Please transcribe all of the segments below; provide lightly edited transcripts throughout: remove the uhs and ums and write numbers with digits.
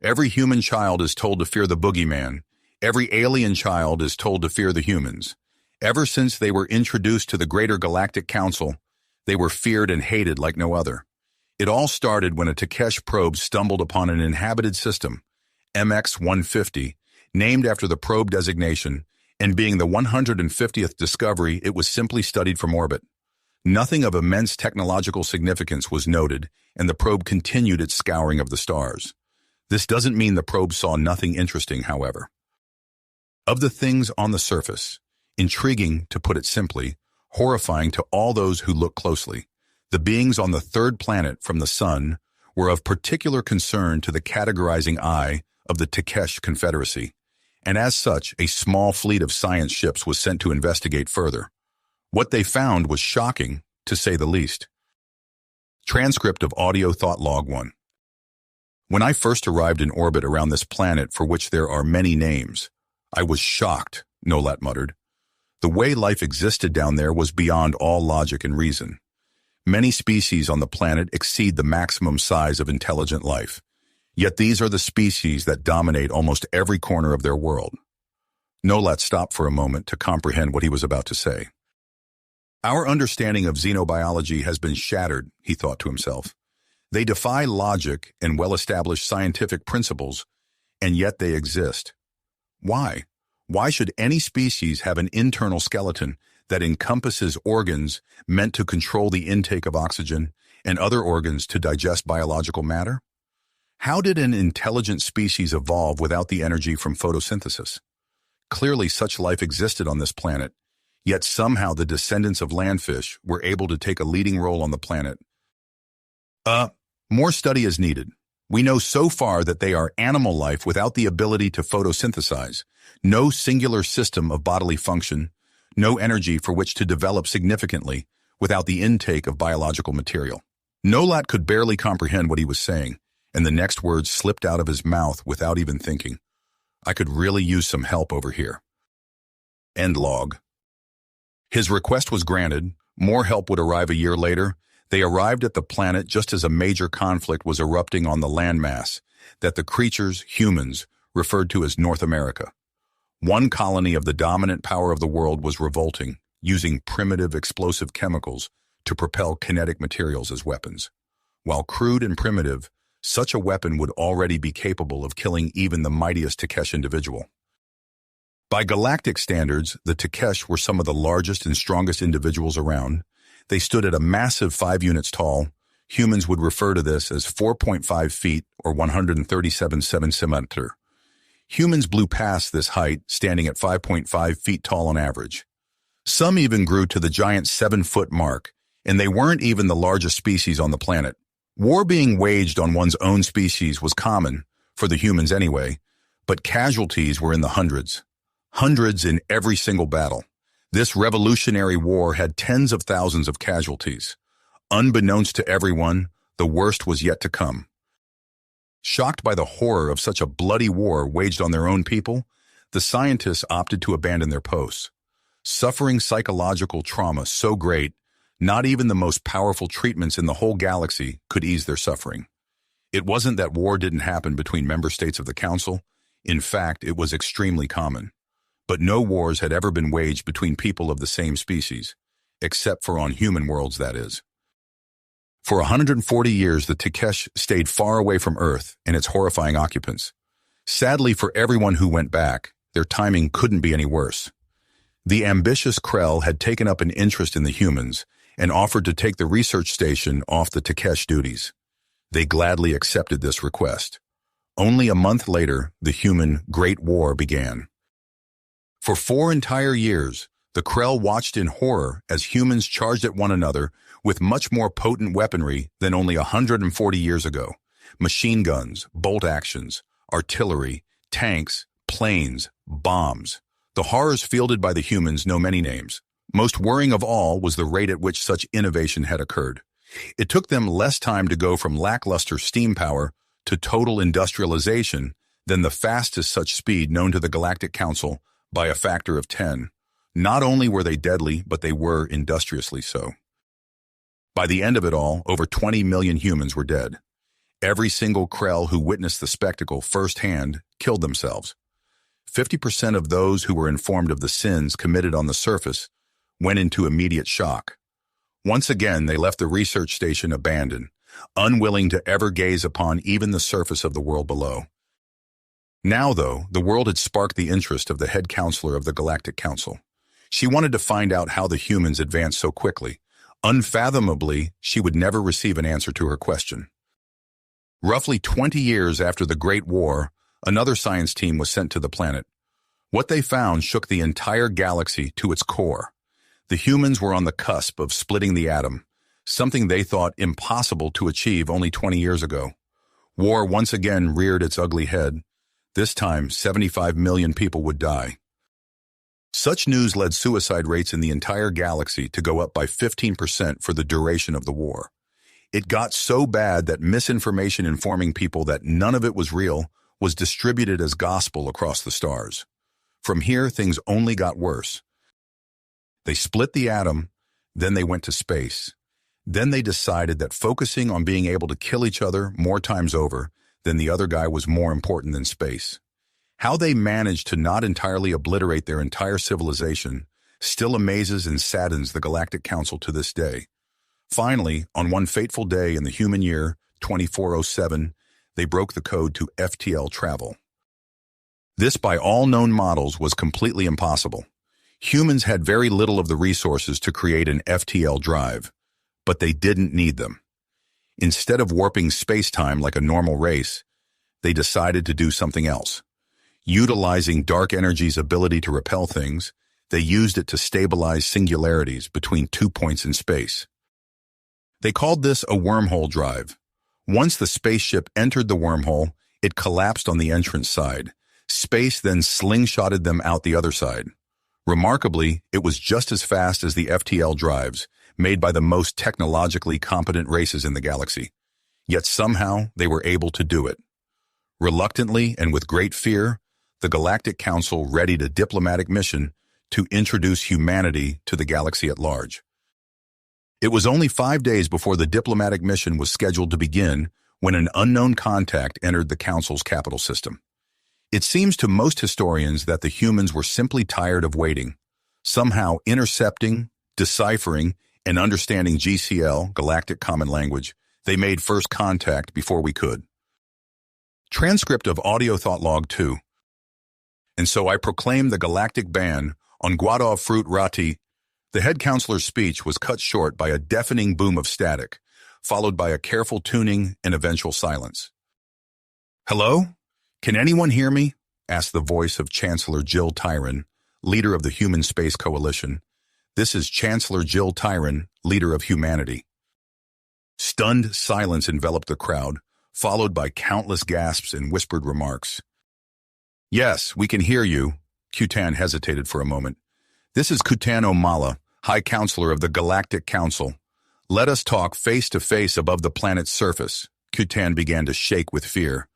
Every human child is told to fear the boogeyman. Every alien child is told to fear the humans. Ever since they were introduced to the Greater Galactic Council, they were feared and hated like no other. It all started when a Takesh probe stumbled upon an inhabited system, MX-150, named after the probe designation, and being the 150th discovery, it was simply studied from orbit. Nothing of immense technological significance was noted, and the probe continued its scouring of the stars. This doesn't mean the probe saw nothing interesting, however. Of the things on the surface, intriguing, to put it simply, horrifying to all those who look closely, the beings on the third planet from the sun were of particular concern to the categorizing eye of the Takesh Confederacy, and as such, a small fleet of science ships was sent to investigate further. What they found was shocking, to say the least. Transcript of Audio Thought Log 1. When I first arrived in orbit around this planet for which there are many names, I was shocked, Nolat muttered. The way life existed down there was beyond all logic and reason. Many species on the planet exceed the maximum size of intelligent life, yet these are the species that dominate almost every corner of their world. Nolat stopped for a moment to comprehend what he was about to say. Our understanding of xenobiology has been shattered, he thought to himself. They defy logic and well-established scientific principles, and yet they exist. Why? Why should any species have an internal skeleton that encompasses organs meant to control the intake of oxygen and other organs to digest biological matter? How did an intelligent species evolve without the energy from photosynthesis? Clearly, such life existed on this planet, yet somehow the descendants of landfish were able to take a leading role on the planet. More study is needed. We know so far that they are animal life without the ability to photosynthesize, no singular system of bodily function, no energy for which to develop significantly without the intake of biological material. Nolat could barely comprehend what he was saying, and the next words slipped out of his mouth without even thinking. I could really use some help over here. End log. His request was granted. More help would arrive a year later. They arrived at the planet just as a major conflict was erupting on the landmass that the creatures, humans, referred to as North America. One colony of the dominant power of the world was revolting, using primitive explosive chemicals to propel kinetic materials as weapons. While crude and primitive, such a weapon would already be capable of killing even the mightiest Takesh individual. By galactic standards, the Takesh were some of the largest and strongest individuals around. They stood at a massive 5 units tall. Humans would refer to this as 4.5 feet or 137 centimeters. Humans blew past this height, standing at 5.5 feet tall on average. Some even grew to the giant 7-foot mark, and they weren't even the largest species on the planet. War being waged on one's own species was common, for the humans anyway, but casualties were in the hundreds. Hundreds in every single battle. This revolutionary war had tens of thousands of casualties. Unbeknownst to everyone, the worst was yet to come. Shocked by the horror of such a bloody war waged on their own people, the scientists opted to abandon their posts. Suffering psychological trauma so great, not even the most powerful treatments in the whole galaxy could ease their suffering. It wasn't that war didn't happen between member states of the Council. In fact, it was extremely common. But no wars had ever been waged between people of the same species, except for on human worlds, that is. For 140 years, the Takesh stayed far away from Earth and its horrifying occupants. Sadly for everyone who went back, their timing couldn't be any worse. The ambitious Krell had taken up an interest in the humans and offered to take the research station off the Takesh duties. They gladly accepted this request. Only a month later, the human Great War began. For 4 entire years, the Krell watched in horror as humans charged at one another with much more potent weaponry than only 140 years ago. Machine guns, bolt actions, artillery, tanks, planes, bombs. The horrors fielded by the humans know many names. Most worrying of all was the rate at which such innovation had occurred. It took them less time to go from lackluster steam power to total industrialization than the fastest such speed known to the Galactic Council by a factor of 10. Not only were they deadly, but they were industriously so. By the end of it all, over 20 million humans were dead. Every single Krell who witnessed the spectacle firsthand killed themselves. 50% of those who were informed of the sins committed on the surface went into immediate shock. Once again, they left the research station abandoned, unwilling to ever gaze upon even the surface of the world below. Now, though, the world had sparked the interest of the head counselor of the Galactic Council. She wanted to find out how the humans advanced so quickly. Unfathomably, she would never receive an answer to her question. Roughly 20 years after the Great War, another science team was sent to the planet. What they found shook the entire galaxy to its core. The humans were on the cusp of splitting the atom, something they thought impossible to achieve only 20 years ago. War once again reared its ugly head. This time, 75 million people would die. Such news led suicide rates in the entire galaxy to go up by 15% for the duration of the war. It got so bad that misinformation informing people that none of it was real was distributed as gospel across the stars. From here, things only got worse. They split the atom, then they went to space. Then they decided that focusing on being able to kill each other more times over than the other guy was more important than space. How they managed to not entirely obliterate their entire civilization still amazes and saddens the Galactic Council to this day. Finally, on one fateful day in the human year, 2407, they broke the code to FTL travel. This, by all known models, was completely impossible. Humans had very little of the resources to create an FTL drive, but they didn't need them. Instead of warping space-time like a normal race, they decided to do something else. Utilizing dark energy's ability to repel things, they used it to stabilize singularities between 2 points in space. They called this a wormhole drive. Once the spaceship entered the wormhole, it collapsed on the entrance side. Space then slingshotted them out the other side. Remarkably, it was just as fast as the FTL drives, made by the most technologically competent races in the galaxy. Yet somehow they were able to do it. Reluctantly and with great fear, the Galactic Council readied a diplomatic mission to introduce humanity to the galaxy at large. It was only 5 days before the diplomatic mission was scheduled to begin when an unknown contact entered the Council's capital system. It seems to most historians that the humans were simply tired of waiting. Somehow intercepting, deciphering, and understanding GCL, Galactic Common Language, they made first contact before we could. Transcript of Audio Thought Log 2. And so I proclaimed the galactic ban on Guadov Fruit Rati. The head counselor's speech was cut short by a deafening boom of static, followed by a careful tuning and eventual silence. "Hello? Can anyone hear me?" asked the voice of Chancellor Jill Tyron, leader of the Human Space Coalition. "This is Chancellor Jill Tyron, leader of humanity." Stunned silence enveloped the crowd, followed by countless gasps and whispered remarks. "Yes, we can hear you." Kutan hesitated for a moment. "This is Kutan Omala, High Counselor of the Galactic Council. Let us talk face to face above the planet's surface." Kutan began to shake with fear.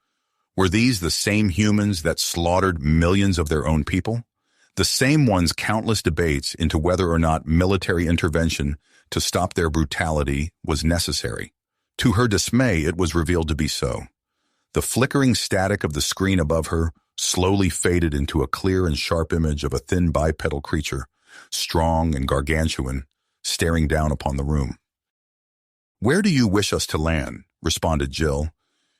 Were these the same humans that slaughtered millions of their own people? The same ones countless debates into whether or not military intervention to stop their brutality was necessary. To her dismay, it was revealed to be so. The flickering static of the screen above her slowly faded into a clear and sharp image of a thin bipedal creature, strong and gargantuan, staring down upon the room. "Where do you wish us to land?" responded Jill.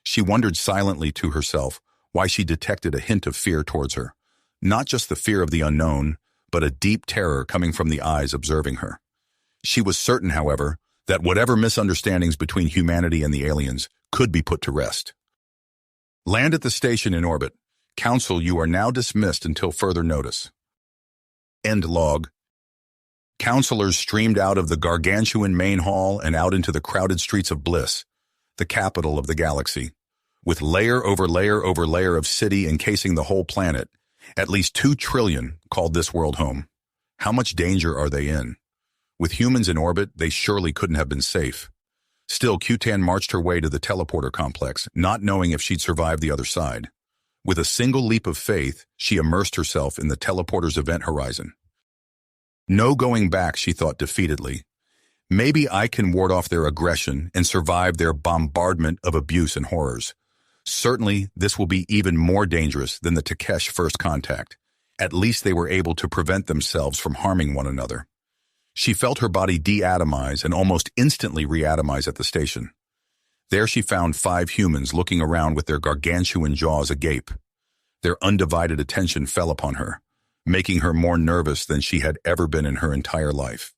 She wondered silently to herself why she detected a hint of fear towards her. Not just the fear of the unknown, but a deep terror coming from the eyes observing her. She was certain, however, that whatever misunderstandings between humanity and the aliens could be put to rest. "Land at the station in orbit. Council, you are now dismissed until further notice." End log. Counselors streamed out of the gargantuan main hall and out into the crowded streets of Bliss, the capital of the galaxy. With layer over layer over layer of city encasing the whole planet, at least 2 trillion called this world home. How much danger are they in? With humans in orbit, they surely couldn't have been safe. Still, Kutan marched her way to the teleporter complex, not knowing if she'd survive the other side. With a single leap of faith, she immersed herself in the teleporter's event horizon. No going back, she thought defeatedly. Maybe I can ward off their aggression and survive their bombardment of abuse and horrors. Certainly, this will be even more dangerous than the Takesh first contact. At least they were able to prevent themselves from harming one another. She felt her body de-atomize and almost instantly re-atomize at the station. There she found 5 humans looking around with their gargantuan jaws agape. Their undivided attention fell upon her, making her more nervous than she had ever been in her entire life.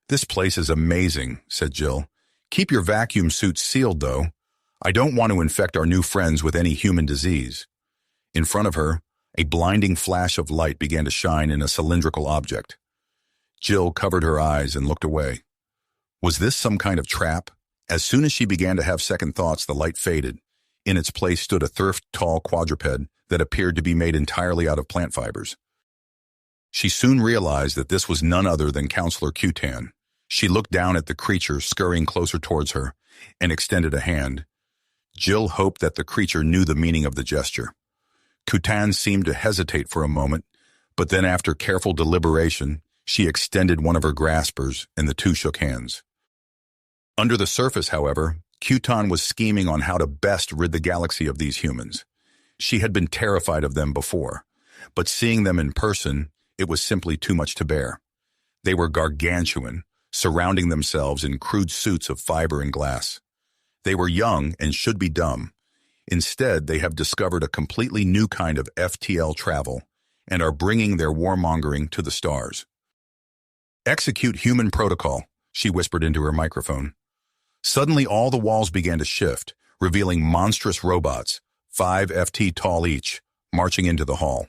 "This place is amazing," said Jill. "Keep your vacuum suits sealed, though. I don't want to infect our new friends with any human disease." In front of her, a blinding flash of light began to shine in a cylindrical object. Jill covered her eyes and looked away. Was this some kind of trap? As soon as she began to have second thoughts, the light faded. In its place stood a thrift-tall quadruped that appeared to be made entirely out of plant fibers. She soon realized that this was none other than Counselor Kutan. She looked down at the creature scurrying closer towards her and extended a hand. Jill hoped that the creature knew the meaning of the gesture. Kutan seemed to hesitate for a moment, but then after careful deliberation, she extended one of her graspers and the two shook hands. Under the surface, however, Kutan was scheming on how to best rid the galaxy of these humans. She had been terrified of them before, but seeing them in person, it was simply too much to bear. They were gargantuan, surrounding themselves in crude suits of fiber and glass. They were young and should be dumb. Instead, they have discovered a completely new kind of FTL travel and are bringing their warmongering to the stars. "Execute human protocol," she whispered into her microphone. Suddenly, all the walls began to shift, revealing monstrous robots, 5 FT tall each, marching into the hall.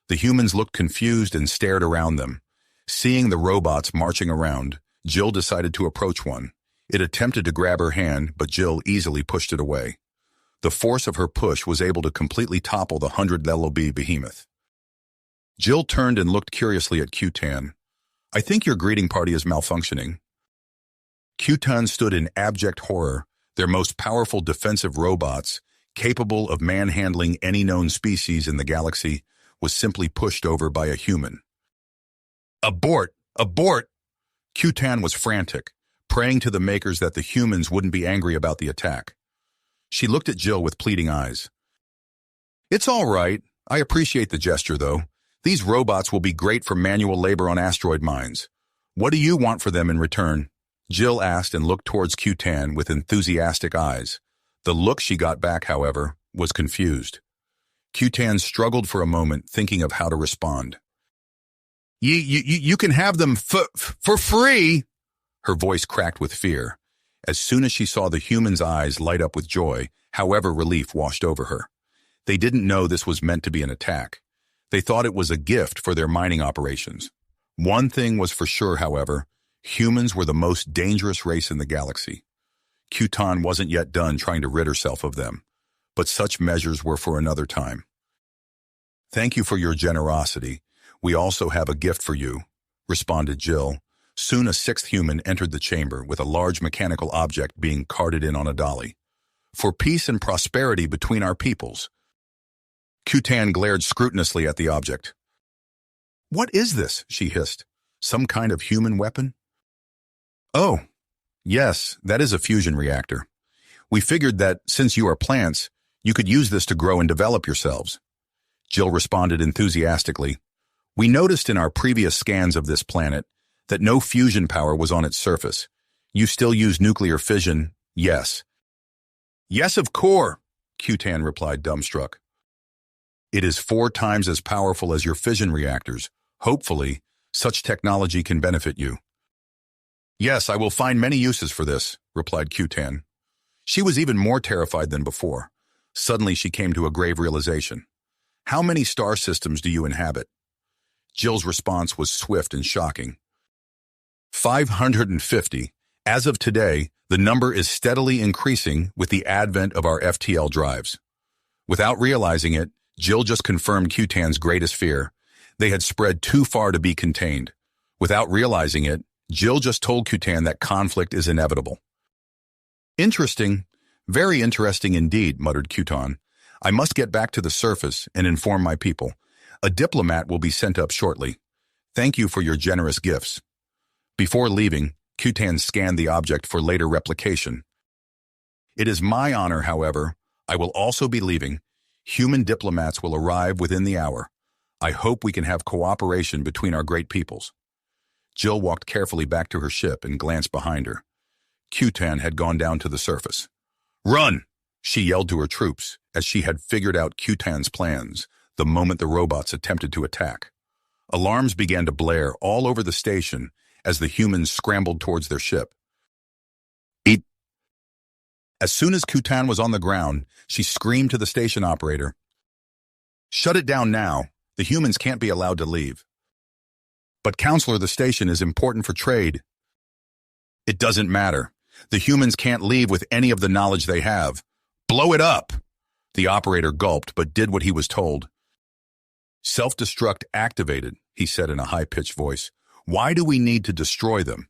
The humans looked confused and stared around them. Seeing the robots marching around, Jill decided to approach one. It attempted to grab her hand, but Jill easily pushed it away. The force of her push was able to completely topple the 100 LOB behemoth. Jill turned and looked curiously at Kutan. "I think your greeting party is malfunctioning." Kutan stood in abject horror. Their most powerful defensive robots, capable of manhandling any known species in the galaxy, was simply pushed over by a human. "Abort! Abort!" Kutan was frantic, praying to the makers that the humans wouldn't be angry about the attack. She looked at Jill with pleading eyes. "It's all right. I appreciate the gesture, though. These robots will be great for manual labor on asteroid mines. What do you want for them in return?" Jill asked and looked towards Kutan with enthusiastic eyes. The look she got back, however, was confused. Kutan struggled for a moment, thinking of how to respond. You can have them for free." Her voice cracked with fear. As soon as she saw the human's eyes light up with joy, however, relief washed over her. They didn't know this was meant to be an attack. They thought it was a gift for their mining operations. One thing was for sure, however, humans were the most dangerous race in the galaxy. Kutan wasn't yet done trying to rid herself of them, but such measures were for another time. "Thank you for your generosity. We also have a gift for you," responded Jill. Soon a 6th human entered the chamber with a large mechanical object being carted in on a dolly. "For peace and prosperity between our peoples." Kutan glared scrupulously at the object. "What is this?" she hissed. "Some kind of human weapon?" "Oh, yes, that is a fusion reactor. We figured that, since you are plants, you could use this to grow and develop yourselves." Jill responded enthusiastically. "We noticed in our previous scans of this planet that no fusion power was on its surface. You still use nuclear fission, yes?" "Yes, of course," Kutan replied, dumbstruck. "It is 4 times as powerful as your fission reactors. Hopefully, such technology can benefit you." "Yes, I will find many uses for this," replied Kutan. She was even more terrified than before. Suddenly she came to a grave realization. "How many star systems do you inhabit?" Jill's response was swift and shocking. 550. As of today, the number is steadily increasing with the advent of our FTL drives. Without realizing it, Jill just confirmed Kutan's greatest fear. They had spread too far to be contained. Without realizing it, Jill just told Kutan that conflict is inevitable. "Interesting. Very interesting indeed," muttered Kutan. "I must get back to the surface and inform my people. A diplomat will be sent up shortly. Thank you for your generous gifts." Before leaving, Kutan scanned the object for later replication. It is my honor, however, I will also be leaving. Human diplomats will arrive within the hour. I hope we can have cooperation between our great peoples. Jill walked carefully back to her ship and glanced behind her. Kutan had gone down to the surface. "Run!" she yelled to her troops, as she had figured out Kutan's plans the moment the robots attempted to attack. Alarms began to blare all over the station as the humans scrambled towards their ship. Eat! As soon as Kutan was on the ground, she screamed to the station operator, "Shut it down now. The humans can't be allowed to leave." "But Counselor, the station is important for trade." "It doesn't matter. The humans can't leave with any of the knowledge they have. Blow it up!" The operator gulped but did what he was told. "Self-destruct activated," he said in a high-pitched voice. "Why do we need to destroy them?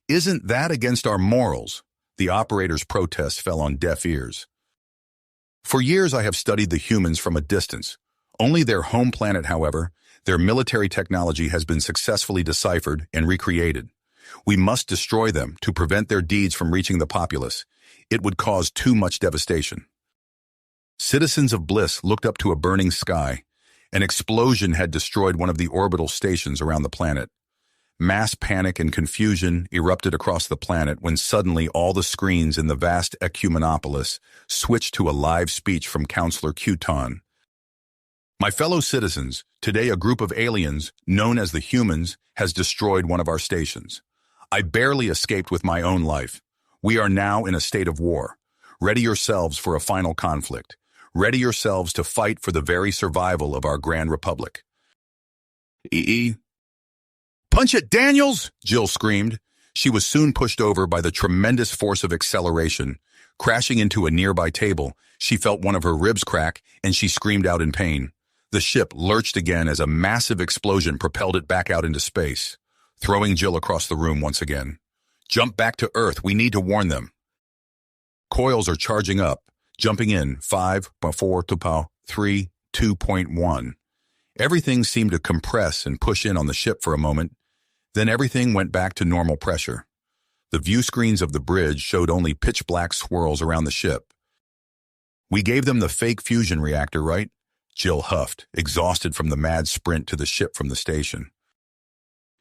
Isn't that against our morals?" The operator's protest fell on deaf ears. "For years I have studied the humans from a distance. Only their home planet, however, their military technology has been successfully deciphered and recreated. We must destroy them to prevent their deeds from reaching the populace. It would cause too much devastation." Citizens of Bliss looked up to a burning sky. An explosion had destroyed one of the orbital stations around the planet. Mass panic and confusion erupted across the planet when suddenly all the screens in the vast ecumenopolis switched to a live speech from Counselor Kutan. "My fellow citizens, today a group of aliens, known as the humans, has destroyed one of our stations. I barely escaped with my own life. We are now in a state of war. Ready yourselves for a final conflict. Ready yourselves to fight for the very survival of our Grand Republic." "Punch it, Daniels!" Jill screamed. She was soon pushed over by the tremendous force of acceleration. Crashing into a nearby table, she felt one of her ribs crack, and she screamed out in pain. The ship lurched again as a massive explosion propelled it back out into space, throwing Jill across the room once again. "Jump back to Earth. We need to warn them." Coils are charging up. Jumping in, 5, 4, 3, 2.1. Everything seemed to compress and push in on the ship for a moment. Then everything went back to normal pressure. The view screens of the bridge showed only pitch-black swirls around the ship. "We gave them the fake fusion reactor, right?" Jill huffed, exhausted from the mad sprint to the ship from the station.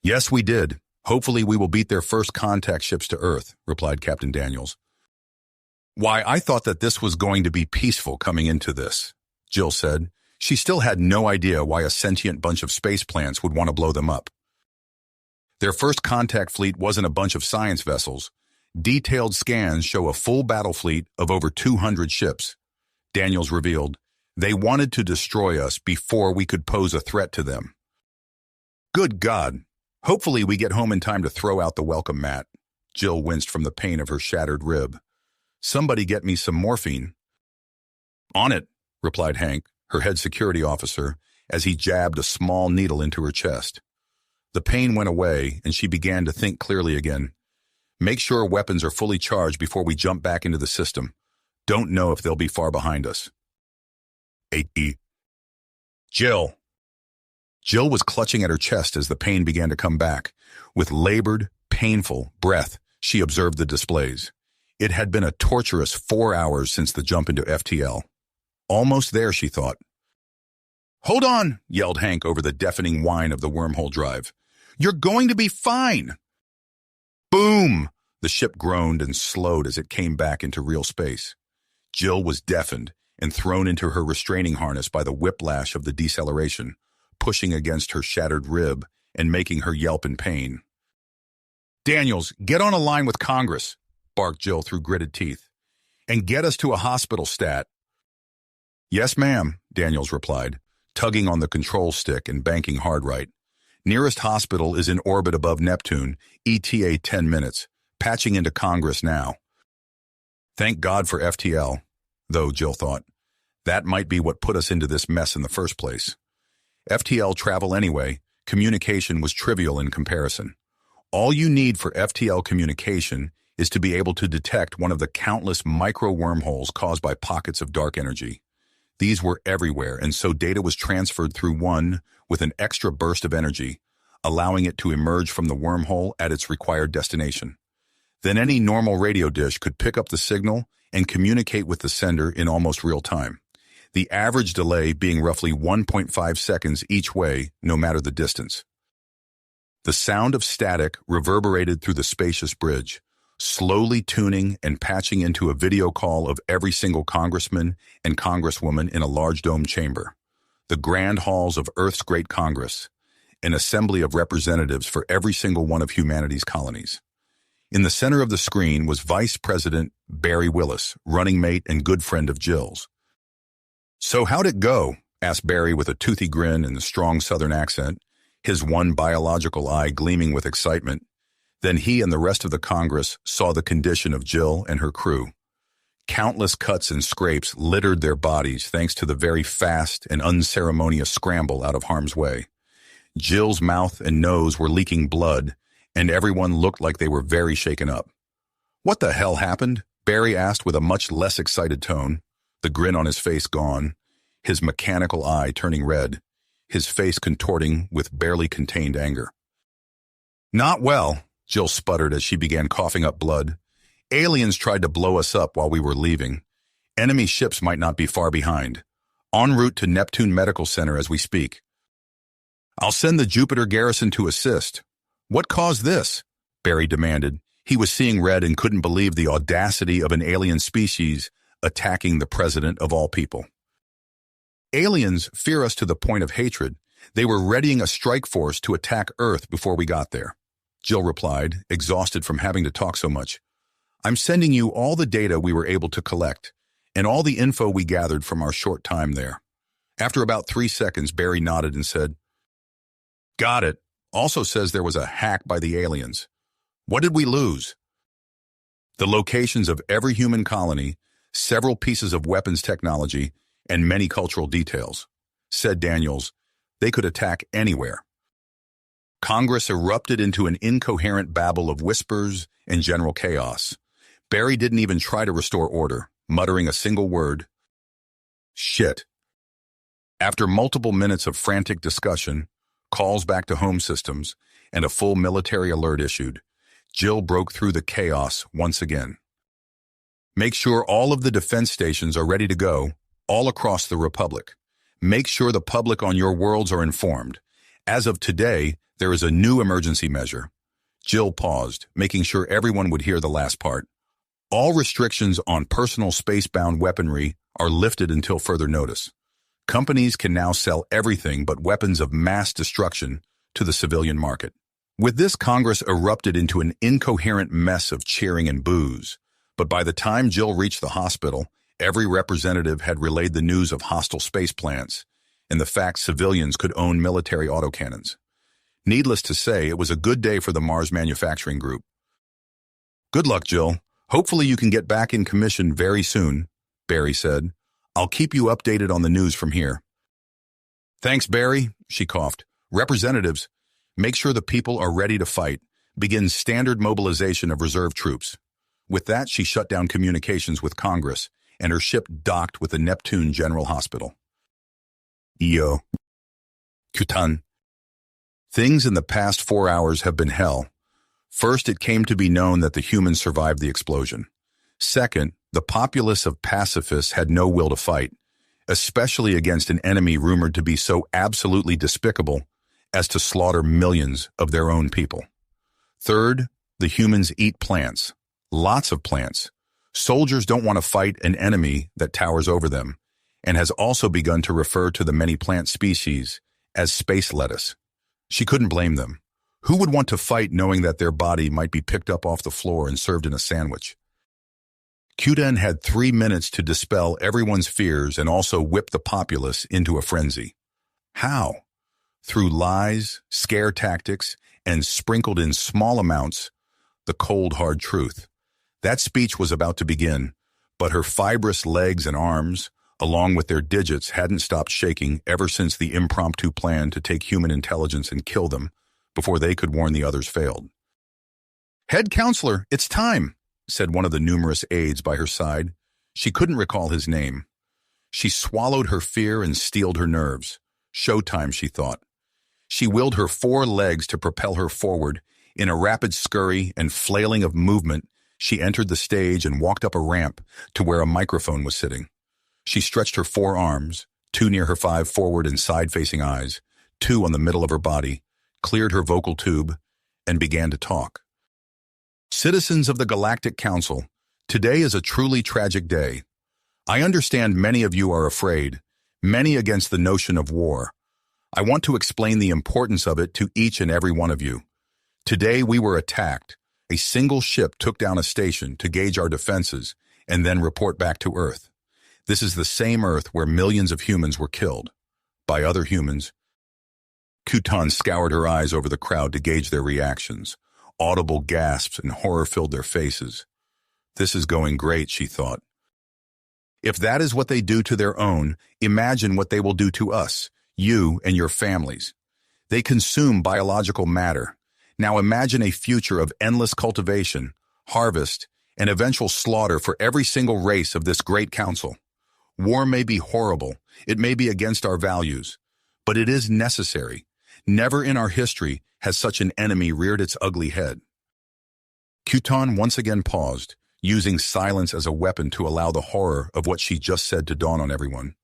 "Yes, we did. Hopefully we will beat their first contact ships to Earth," replied Captain Daniels. "Why, I thought that this was going to be peaceful coming into this," Jill said. She still had no idea why a sentient bunch of space plants would want to blow them up. "Their first contact fleet wasn't a bunch of science vessels. Detailed scans show a full battle fleet of over 200 ships," Daniels revealed. "They wanted to destroy us before we could pose a threat to them." "Good God. Hopefully we get home in time to throw out the welcome mat." Jill winced from the pain of her shattered rib. "Somebody get me some morphine." "On it," replied Hank, her head security officer, as he jabbed a small needle into her chest. The pain went away, and she began to think clearly again. "Make sure weapons are fully charged before we jump back into the system. Don't know if they'll be far behind us." Jill. Jill was clutching at her chest as the pain began to come back. With labored, painful breath, she observed the displays. It had been a torturous 4 hours since the jump into FTL. Almost there, she thought. "Hold on," yelled Hank over the deafening whine of the wormhole drive. "You're going to be fine." Boom! The ship groaned and slowed as it came back into real space. Jill was deafened and thrown into her restraining harness by the whiplash of the deceleration, pushing against her shattered rib and making her yelp in pain. "Daniels, get on a line with Congress," barked Jill through gritted teeth, "and get us to a hospital stat." "Yes, ma'am," Daniels replied, tugging on the control stick and banking hard right. "Nearest hospital is in orbit above Neptune, ETA 10 minutes. Patching into Congress now." Thank God for FTL, though, Jill thought. That might be what put us into this mess in the first place. FTL travel anyway, communication was trivial in comparison. All you need for FTL communication is to be able to detect one of the countless micro-wormholes caused by pockets of dark energy. These were everywhere, and so data was transferred through one with an extra burst of energy, allowing it to emerge from the wormhole at its required destination. Then any normal radio dish could pick up the signal and communicate with the sender in almost real time, the average delay being roughly 1.5 seconds each way, no matter the distance. The sound of static reverberated through the spacious bridge, slowly tuning and patching into a video call of every single congressman and congresswoman in a large dome chamber, the grand halls of Earth's great Congress, an assembly of representatives for every single one of humanity's colonies. In the center of the screen was Vice President Barry Willis, running mate and good friend of Jill's. "So how'd it go?" asked Barry with a toothy grin and a strong Southern accent, his one biological eye gleaming with excitement. Then he and the rest of the Congress saw the condition of Jill and her crew. Countless cuts and scrapes littered their bodies thanks to the very fast and unceremonious scramble out of harm's way. Jill's mouth and nose were leaking blood, and everyone looked like they were very shaken up. "What the hell happened?" Barry asked with a much less excited tone, the grin on his face gone, his mechanical eye turning red, his face contorting with barely contained anger. "Not well," Jill sputtered as she began coughing up blood. "Aliens tried to blow us up while we were leaving. Enemy ships might not be far behind. En route to Neptune Medical Center as we speak. I'll send the Jupiter garrison to assist." "What caused this?" Barry demanded. He was seeing red and couldn't believe the audacity of an alien species attacking the president of all people. "Aliens fear us to the point of hatred. They were readying a strike force to attack Earth before we got there," Jill replied, exhausted from having to talk so much. "I'm sending you all the data we were able to collect and all the info we gathered from our short time there." After about 3 seconds, Barry nodded and said, "Got it. Also says there was a hack by the aliens. What did we lose?" "The locations of every human colony, several pieces of weapons technology, and many cultural details," said Daniels. "They could attack anywhere." Congress erupted into an incoherent babble of whispers and general chaos. Barry didn't even try to restore order, muttering a single word: "Shit." After multiple minutes of frantic discussion, calls back to home systems, and a full military alert issued, Jill broke through the chaos once again. "Make sure all of the defense stations are ready to go, all across the Republic. Make sure the public on your worlds are informed. As of today, there is a new emergency measure." Jill paused, making sure everyone would hear the last part. "All restrictions on personal space-bound weaponry are lifted until further notice. Companies can now sell everything but weapons of mass destruction to the civilian market." With this, Congress erupted into an incoherent mess of cheering and boos. But by the time Jill reached the hospital, every representative had relayed the news of hostile space plants and the fact civilians could own military autocannons. Needless to say, it was a good day for the Mars Manufacturing Group. "Good luck, Jill. Hopefully you can get back in commission very soon," Barry said. "I'll keep you updated on the news from here." "Thanks, Barry," she coughed. "Representatives, make sure the people are ready to fight. Begin standard mobilization of reserve troops." With that, she shut down communications with Congress, and her ship docked with the Neptune General Hospital. Io. Kutan. Things in the past 4 hours have been hell. First, it came to be known that the humans survived the explosion. Second, the populace of pacifists had no will to fight, especially against an enemy rumored to be so absolutely despicable as to slaughter millions of their own people. Third, the humans eat plants, lots of plants. Soldiers don't want to fight an enemy that towers over them, and has also begun to refer to the many plant species as space lettuce. She couldn't blame them. Who would want to fight knowing that their body might be picked up off the floor and served in a sandwich? Kudan had 3 minutes to dispel everyone's fears and also whip the populace into a frenzy. How? Through lies, scare tactics, and sprinkled in small amounts, the cold, hard truth. That speech was about to begin, but her fibrous legs and arms, along with their digits, hadn't stopped shaking ever since the impromptu plan to take human intelligence and kill them before they could warn the others failed. "Head counselor, it's time," said one of the numerous aides by her side. She couldn't recall his name. She swallowed her fear and steeled her nerves. Showtime, she thought. She willed her 4 legs to propel her forward. In a rapid scurry and flailing of movement, she entered the stage and walked up a ramp to where a microphone was sitting. She stretched her 4 arms, 2 near her 5 forward and side-facing eyes, 2 on the middle of her body, cleared her vocal tube, and began to talk. Citizens of the Galactic Council, today is a truly tragic day. I understand many of you are afraid, many against the notion of war. I want to explain the importance of it to each and every one of you. Today we were attacked. A single ship took down a station to gauge our defenses and then report back to Earth. This is the same Earth where millions of humans were killed. By other humans. Kutan scoured her eyes over the crowd to gauge their reactions. Audible gasps and horror filled their faces. This is going great, she thought. If that is what they do to their own, imagine what they will do to us, you and your families. They consume biological matter. Now imagine a future of endless cultivation, harvest, and eventual slaughter for every single race of this great council. War may be horrible, it may be against our values, but it is necessary. Never in our history has such an enemy reared its ugly head. Kutan once again paused, using silence as a weapon to allow the horror of what she just said to dawn on everyone.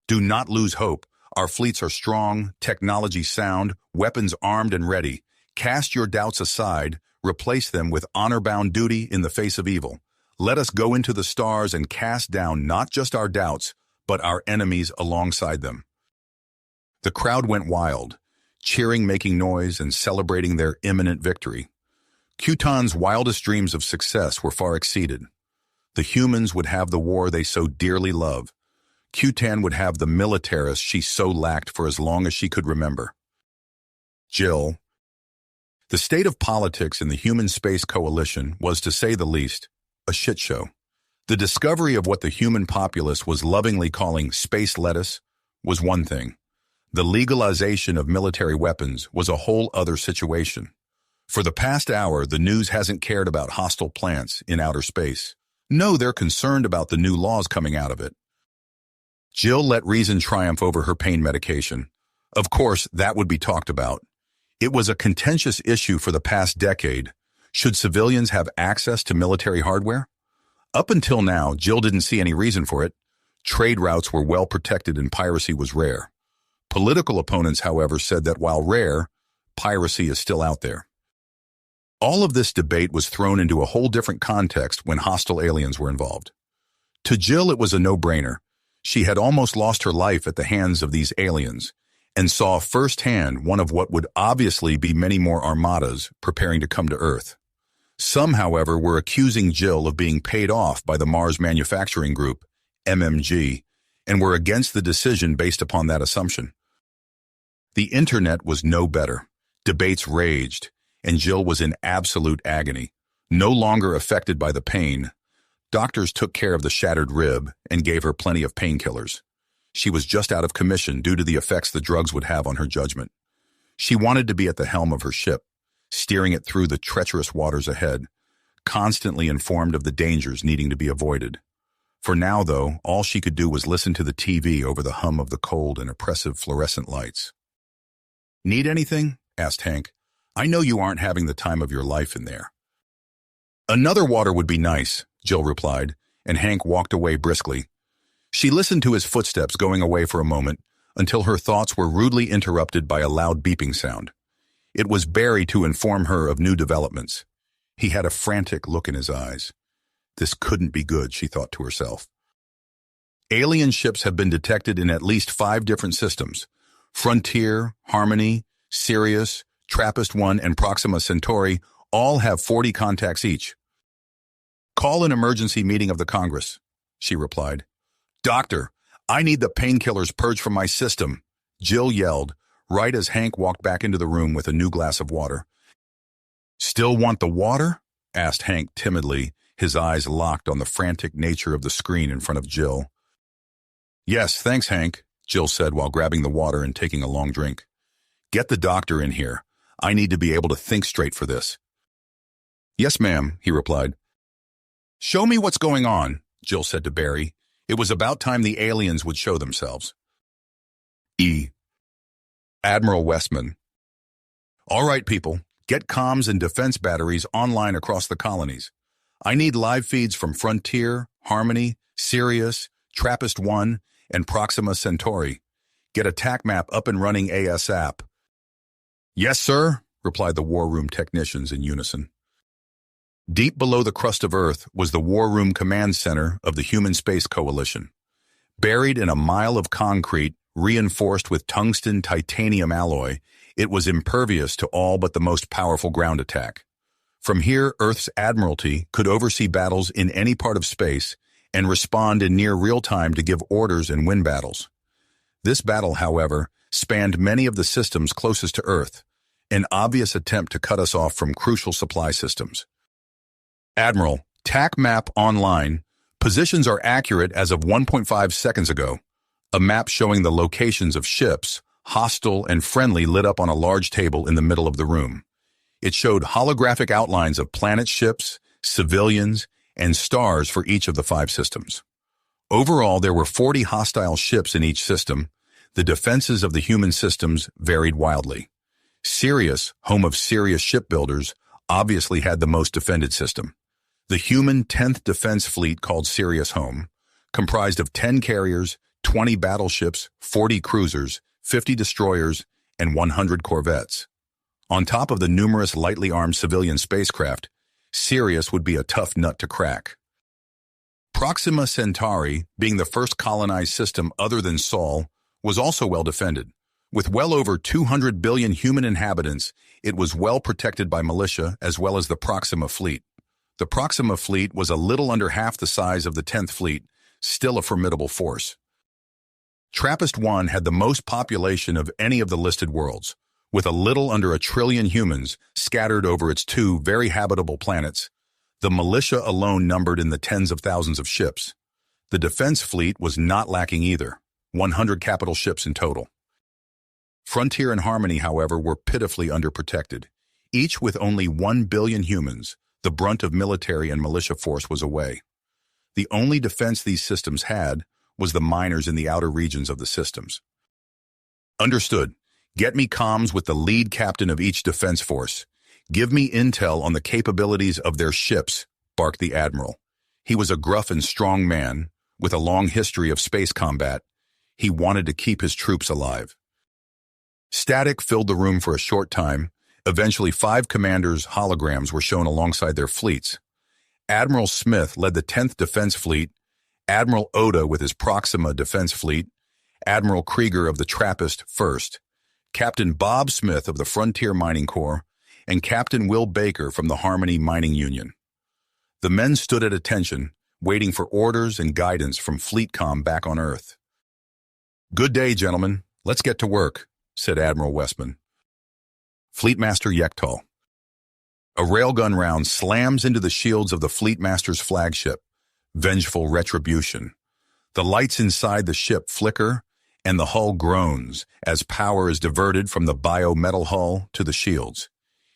Do not lose hope. Our fleets are strong, technology sound, weapons armed and ready. Cast your doubts aside, replace them with honor-bound duty in the face of evil. Let us go into the stars and cast down not just our doubts, but our enemies alongside them. The crowd went wild, cheering, making noise, and celebrating their imminent victory. Kutan's wildest dreams of success were far exceeded. The humans would have the war they so dearly love. Kutan would have the militarists she so lacked for as long as she could remember. Jill. The state of politics in the Human Space Coalition was, to say the least, a shit show. The discovery of what the human populace was lovingly calling space lettuce was one thing. The legalization of military weapons was a whole other situation. For the past hour, the news hasn't cared about hostile plants in outer space. No, they're concerned about the new laws coming out of it. Jill let reason triumph over her pain medication. Of course, that would be talked about. It was a contentious issue for the past decade. Should civilians have access to military hardware? Up until now, Jill didn't see any reason for it. Trade routes were well protected and piracy was rare. Political opponents, however, said that while rare, piracy is still out there. All of this debate was thrown into a whole different context when hostile aliens were involved. To Jill, it was a no-brainer. She had almost lost her life at the hands of these aliens and saw firsthand one of what would obviously be many more armadas preparing to come to Earth. Some, however, were accusing Jill of being paid off by the Mars Manufacturing Group, MMG, and were against the decision based upon that assumption. The internet was no better. Debates raged, and Jill was in absolute agony. No longer affected by the pain, doctors took care of the shattered rib and gave her plenty of painkillers. She was just out of commission due to the effects the drugs would have on her judgment. She wanted to be at the helm of her ship, steering it through the treacherous waters ahead, constantly informed of the dangers needing to be avoided. For now, though, all she could do was listen to the TV over the hum of the cold and oppressive fluorescent lights. "Need anything?" asked Hank. "I know you aren't having the time of your life in there." "Another water would be nice," Jill replied, and Hank walked away briskly. She listened to his footsteps going away for a moment until her thoughts were rudely interrupted by a loud beeping sound. It was Barry to inform her of new developments. He had a frantic look in his eyes. This couldn't be good, she thought to herself. Alien ships have been detected in at least 5 different systems. Frontier, Harmony, Sirius, TRAPPIST-1, and Proxima Centauri all have 40 contacts each. "Call an emergency meeting of the Congress," she replied. "Doctor, I need the painkillers purged from my system," Jill yelled, right as Hank walked back into the room with a new glass of water. "Still want the water?" asked Hank timidly, his eyes locked on the frantic nature of the screen in front of Jill. "Yes, thanks, Hank," Jill said while grabbing the water and taking a long drink. "Get the doctor in here. I need to be able to think straight for this." "Yes, ma'am," he replied. "Show me what's going on," Jill said to Barry. It was about time the aliens would show themselves. Admiral Westman. All right, people, get comms and defense batteries online across the colonies. I need live feeds from Frontier, Harmony, Sirius, TRAPPIST-1, and Proxima Centauri. Get attack map up and running ASAP. Yes, sir, replied the war room technicians in unison. Deep below the crust of Earth was the War Room Command Center of the Human Space Coalition. Buried in a mile of concrete, reinforced with tungsten titanium alloy, it was impervious to all but the most powerful ground attack. From here, Earth's Admiralty could oversee battles in any part of space and respond in near real time to give orders and win battles. This battle, however, spanned many of the systems closest to Earth, an obvious attempt to cut us off from crucial supply systems. Admiral, TAC map online. Positions are accurate as of 1.5 seconds ago. A map showing the locations of ships, hostile and friendly, lit up on a large table in the middle of the room. It showed holographic outlines of planet ships, civilians, and stars for each of the 5 systems. Overall, there were 40 hostile ships in each system. The defenses of the human systems varied wildly. Sirius, home of Sirius shipbuilders, obviously had the most defended system. The human 10th Defense Fleet, called Sirius Home, comprised of 10 carriers, 20 battleships, 40 cruisers, 50 destroyers, and 100 corvettes. On top of the numerous lightly armed civilian spacecraft, Sirius would be a tough nut to crack. Proxima Centauri, being the first colonized system other than Sol, was also well defended. With well over 200 billion human inhabitants, it was well protected by militia as well as the Proxima Fleet. The Proxima Fleet was a little under half the size of the 10th Fleet, still a formidable force. TRAPPIST-1 had the most population of any of the listed worlds, with a little under 1 trillion humans scattered over its 2 very habitable planets. The militia alone numbered in the tens of thousands of ships. The defense fleet was not lacking either, 100 capital ships in total. Frontier and Harmony, however, were pitifully underprotected. Each with only 1 billion humans, the brunt of military and militia force was away. The only defense these systems had was the miners in the outer regions of the systems. Understood. Get me comms with the lead captain of each defense force. Give me intel on the capabilities of their ships, barked the admiral. He was a gruff and strong man, with a long history of space combat. He wanted to keep his troops alive. Static filled the room for a short time. Eventually, 5 commanders' holograms were shown alongside their fleets. Admiral Smith led the 10th Defense Fleet, Admiral Oda with his Proxima Defense Fleet, Admiral Krieger of the TRAPPIST 1st, Captain Bob Smith of the Frontier Mining Corps, and Captain Will Baker from the Harmony Mining Union. The men stood at attention, waiting for orders and guidance from FleetCom back on Earth. "Good day, gentlemen. Let's get to work," said Admiral Westman. Fleetmaster Yektal. A railgun round slams into the shields of the Fleetmaster's flagship, Vengeful Retribution. The lights inside the ship flicker, and the hull groans as power is diverted from the biometal hull to the shields.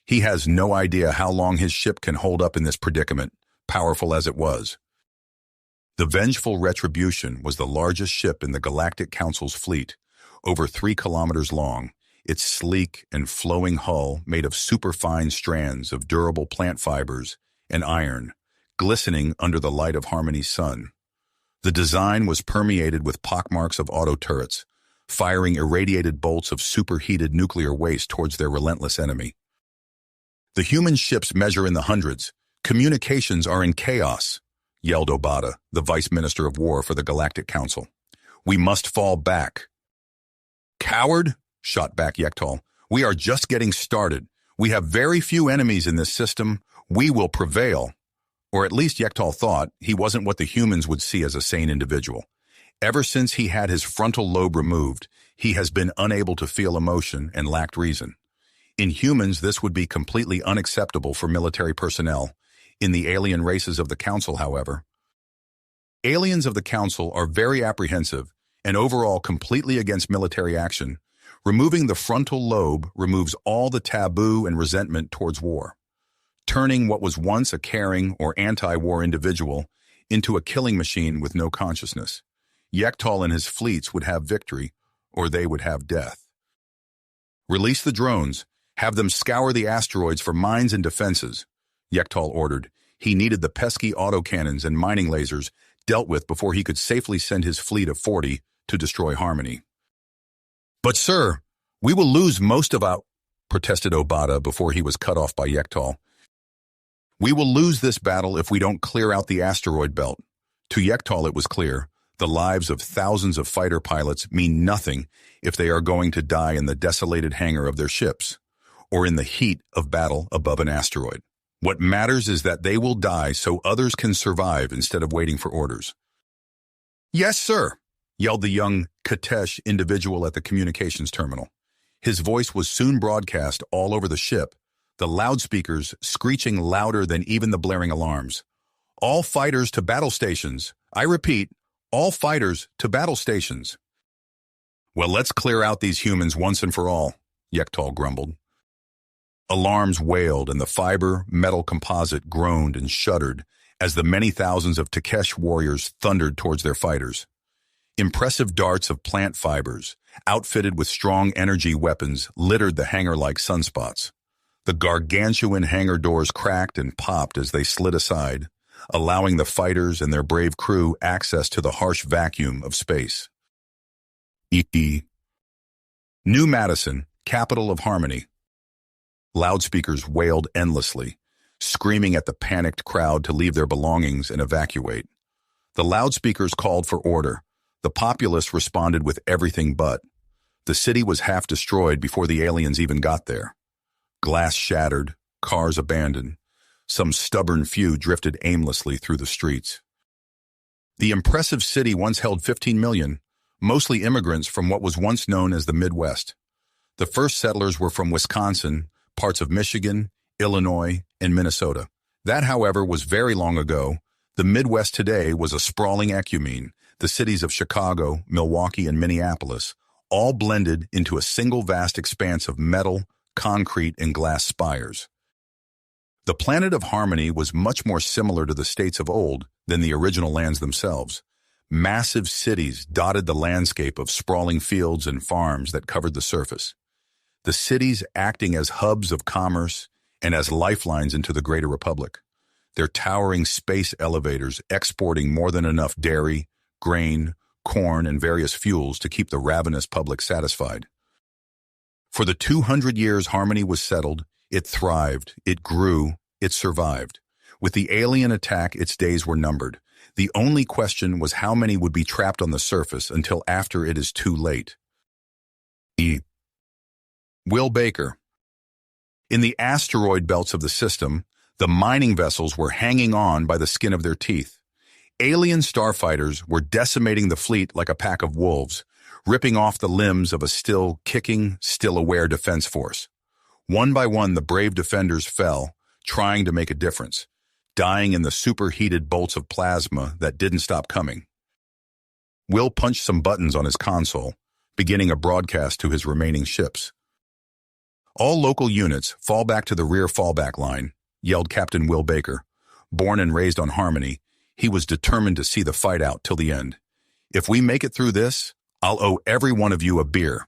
He has no idea how long his ship can hold up in this predicament, powerful as it was. The Vengeful Retribution was the largest ship in the Galactic Council's fleet, over 3 kilometers long, its sleek and flowing hull made of superfine strands of durable plant fibers and iron, glistening under the light of Harmony's sun. The design was permeated with pockmarks of auto turrets, firing irradiated bolts of superheated nuclear waste towards their relentless enemy. The human ships measure in the hundreds. Communications are in chaos, yelled Obata, the Vice Minister of War for the Galactic Council. We must fall back. Coward, shot back Yektal. We are just getting started. We have very few enemies in this system. We will prevail. Or at least Yektal thought he wasn't what the humans would see as a sane individual. Ever since he had his frontal lobe removed, he has been unable to feel emotion and lacked reason. In humans, this would be completely unacceptable for military personnel. In the alien races of the Council, however, aliens of the Council are very apprehensive and overall completely against military action. Removing the frontal lobe removes all the taboo and resentment towards war, turning what was once a caring or anti-war individual into a killing machine with no consciousness. Yektal and his fleets would have victory, or they would have death. Release the drones. Have them scour the asteroids for mines and defenses, Yektal ordered. He needed the pesky autocannons and mining lasers dealt with before he could safely send his fleet of 40 to destroy Harmony. But sir, we will lose most of our, protested Obata before he was cut off by Yektal. We will lose this battle if we don't clear out the asteroid belt. To Yektal it was clear, the lives of thousands of fighter pilots mean nothing if they are going to die in the desolated hangar of their ships, or in the heat of battle above an asteroid. What matters is that they will die so others can survive instead of waiting for orders. Yes, sir, yelled the young Katesh individual at the communications terminal. His voice was soon broadcast all over the ship, the loudspeakers screeching louder than even the blaring alarms. All fighters to battle stations. I repeat, all fighters to battle stations. Well, let's clear out these humans once and for all, Yektal grumbled. Alarms wailed and the fiber metal composite groaned and shuddered as the many thousands of Takesh warriors thundered towards their fighters. Impressive darts of plant fibers, outfitted with strong energy weapons, littered the hangar like sunspots. The gargantuan hangar doors cracked and popped as they slid aside, allowing the fighters and their brave crew access to the harsh vacuum of space. New Madison, capital of Harmony. Loudspeakers wailed endlessly, screaming at the panicked crowd to leave their belongings and evacuate. The loudspeakers called for order. The populace responded with everything but. The city was half destroyed before the aliens even got there. Glass shattered, cars abandoned. Some stubborn few drifted aimlessly through the streets. The impressive city once held 15 million, mostly immigrants from what was once known as the Midwest. The first settlers were from Wisconsin, parts of Michigan, Illinois, and Minnesota. That, however, was very long ago. The Midwest today was a sprawling ecumene, the cities of Chicago, Milwaukee, and Minneapolis, all blended into a single vast expanse of metal, concrete, and glass spires. The planet of Harmony was much more similar to the states of old than the original lands themselves. Massive cities dotted the landscape of sprawling fields and farms that covered the surface. The cities acting as hubs of commerce and as lifelines into the greater republic, their towering space elevators exporting more than enough dairy, grain, corn, and various fuels to keep the ravenous public satisfied. For the 200 years Harmony was settled, it thrived, it grew, it survived. With the alien attack, its days were numbered. The only question was how many would be trapped on the surface until after it is too late. Will Baker. In the asteroid belts of the system, the mining vessels were hanging on by the skin of their teeth. Alien starfighters were decimating the fleet like a pack of wolves, ripping off the limbs of a still kicking, still aware defense force. One by one, the brave defenders fell, trying to make a difference, dying in the superheated bolts of plasma that didn't stop coming. Will punched some buttons on his console, beginning a broadcast to his remaining ships. All local units fall back to the rear fallback line, yelled Captain Will Baker. Born and raised on Harmony, he was determined to see the fight out till the end. If we make it through this, I'll owe every one of you a beer.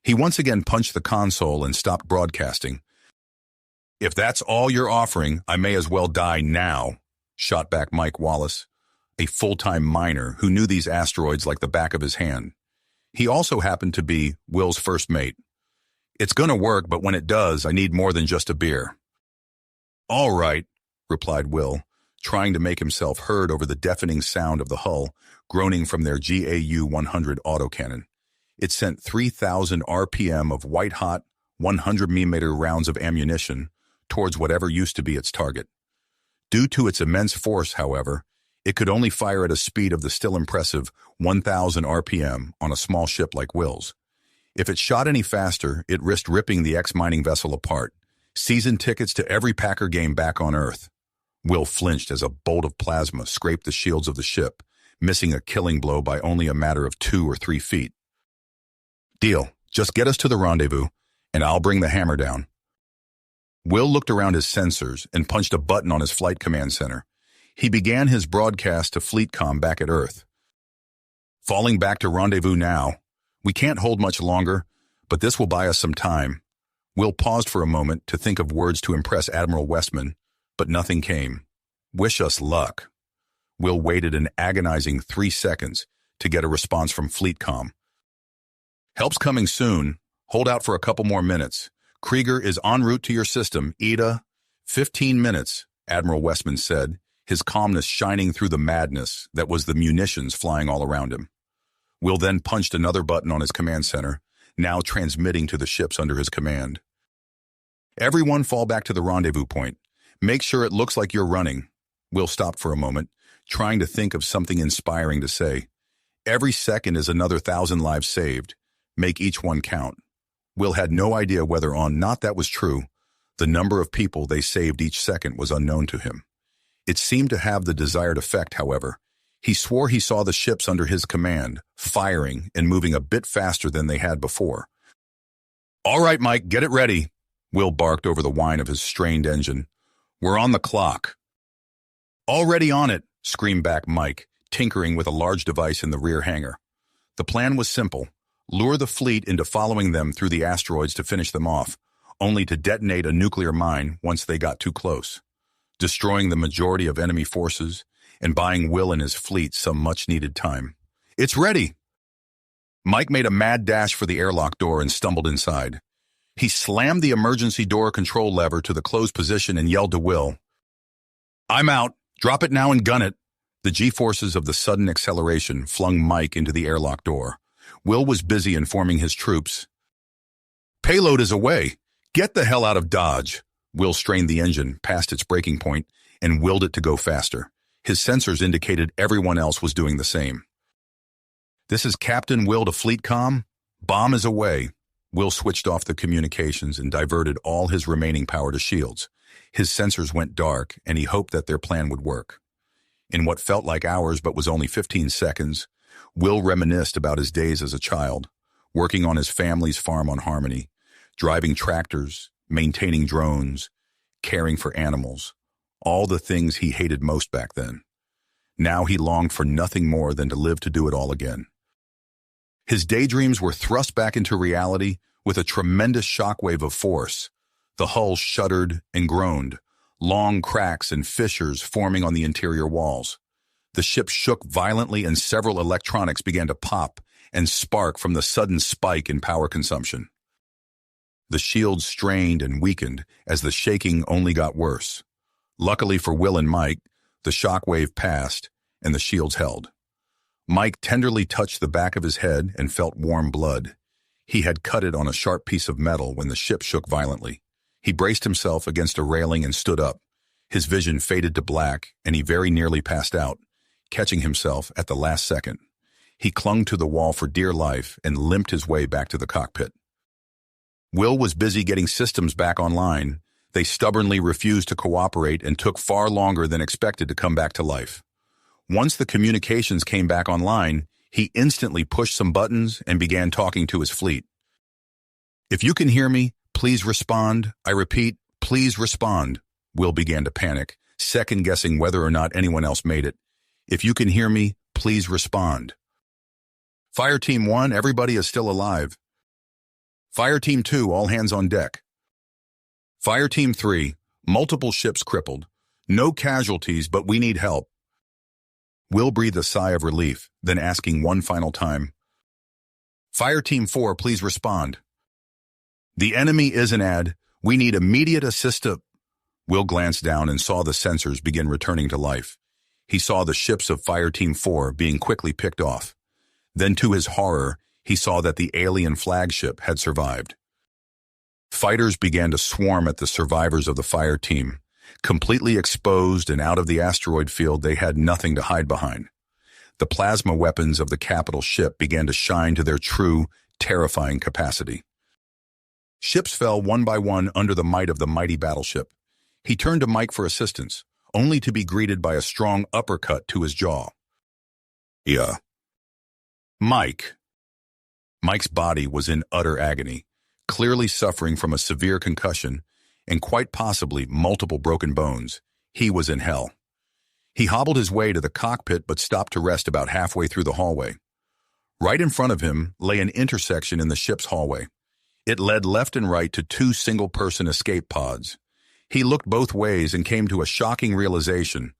He once again punched the console and stopped broadcasting. If that's all you're offering, I may as well die now, shot back Mike Wallace, a full-time miner who knew these asteroids like the back of his hand. He also happened to be Will's first mate. It's gonna work, but when it does, I need more than just a beer. All right, replied Will, trying to make himself heard over the deafening sound of the hull, groaning from their GAU-100 autocannon. It sent 3,000 RPM of white-hot, 100mm rounds of ammunition towards whatever used to be its target. Due to its immense force, however, it could only fire at a speed of the still impressive 1,000 RPM on a small ship like Will's. If it shot any faster, it risked ripping the ex-mining vessel apart. Season tickets to every Packer game back on Earth. Will flinched as a bolt of plasma scraped the shields of the ship, missing a killing blow by only a matter of 2 or 3 feet. Deal. Just get us to the rendezvous, and I'll bring the hammer down. Will looked around his sensors and punched a button on his flight command center. He began his broadcast to FleetCom back at Earth. Falling back to rendezvous now. We can't hold much longer, but this will buy us some time. Will paused for a moment to think of words to impress Admiral Westman, but nothing came. Wish us luck. Will waited an agonizing 3 seconds to get a response from Fleetcom. Help's coming soon. Hold out for a couple more minutes. Krieger is en route to your system. Ida. 15 minutes, Admiral Westman said, his calmness shining through the madness that was the munitions flying all around him. Will then punched another button on his command center, now transmitting to the ships under his command. Everyone fall back to the rendezvous point. Make sure it looks like you're running. Will stopped for a moment, trying to think of something inspiring to say. Every second is another 1,000 lives saved. Make each one count. Will had no idea whether or not that was true. The number of people they saved each second was unknown to him. It seemed to have the desired effect, however. He swore he saw the ships under his command, firing and moving a bit faster than they had before. All right, Mike, get it ready, Will barked over the whine of his strained engine. We're on the clock. Already on it, screamed back Mike, tinkering with a large device in the rear hangar. The plan was simple. Lure the fleet into following them through the asteroids to finish them off, only to detonate a nuclear mine once they got too close, destroying the majority of enemy forces and buying Will and his fleet some much-needed time. It's ready! Mike made a mad dash for the airlock door and stumbled inside. He slammed the emergency door control lever to the closed position and yelled to Will, I'm out! Drop it now and gun it! The G-forces of the sudden acceleration flung Mike into the airlock door. Will was busy informing his troops. Payload is away! Get the hell out of Dodge! Will strained the engine past its breaking point and willed it to go faster. His sensors indicated everyone else was doing the same. This is Captain Will to Fleetcom. Bomb is away. Will switched off the communications and diverted all his remaining power to shields. His sensors went dark, and he hoped that their plan would work. In what felt like hours but was only 15 seconds, Will reminisced about his days as a child, working on his family's farm on Harmony, driving tractors, maintaining drones, caring for animals, all the things he hated most back then. Now he longed for nothing more than to live to do it all again. His daydreams were thrust back into reality with a tremendous shockwave of force. The hull shuddered and groaned, long cracks and fissures forming on the interior walls. The ship shook violently and several electronics began to pop and spark from the sudden spike in power consumption. The shields strained and weakened as the shaking only got worse. Luckily for Will and Mike, the shockwave passed and the shields held. Mike tenderly touched the back of his head and felt warm blood. He had cut it on a sharp piece of metal when the ship shook violently. He braced himself against a railing and stood up. His vision faded to black, and he very nearly passed out, catching himself at the last second. He clung to the wall for dear life and limped his way back to the cockpit. Will was busy getting systems back online. They stubbornly refused to cooperate and took far longer than expected to come back to life. Once the communications came back online, he instantly pushed some buttons and began talking to his fleet. If you can hear me, please respond. I repeat, please respond. Will began to panic, second-guessing whether or not anyone else made it. If you can hear me, please respond. Fire Team 1, everybody is still alive. Fire Team 2, all hands on deck. Fire Team 3, multiple ships crippled. No casualties, but we need help. Will breathed a sigh of relief, then asking one final time. Fire Team 4, please respond. The enemy is an ad. We need immediate assistance. Will glanced down and saw the sensors begin returning to life. He saw the ships of Fire Team 4 being quickly picked off. Then to his horror, he saw that the alien flagship had survived. Fighters began to swarm at the survivors of the fire team. Completely exposed and out of the asteroid field, they had nothing to hide behind. The plasma weapons of the capital ship began to shine to their true, terrifying capacity. Ships fell one by one under the might of the mighty battleship. He turned to Mike for assistance, only to be greeted by a strong uppercut to his jaw. Yeah. Mike. Mike's body was in utter agony, clearly suffering from a severe concussion and quite possibly multiple broken bones. He was in hell. He hobbled his way to the cockpit but stopped to rest about halfway through the hallway. Right in front of him lay an intersection in the ship's hallway. It led left and right to two single-person escape pods. He looked both ways and came to a shocking realization.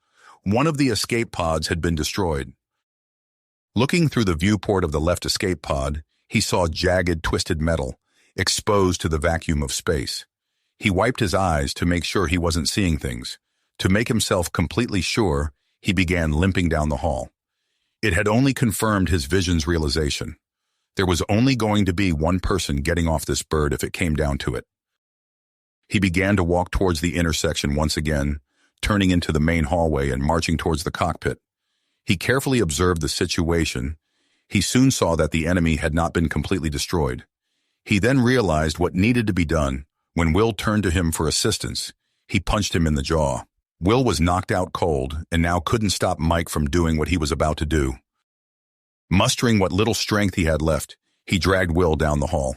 One of the escape pods had been destroyed. Looking through the viewport of the left escape pod, he saw jagged, twisted metal, exposed to the vacuum of space. He wiped his eyes to make sure he wasn't seeing things. To make himself completely sure, he began limping down the hall. It had only confirmed his vision's realization. There was only going to be one person getting off this bird if it came down to it. He began to walk towards the intersection once again, turning into the main hallway and marching towards the cockpit. He carefully observed the situation. He soon saw that the enemy had not been completely destroyed. He then realized what needed to be done. When Will turned to him for assistance, he punched him in the jaw. Will was knocked out cold and now couldn't stop Mike from doing what he was about to do. Mustering what little strength he had left, he dragged Will down the hall.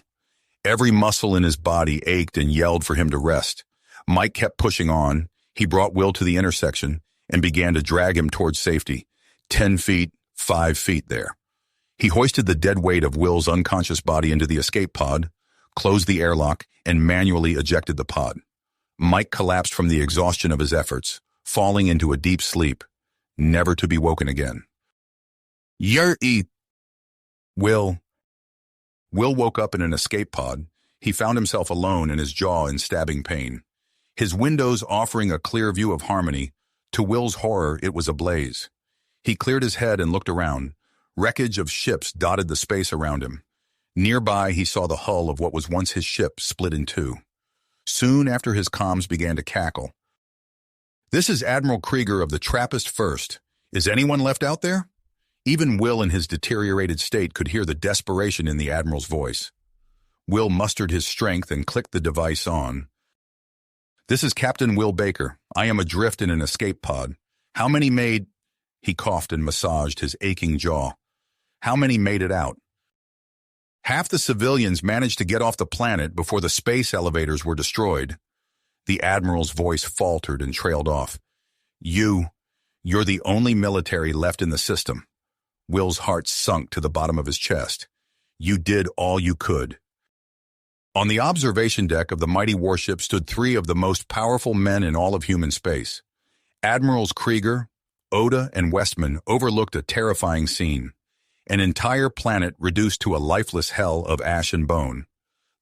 Every muscle in his body ached and yelled for him to rest. Mike kept pushing on. He brought Will to the intersection and began to drag him towards safety. 10 feet, 5 feet there. He hoisted the dead weight of Will's unconscious body into the escape pod, closed the airlock, and manually ejected the pod. Mike collapsed from the exhaustion of his efforts, falling into a deep sleep, never to be woken again. Will woke up in an escape pod. He found himself alone and his jaw in stabbing pain. His windows offering a clear view of Harmony. To Will's horror, it was ablaze. He cleared his head and looked around. Wreckage of ships dotted the space around him. Nearby, he saw the hull of what was once his ship split in two. Soon after, his comms began to cackle. "This is Admiral Krieger of the Trappist First. Is anyone left out there?" Even Will in his deteriorated state could hear the desperation in the Admiral's voice. Will mustered his strength and clicked the device on. "This is Captain Will Baker. I am adrift in an escape pod. How many made—" He coughed and massaged his aching jaw. "How many made it out?" "Half the civilians managed to get off the planet before the space elevators were destroyed." The Admiral's voice faltered and trailed off. You're the only military left in the system." Will's heart sunk to the bottom of his chest. "You did all you could." On the observation deck of the mighty warship stood three of the most powerful men in all of human space. Admirals Krieger, Oda, and Westman overlooked a terrifying scene. An entire planet reduced to a lifeless hell of ash and bone.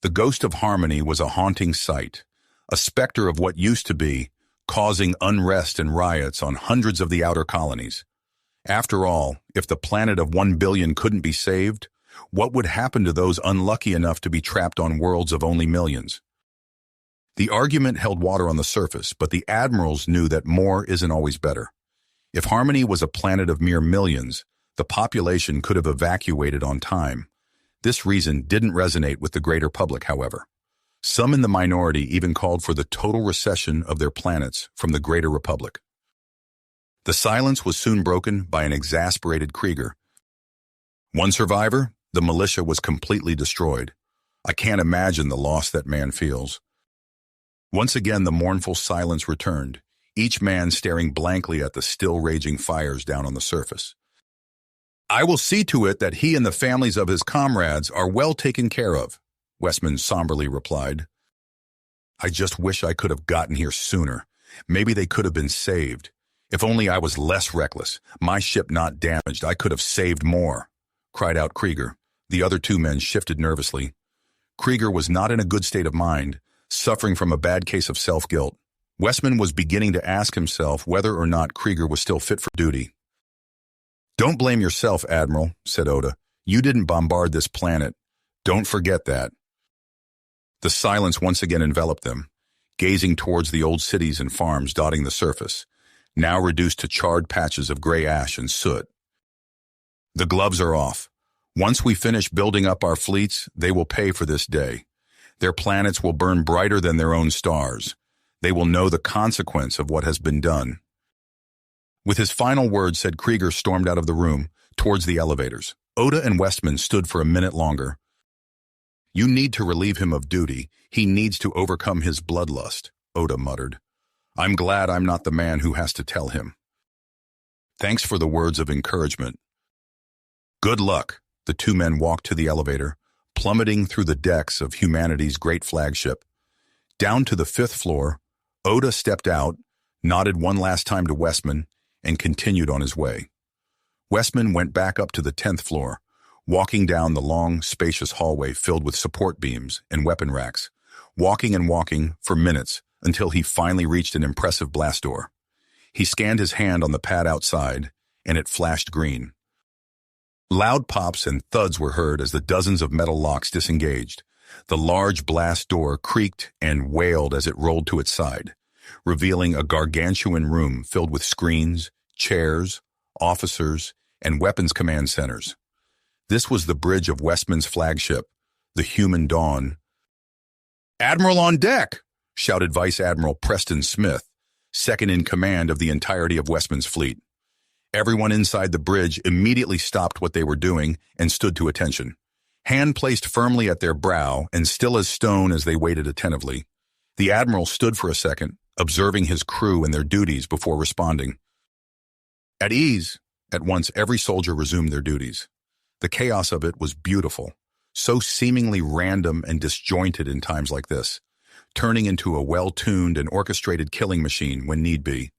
The ghost of Harmony was a haunting sight, a specter of what used to be, causing unrest and riots on hundreds of the outer colonies. After all, if the planet of 1 billion couldn't be saved, what would happen to those unlucky enough to be trapped on worlds of only millions? The argument held water on the surface, but the admirals knew that more isn't always better. If Harmony was a planet of mere millions, the population could have evacuated on time. This reason didn't resonate with the greater public, however. Some in the minority even called for the total recession of their planets from the Greater Republic. The silence was soon broken by an exasperated Krieger. "One survivor? The militia was completely destroyed. I can't imagine the loss that man feels." Once again, the mournful silence returned, each man staring blankly at the still raging fires down on the surface. "I will see to it that he and the families of his comrades are well taken care of," Westman somberly replied. "I just wish I could have gotten here sooner. Maybe they could have been saved. If only I was less reckless, my ship not damaged, I could have saved more," cried out Krieger. The other two men shifted nervously. Krieger was not in a good state of mind, suffering from a bad case of self-guilt. Westman was beginning to ask himself whether or not Krieger was still fit for duty. "Don't blame yourself, Admiral," said Oda. "You didn't bombard this planet. Don't forget that." The silence once again enveloped them, gazing towards the old cities and farms dotting the surface, now reduced to charred patches of gray ash and soot. "The gloves are off. Once we finish building up our fleets, they will pay for this day. Their planets will burn brighter than their own stars. They will know the consequence of what has been done." With his final words said, Krieger stormed out of the room, towards the elevators. Oda and Westman stood for a minute longer. "You need to relieve him of duty. He needs to overcome his bloodlust," Oda muttered. "I'm glad I'm not the man who has to tell him." "Thanks for the words of encouragement." "Good luck." The two men walked to the elevator, plummeting through the decks of humanity's great flagship. Down to the 5th floor, Oda stepped out, nodded one last time to Westman, and continued on his way. Westman went back up to the 10th floor, walking down the long, spacious hallway filled with support beams and weapon racks, walking and walking for minutes until he finally reached an impressive blast door. He scanned his hand on the pad outside, and it flashed green. Loud pops and thuds were heard as the dozens of metal locks disengaged. The large blast door creaked and wailed as it rolled to its side, revealing a gargantuan room filled with screens, chairs, officers, and weapons command centers. This was the bridge of Westman's flagship, the Human Dawn. "Admiral on deck!" shouted Vice Admiral Preston Smith, second in command of the entirety of Westman's fleet. Everyone inside the bridge immediately stopped what they were doing and stood to attention. Hand placed firmly at their brow and still as stone as they waited attentively, the Admiral stood for a second, observing his crew and their duties before responding. At ease, at once every soldier resumed their duties. The chaos of it was beautiful, so seemingly random and disjointed in times like this, turning into a well-tuned and orchestrated killing machine when need be.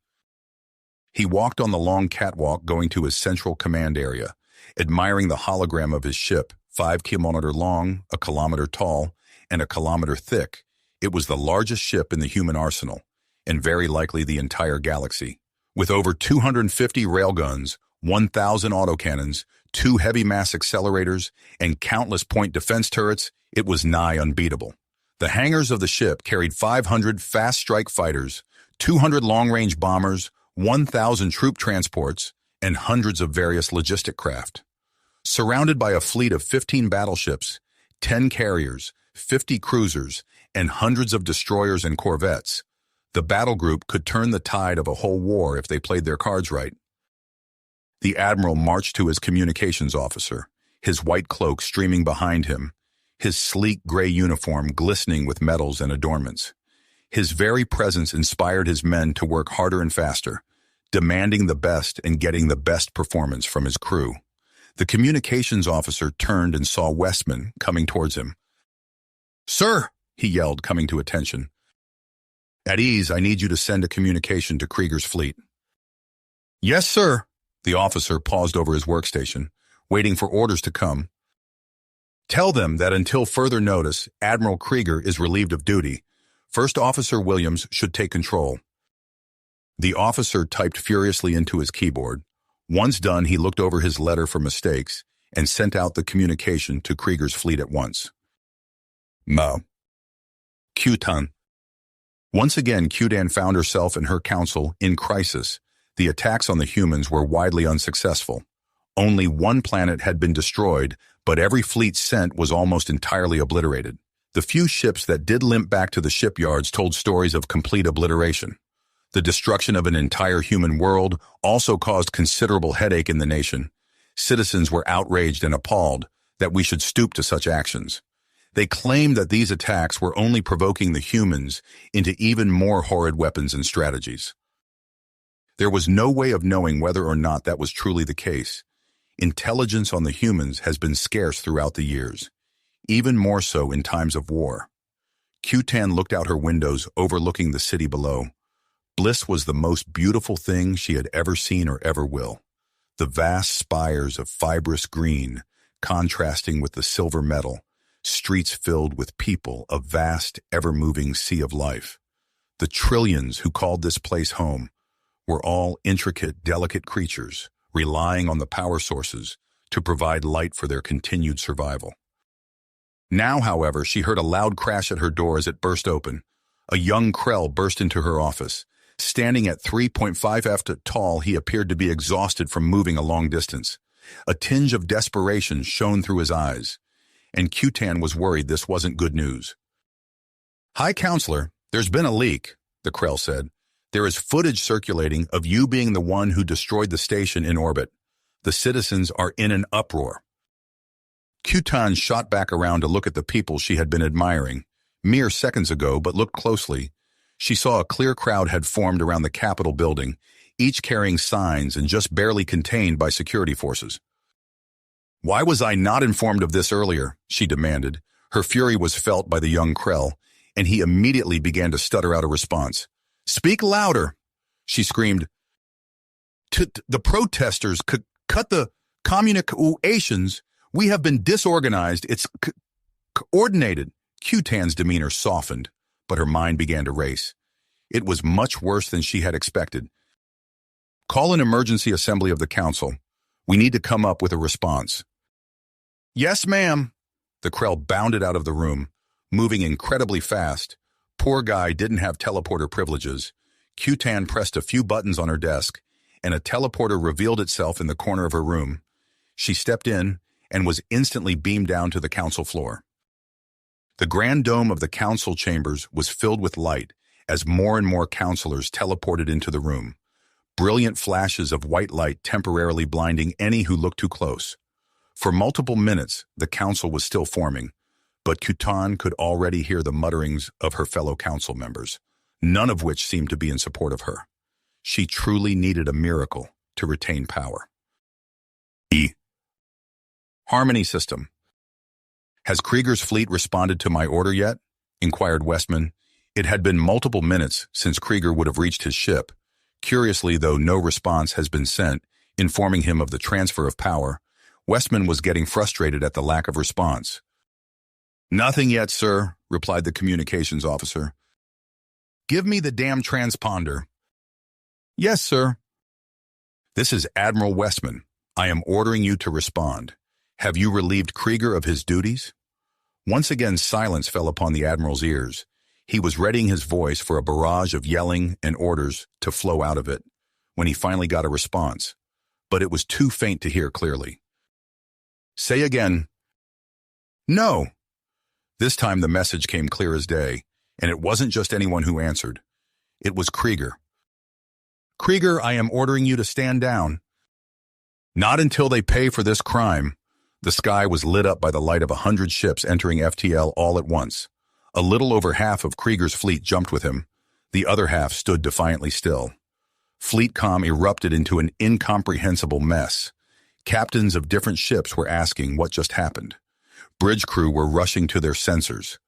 He walked on the long catwalk going to his central command area, admiring the hologram of his ship, 5 kilometers long, 1 kilometer tall, and 1 kilometer thick. It was the largest ship in the human arsenal, and very likely the entire galaxy. With over 250 railguns, 1,000 autocannons, 2 heavy mass accelerators, and countless point defense turrets, it was nigh unbeatable. The hangars of the ship carried 500 fast strike fighters, 200 long-range bombers, 1,000 troop transports, and hundreds of various logistic craft. Surrounded by a fleet of 15 battleships, 10 carriers, 50 cruisers, and hundreds of destroyers and corvettes, the battle group could turn the tide of a whole war if they played their cards right. The Admiral marched to his communications officer, his white cloak streaming behind him, his sleek gray uniform glistening with medals and adornments. His very presence inspired his men to work harder and faster, demanding the best and getting the best performance from his crew. The communications officer turned and saw Westman coming towards him. "Sir," he yelled, coming to attention. "At ease, I need you to send a communication to Krieger's fleet." "Yes, sir." The officer paused over his workstation, waiting for orders to come. "Tell them that until further notice, Admiral Krieger is relieved of duty. First Officer Williams should take control." The officer typed furiously into his keyboard. Once done, he looked over his letter for mistakes and sent out the communication to Krieger's fleet at once. Mo. Q-Tan. Once again, Q-Dan found herself and her council in crisis. The attacks on the humans were widely unsuccessful. Only one planet had been destroyed, but every fleet sent was almost entirely obliterated. The few ships that did limp back to the shipyards told stories of complete obliteration. The destruction of an entire human world also caused considerable headache in the nation. Citizens were outraged and appalled that we should stoop to such actions. They claimed that these attacks were only provoking the humans into even more horrid weapons and strategies. There was no way of knowing whether or not that was truly the case. Intelligence on the humans has been scarce throughout the years, even more so in times of war. Q-Tan looked out her windows overlooking the city below. Bliss was the most beautiful thing she had ever seen or ever will. The vast spires of fibrous green, contrasting with the silver metal, streets filled with people, a vast, ever-moving sea of life. The trillions who called this place home were all intricate, delicate creatures, relying on the power sources to provide light for their continued survival. Now, however, she heard a loud crash at her door as it burst open. A young Krell burst into her office. Standing at 3.5 feet tall, he appeared to be exhausted from moving a long distance. A tinge of desperation shone through his eyes, and Q-Tan was worried this wasn't good news. "Hi, Counselor. There's been a leak," the Krell said. "There is footage circulating of you being the one who destroyed the station in orbit. The citizens are in an uproar." Q-Tan shot back around to look at the people she had been admiring mere seconds ago, but looked closely. She saw a clear crowd had formed around the Capitol building, each carrying signs and just barely contained by security forces. Why was I not informed of this earlier? She demanded. Her fury was felt by the young Krell, and he immediately began to stutter out a response. Speak louder, she screamed. The protesters cut the communications. We have been disorganized. It's coordinated. Q-Tan's demeanor softened, but her mind began to race. It was much worse than she had expected. Call an emergency assembly of the council. We need to come up with a response. Yes, ma'am. The Krell bounded out of the room, moving incredibly fast. Poor guy didn't have teleporter privileges. Q-Tan pressed a few buttons on her desk, and a teleporter revealed itself in the corner of her room. She stepped in and was instantly beamed down to the council floor. The grand dome of the council chambers was filled with light as more and more councilors teleported into the room. Brilliant flashes of white light temporarily blinding any who looked too close. For multiple minutes, the council was still forming, but Q-Tan could already hear the mutterings of her fellow council members, none of which seemed to be in support of her. She truly needed a miracle to retain power. Harmony system. Has Krieger's fleet responded to my order yet? Inquired Westman. It had been multiple minutes since Krieger would have reached his ship. Curiously, though no response has been sent, informing him of the transfer of power, Westman was getting frustrated at the lack of response. Nothing yet, sir, replied the communications officer. Give me the damn transponder. Yes, sir. This is Admiral Westman. I am ordering you to respond. Have you relieved Krieger of his duties? Once again, silence fell upon the Admiral's ears. He was readying his voice for a barrage of yelling and orders to flow out of it when he finally got a response, but it was too faint to hear clearly. Say again. No. This time the message came clear as day, and it wasn't just anyone who answered. It was Krieger. Krieger, I am ordering you to stand down. Not until they pay for this crime. The sky was lit up by the light of 100 ships entering FTL all at once. A little over half of Krieger's fleet jumped with him. The other half stood defiantly still. Fleetcom erupted into an incomprehensible mess. Captains of different ships were asking what just happened. Bridge crew were rushing to their sensors.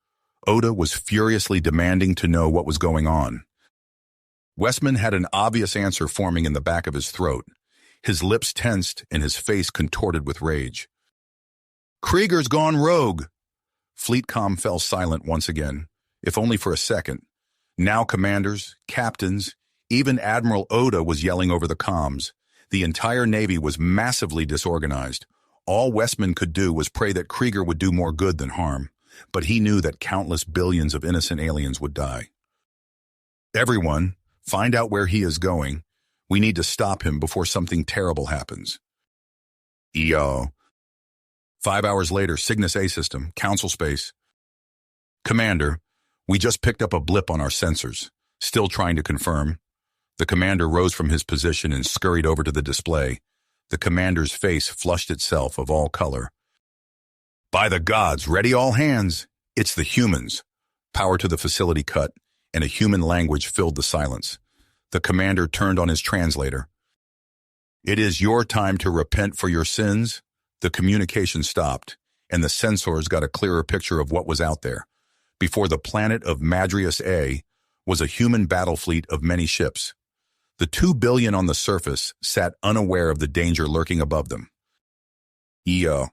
Oda was furiously demanding to know what was going on. Westman had an obvious answer forming in the back of his throat. His lips tensed and his face contorted with rage. Krieger's gone rogue. Fleetcom fell silent once again, if only for a second. Now commanders, captains, even Admiral Oda was yelling over the comms. The entire Navy was massively disorganized. All Westman could do was pray that Krieger would do more good than harm, but he knew that countless billions of innocent aliens would die. Everyone, find out where he is going. We need to stop him before something terrible happens. EO. 5 hours later, Cygnus A system, Council Space. Commander, we just picked up a blip on our sensors. Still trying to confirm. The commander rose from his position and scurried over to the display. The commander's face flushed itself of all color. By the gods, ready all hands. It's the humans. Power to the facility cut, and a human language filled the silence. The commander turned on his translator. It is your time to repent for your sins. The communication stopped, and the sensors got a clearer picture of what was out there. Before the planet of Madrius A was a human battle fleet of many ships. The 2 billion on the surface sat unaware of the danger lurking above them. The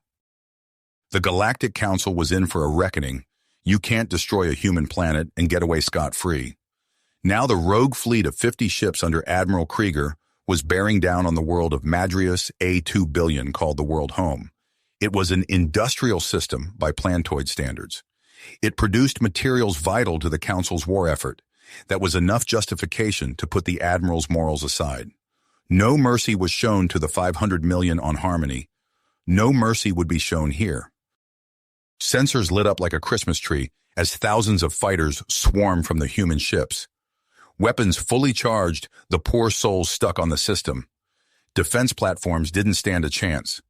Galactic Council was in for a reckoning. You can't destroy a human planet and get away scot-free. Now the rogue fleet of 50 ships under Admiral Krieger was bearing down on the world of Madrius A2 billion called the World Home. It was an industrial system by planetoid standards. It produced materials vital to the Council's war effort. That was enough justification to put the Admiral's morals aside. No mercy was shown to the 500 million on Harmony. No mercy would be shown here. Sensors lit up like a Christmas tree as thousands of fighters swarmed from the human ships. Weapons fully charged, the poor souls stuck on the system. Defense platforms didn't stand a chance.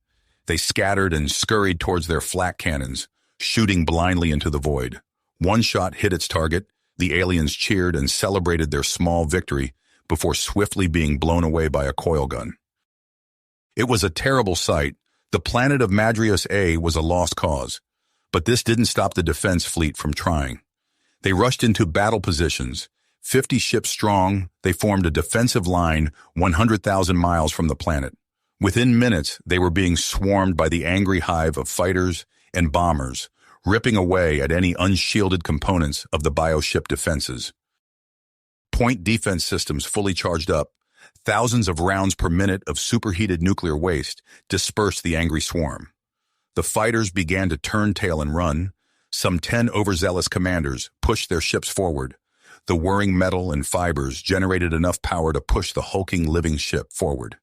They scattered and scurried towards their flak cannons, shooting blindly into the void. One shot hit its target. The aliens cheered and celebrated their small victory before swiftly being blown away by a coil gun. It was a terrible sight. The planet of Madrius A was a lost cause, but this didn't stop the defense fleet from trying. They rushed into battle positions. 50 ships strong, they formed a defensive line 100,000 miles from the planet. Within minutes, they were being swarmed by the angry hive of fighters and bombers, ripping away at any unshielded components of the bioship defenses. Point defense systems fully charged up, thousands of rounds per minute of superheated nuclear waste dispersed the angry swarm. The fighters began to turn tail and run. Some 10 overzealous commanders pushed their ships forward. The whirring metal and fibers generated enough power to push the hulking living ship forward,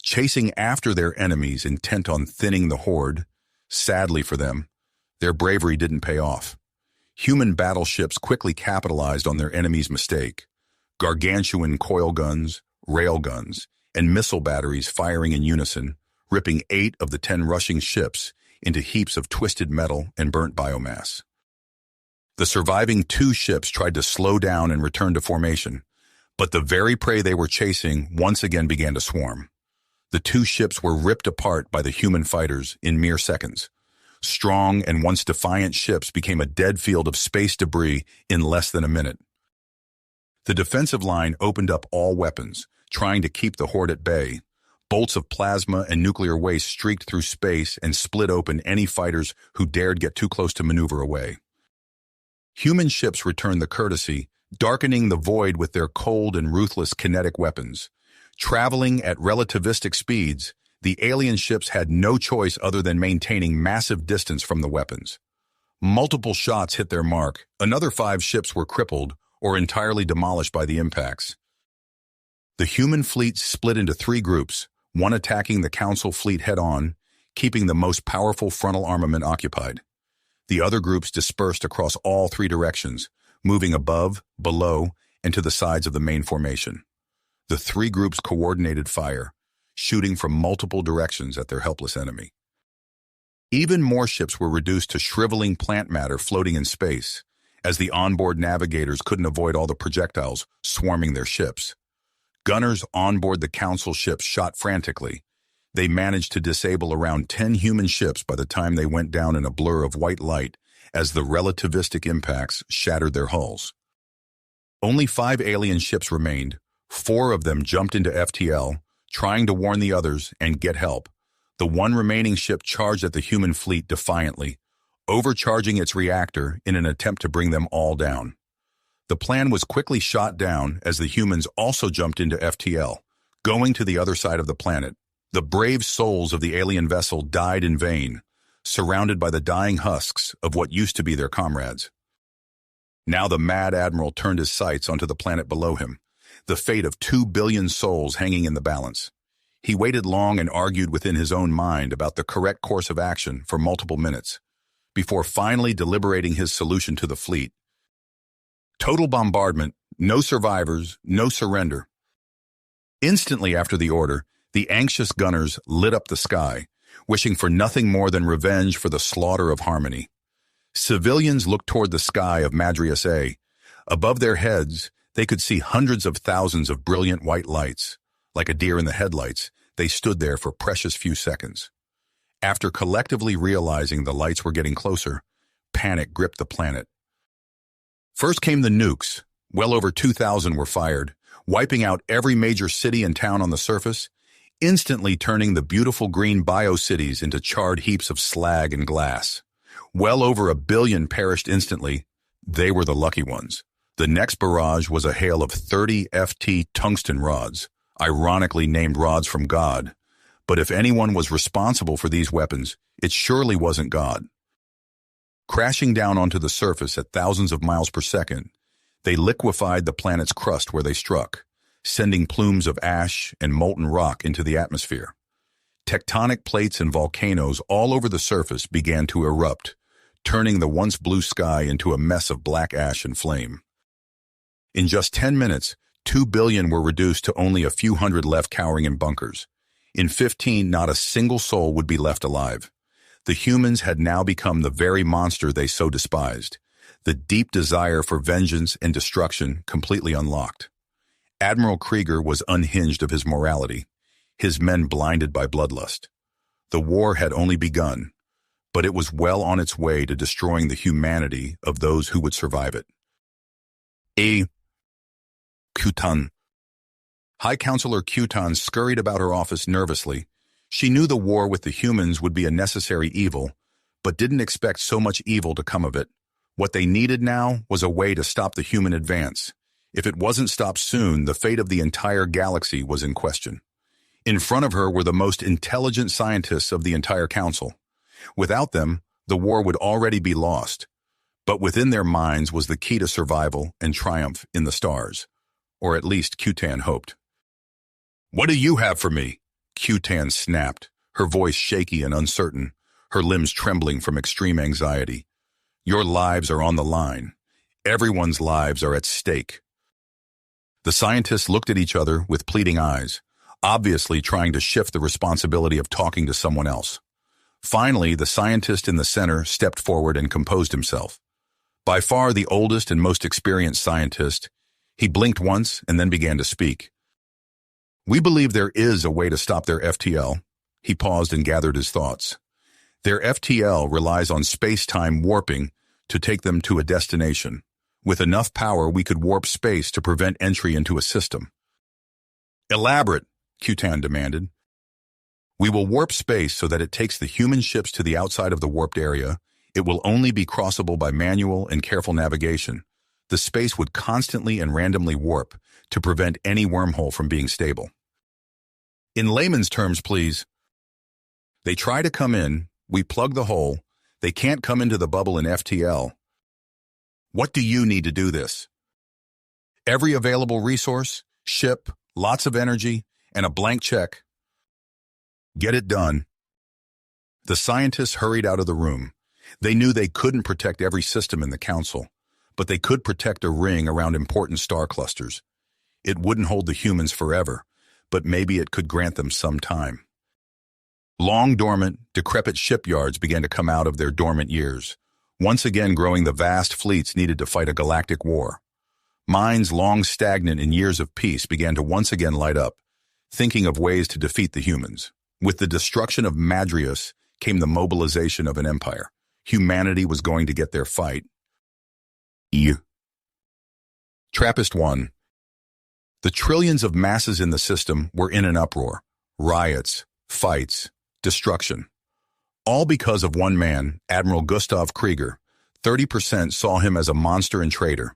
chasing after their enemies intent on thinning the horde. Sadly for them, their bravery didn't pay off. Human battleships quickly capitalized on their enemy's mistake. Gargantuan coil guns, rail guns, and missile batteries firing in unison, ripping 8 of the 10 rushing ships into heaps of twisted metal and burnt biomass. The surviving 2 ships tried to slow down and return to formation, but the very prey they were chasing once again began to swarm. The 2 ships were ripped apart by the human fighters in mere seconds. Strong and once defiant ships became a dead field of space debris in less than a minute. The defensive line opened up all weapons, trying to keep the horde at bay. Bolts of plasma and nuclear waste streaked through space and split open any fighters who dared get too close to maneuver away. Human ships returned the courtesy, darkening the void with their cold and ruthless kinetic weapons. Traveling at relativistic speeds, the alien ships had no choice other than maintaining massive distance from the weapons. Multiple shots hit their mark. Another 5 ships were crippled or entirely demolished by the impacts. The human fleet split into 3 groups, one attacking the Council fleet head-on, keeping the most powerful frontal armament occupied. The other groups dispersed across all 3 directions, moving above, below, and to the sides of the main formation. The 3 groups coordinated fire, shooting from multiple directions at their helpless enemy. Even more ships were reduced to shriveling plant matter floating in space, as the onboard navigators couldn't avoid all the projectiles swarming their ships. Gunners onboard the Council ships shot frantically. They managed to disable around 10 human ships by the time they went down in a blur of white light as the relativistic impacts shattered their hulls. Only 5 alien ships remained. 4 of them jumped into FTL, trying to warn the others and get help. The one remaining ship charged at the human fleet defiantly, overcharging its reactor in an attempt to bring them all down. The plan was quickly shot down as the humans also jumped into FTL, going to the other side of the planet. The brave souls of the alien vessel died in vain, surrounded by the dying husks of what used to be their comrades. Now the mad admiral turned his sights onto the planet below him, the fate of 2 billion souls hanging in the balance. He waited long and argued within his own mind about the correct course of action for multiple minutes, before finally deliberating his solution to the fleet. Total bombardment, no survivors, no surrender. Instantly after the order, the anxious gunners lit up the sky, wishing for nothing more than revenge for the slaughter of Harmony. Civilians looked toward the sky of Madrius A. Above their heads, they could see hundreds of thousands of brilliant white lights. Like a deer in the headlights, they stood there for precious few seconds. After collectively realizing the lights were getting closer, panic gripped the planet. First came the nukes. Well over 2,000 were fired, wiping out every major city and town on the surface, instantly turning the beautiful green bio-cities into charred heaps of slag and glass. Well over 1 billion perished instantly. They were the lucky ones. The next barrage was a hail of 30 FT tungsten rods, ironically named rods from God. But if anyone was responsible for these weapons, it surely wasn't God. Crashing down onto the surface at thousands of miles per second, they liquefied the planet's crust where they struck, sending plumes of ash and molten rock into the atmosphere. Tectonic plates and volcanoes all over the surface began to erupt, turning the once blue sky into a mess of black ash and flame. In just 10 minutes, 2 billion were reduced to only a few hundred left cowering in bunkers. In 15, not a single soul would be left alive. The humans had now become the very monster they so despised, the deep desire for vengeance and destruction completely unlocked. Admiral Krieger was unhinged of his morality, his men blinded by bloodlust. The war had only begun, but it was well on its way to destroying the humanity of those who would survive it. Kutan. High Counselor Kutan scurried about her office nervously. She knew the war with the humans would be a necessary evil, but didn't expect so much evil to come of it. What they needed now was a way to stop the human advance. If it wasn't stopped soon, the fate of the entire galaxy was in question. In front of her were the most intelligent scientists of the entire council. Without them, the war would already be lost. But within their minds was the key to survival and triumph in the stars. Or at least Kutan hoped. "What do you have for me?" Kutan snapped, her voice shaky and uncertain, her limbs trembling from extreme anxiety. "Your lives are on the line. Everyone's lives are at stake." The scientists looked at each other with pleading eyes, obviously trying to shift the responsibility of talking to someone else. Finally, the scientist in the center stepped forward and composed himself. By far the oldest and most experienced scientist, he blinked once and then began to speak. "We believe there is a way to stop their FTL." He paused and gathered his thoughts. "Their FTL relies on space-time warping to take them to a destination. With enough power, we could warp space to prevent entry into a system." "Elaborate," Kutan demanded. "We will warp space so that it takes the human ships to the outside of the warped area. It will only be crossable by manual and careful navigation. The space would constantly and randomly warp to prevent any wormhole from being stable." "In layman's terms, please." "They try to come in, we plug the hole, they can't come into the bubble in FTL. What do you need to do this?" "Every available resource, ship, lots of energy, and a blank check." "Get it done." The scientists hurried out of the room. They knew they couldn't protect every system in the council, but they could protect a ring around important star clusters. It wouldn't hold the humans forever, but maybe it could grant them some time. Long dormant, decrepit shipyards began to come out of their dormant years, once again growing the vast fleets needed to fight a galactic war. Minds long stagnant in years of peace began to once again light up, thinking of ways to defeat the humans. With the destruction of Madrius came the mobilization of an empire. Humanity was going to get their fight. Trappist 1. The trillions of masses in the system were in an uproar. Riots, fights, destruction. All because of one man, Admiral Gustav Krieger. 30% saw him as a monster and traitor.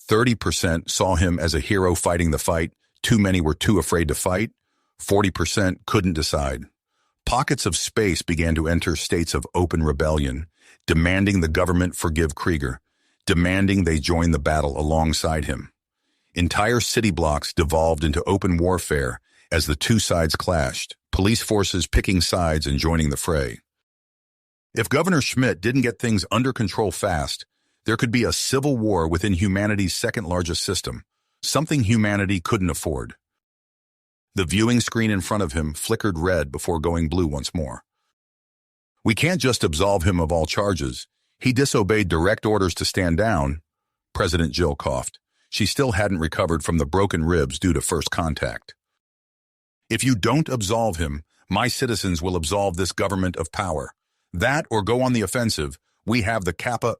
30% saw him as a hero fighting the fight. Too many were too afraid to fight. 40% couldn't decide. Pockets of space began to enter states of open rebellion, demanding the government forgive Krieger, demanding they join the battle alongside him. Entire city blocks devolved into open warfare as the two sides clashed, police forces picking sides and joining the fray. If Governor Schmidt didn't get things under control fast, there could be a civil war within humanity's second-largest system, something humanity couldn't afford. The viewing screen in front of him flickered red before going blue once more. "We can't just absolve him of all charges. He disobeyed direct orders to stand down." President Jill coughed. She still hadn't recovered from the broken ribs due to first contact. "If you don't absolve him, my citizens will absolve this government of power. That or go on the offensive. We have the Kappa."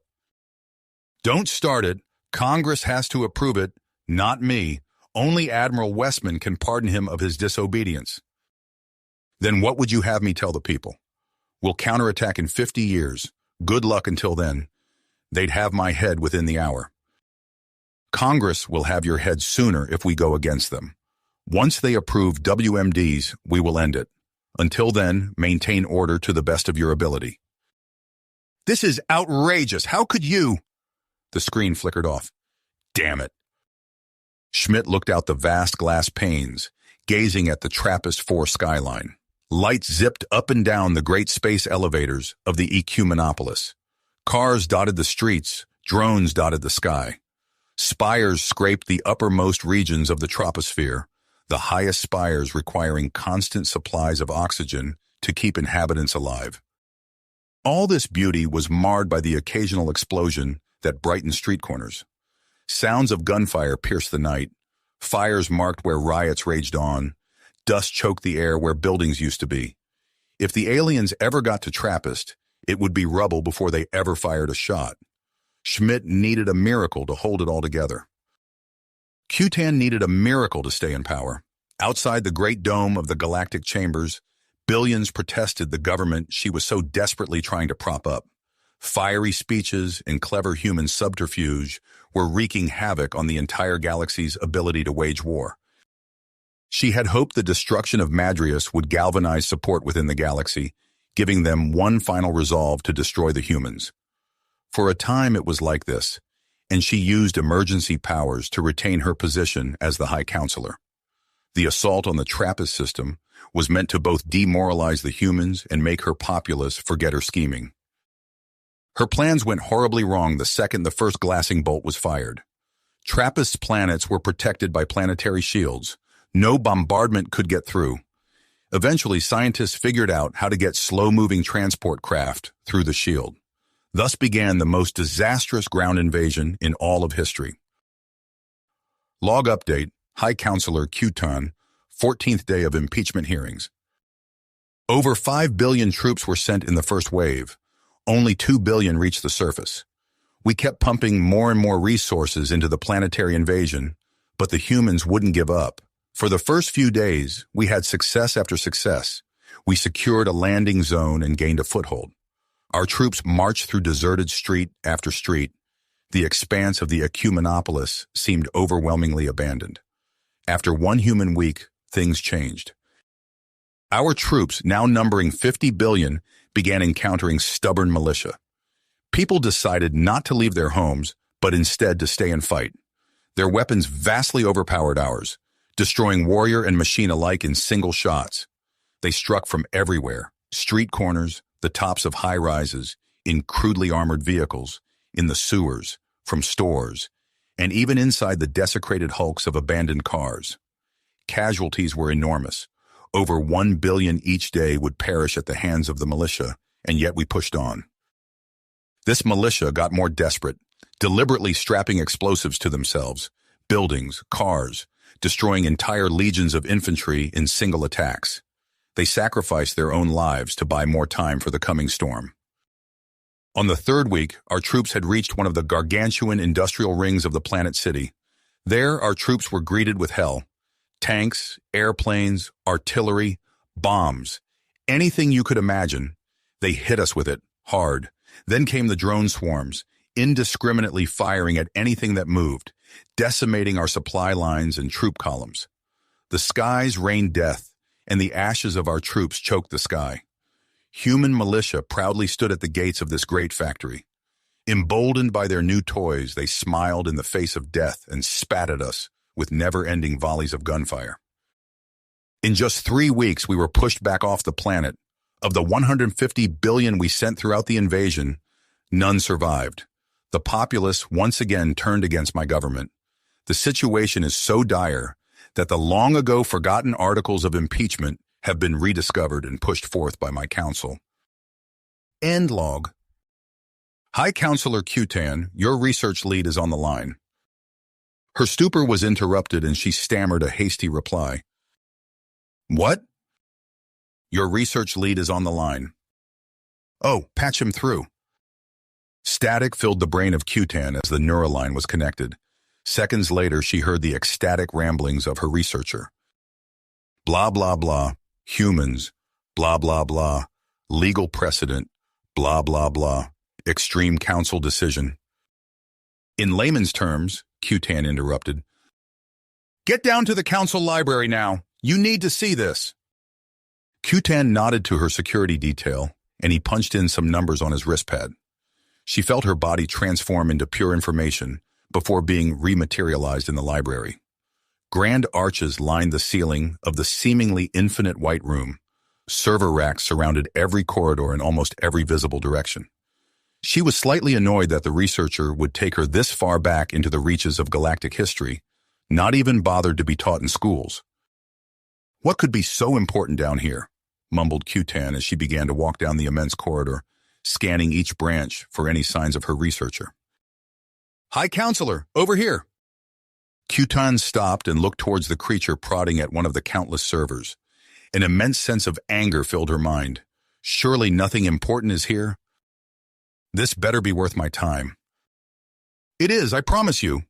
"Don't start it. Congress has to approve it. Not me. Only Admiral Westman can pardon him of his disobedience." "Then what would you have me tell the people?" "We'll counterattack in 50 years. Good luck until then." They'd have my head within the hour. "Congress will have your head sooner if we go against them. Once they approve WMDs, we will end it. Until then, maintain order to the best of your ability." "This is outrageous. How could you?" The screen flickered off. "Damn it." Schmidt looked out the vast glass panes, gazing at the TRAPPIST-4 skyline. Lights zipped up and down the great space elevators of the Ecumenopolis. Cars dotted the streets, drones dotted the sky. Spires scraped the uppermost regions of the troposphere, the highest spires requiring constant supplies of oxygen to keep inhabitants alive. All this beauty was marred by the occasional explosion that brightened street corners. Sounds of gunfire pierced the night. Fires marked where riots raged on. Dust choked the air where buildings used to be. If the aliens ever got to Trappist, it would be rubble before they ever fired a shot. Schmidt needed a miracle to hold it all together. Cutan needed a miracle to stay in power. Outside the great dome of the galactic chambers, billions protested the government she was so desperately trying to prop up. Fiery speeches and clever human subterfuge were wreaking havoc on the entire galaxy's ability to wage war. She had hoped the destruction of Madrius would galvanize support within the galaxy, giving them one final resolve to destroy the humans. For a time it was like this, and she used emergency powers to retain her position as the High Counselor. The assault on the Trappist system was meant to both demoralize the humans and make her populace forget her scheming. Her plans went horribly wrong the second the first glassing bolt was fired. Trappist's planets were protected by planetary shields. No bombardment could get through. Eventually, scientists figured out how to get slow-moving transport craft through the shield. Thus began the most disastrous ground invasion in all of history. Log update, High Counselor Cutan, 14th day of impeachment hearings. Over 5 billion troops were sent in the first wave. Only 2 billion reached the surface. We kept pumping more and more resources into the planetary invasion, but the humans wouldn't give up. For the first few days, we had success after success. We secured a landing zone and gained a foothold. Our troops marched through deserted street after street. The expanse of the Ecumenopolis seemed overwhelmingly abandoned. After one human week, things changed. Our troops, now numbering 50 billion, began encountering stubborn militia. People decided not to leave their homes, but instead to stay and fight. Their weapons vastly overpowered ours, destroying warrior and machine alike in single shots. They struck from everywhere, street corners, the tops of high-rises, in crudely armored vehicles, in the sewers, from stores, and even inside the desecrated hulks of abandoned cars. Casualties were enormous. Over 1 billion each day would perish at the hands of the militia, and yet we pushed on. This militia got more desperate, deliberately strapping explosives to themselves, buildings, cars, destroying entire legions of infantry in single attacks. They sacrificed their own lives to buy more time for the coming storm. On the third week, our troops had reached one of the gargantuan industrial rings of the planet city. There, our troops were greeted with hell. Tanks, airplanes, artillery, bombs, anything you could imagine. They hit us with it, hard. Then came the drone swarms, indiscriminately firing at anything that moved, decimating our supply lines and troop columns. The skies rained death, and the ashes of our troops choked the sky. Human militia proudly stood at the gates of this great factory. Emboldened by their new toys, they smiled in the face of death and spat at us with never-ending volleys of gunfire. In just 3 weeks, we were pushed back off the planet. Of the 150 billion we sent throughout the invasion, none survived. The populace once again turned against my government. The situation is so dire that the long-ago forgotten articles of impeachment have been rediscovered and pushed forth by my council. End log. High Counselor Cutan, your research lead is on the line. Her stupor was interrupted and she stammered a hasty reply. What? Your research lead is on the line. Oh, patch him through. Static filled the brain of Cutan as the neural line was connected. Seconds later, she heard the ecstatic ramblings of her researcher. Blah, blah, blah. Humans. Blah, blah, blah. Legal precedent. Blah, blah, blah. Extreme council decision. In layman's terms, Cutan interrupted. Get down to the council library now. You need to see this. Cutan nodded to her security detail, and he punched in some numbers on his wristpad. She felt her body transform into pure information before being rematerialized in the library. Grand arches lined the ceiling of the seemingly infinite white room. Server racks surrounded every corridor in almost every visible direction. She was slightly annoyed that the researcher would take her this far back into the reaches of galactic history, not even bothered to be taught in schools. What could be so important down here? Mumbled Cutan as she began to walk down the immense corridor, scanning each branch for any signs of her researcher. High Counselor, over here! Cutan stopped and looked towards the creature prodding at one of the countless servers. An immense sense of anger filled her mind. Surely nothing important is here? This better be worth my time. It is, I promise you.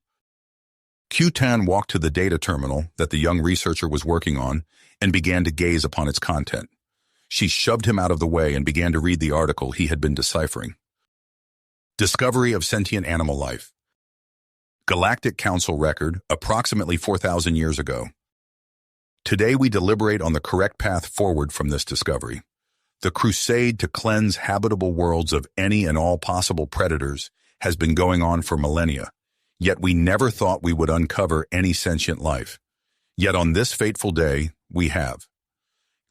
Q-Tan walked to the data terminal that the young researcher was working on and began to gaze upon its content. She shoved him out of the way and began to read the article he had been deciphering. Discovery of sentient animal life. Galactic Council record, approximately 4,000 years ago. Today we deliberate on the correct path forward from this discovery. The crusade to cleanse habitable worlds of any and all possible predators has been going on for millennia, yet we never thought we would uncover any sentient life. Yet on this fateful day, we have.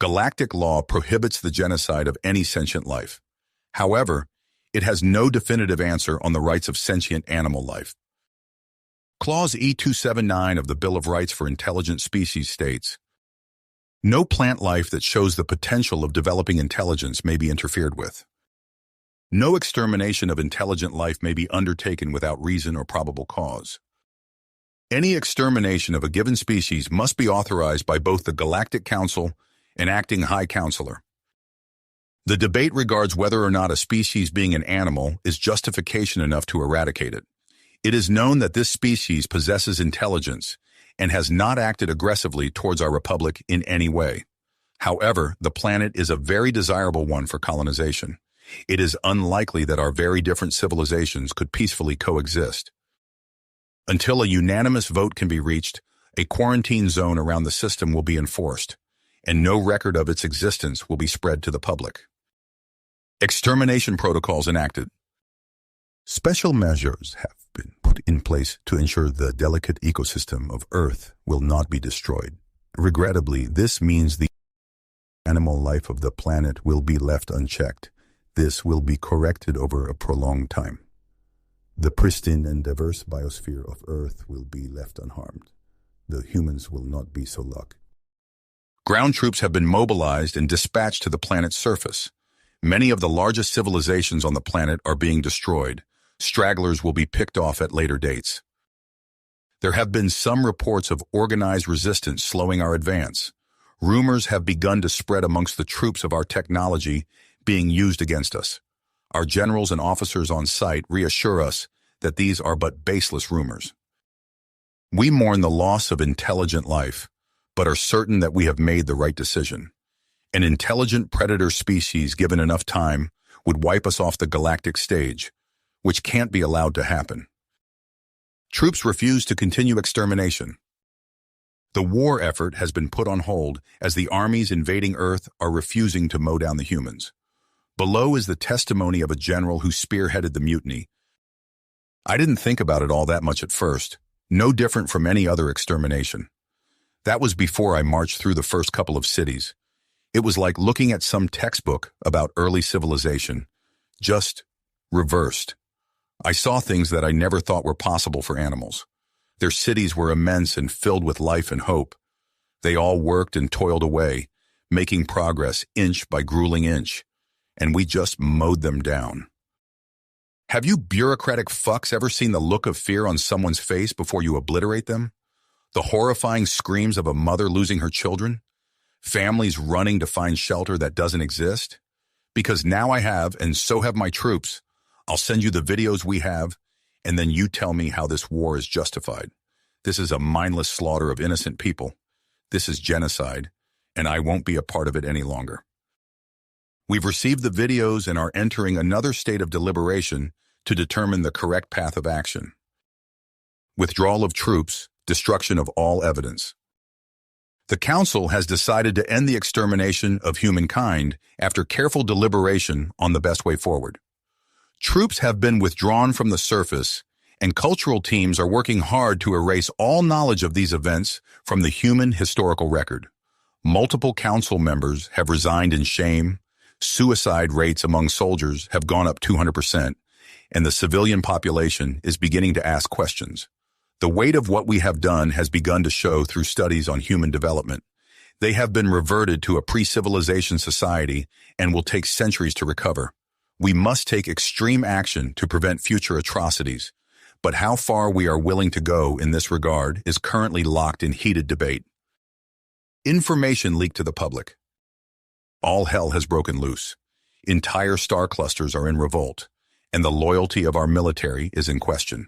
Galactic law prohibits the genocide of any sentient life. However, it has no definitive answer on the rights of sentient animal life. Clause E279 of the Bill of Rights for Intelligent Species states, no plant life that shows the potential of developing intelligence may be interfered with. No extermination of intelligent life may be undertaken without reason or probable cause. Any extermination of a given species must be authorized by both the Galactic Council and Acting High Counselor. The debate regards whether or not a species being an animal is justification enough to eradicate it. It is known that this species possesses intelligence and has not acted aggressively towards our republic in any way. However, the planet is a very desirable one for colonization. It is unlikely that our very different civilizations could peacefully coexist. Until a unanimous vote can be reached, a quarantine zone around the system will be enforced, and no record of its existence will be spread to the public. Extermination protocols enacted. Special measures have been put in place to ensure the delicate ecosystem of Earth will not be destroyed. Regrettably, this means the animal life of the planet will be left unchecked. This will be corrected over a prolonged time. The pristine and diverse biosphere of Earth will be left unharmed. The humans will not be so lucky. Ground troops have been mobilized and dispatched to the planet's surface. Many of the largest civilizations on the planet are being destroyed. Stragglers will be picked off at later dates. There have been some reports of organized resistance slowing our advance. Rumors have begun to spread amongst the troops of our technology being used against us. Our generals and officers on site reassure us that these are but baseless rumors. We mourn the loss of intelligent life, but are certain that we have made the right decision. An intelligent predator species given enough time would wipe us off the galactic stage, which can't be allowed to happen. Troops refuse to continue extermination. The war effort has been put on hold as the armies invading Earth are refusing to mow down the humans. Below is the testimony of a general who spearheaded the mutiny. I didn't think about it all that much at first, no different from any other extermination. That was before I marched through the first couple of cities. It was like looking at some textbook about early civilization, just reversed. I saw things that I never thought were possible for animals. Their cities were immense and filled with life and hope. They all worked and toiled away, making progress inch by grueling inch, and we just mowed them down. Have you bureaucratic fucks ever seen the look of fear on someone's face before you obliterate them? The horrifying screams of a mother losing her children? Families running to find shelter that doesn't exist? Because now I have, and so have my troops. I'll send you the videos we have, and then you tell me how this war is justified. This is a mindless slaughter of innocent people. This is genocide, and I won't be a part of it any longer. We've received the videos and are entering another state of deliberation to determine the correct path of action. Withdrawal of troops, destruction of all evidence. The Council has decided to end the extermination of humankind after careful deliberation on the best way forward. Troops have been withdrawn from the surface, and cultural teams are working hard to erase all knowledge of these events from the human historical record. Multiple council members have resigned in shame, suicide rates among soldiers have gone up 200%, and the civilian population is beginning to ask questions. The weight of what we have done has begun to show through studies on human development. They have been reverted to a pre-civilization society and will take centuries to recover. We must take extreme action to prevent future atrocities, but how far we are willing to go in this regard is currently locked in heated debate. Information leaked to the public. All hell has broken loose. Entire star clusters are in revolt, and the loyalty of our military is in question.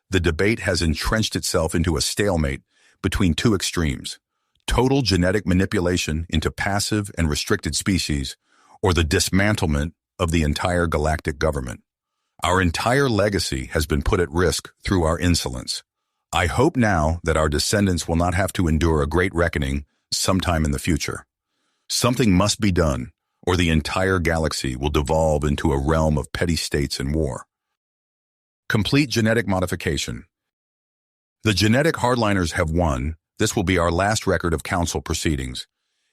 The debate has entrenched itself into a stalemate between two extremes: total genetic manipulation into passive and restricted species, or the dismantlement of the entire galactic government. Our entire legacy has been put at risk through our insolence. I hope now that our descendants will not have to endure a great reckoning sometime in the future. Something must be done, or the entire galaxy will devolve into a realm of petty states and war. Complete genetic modification. The genetic hardliners have won. This will be our last record of council proceedings.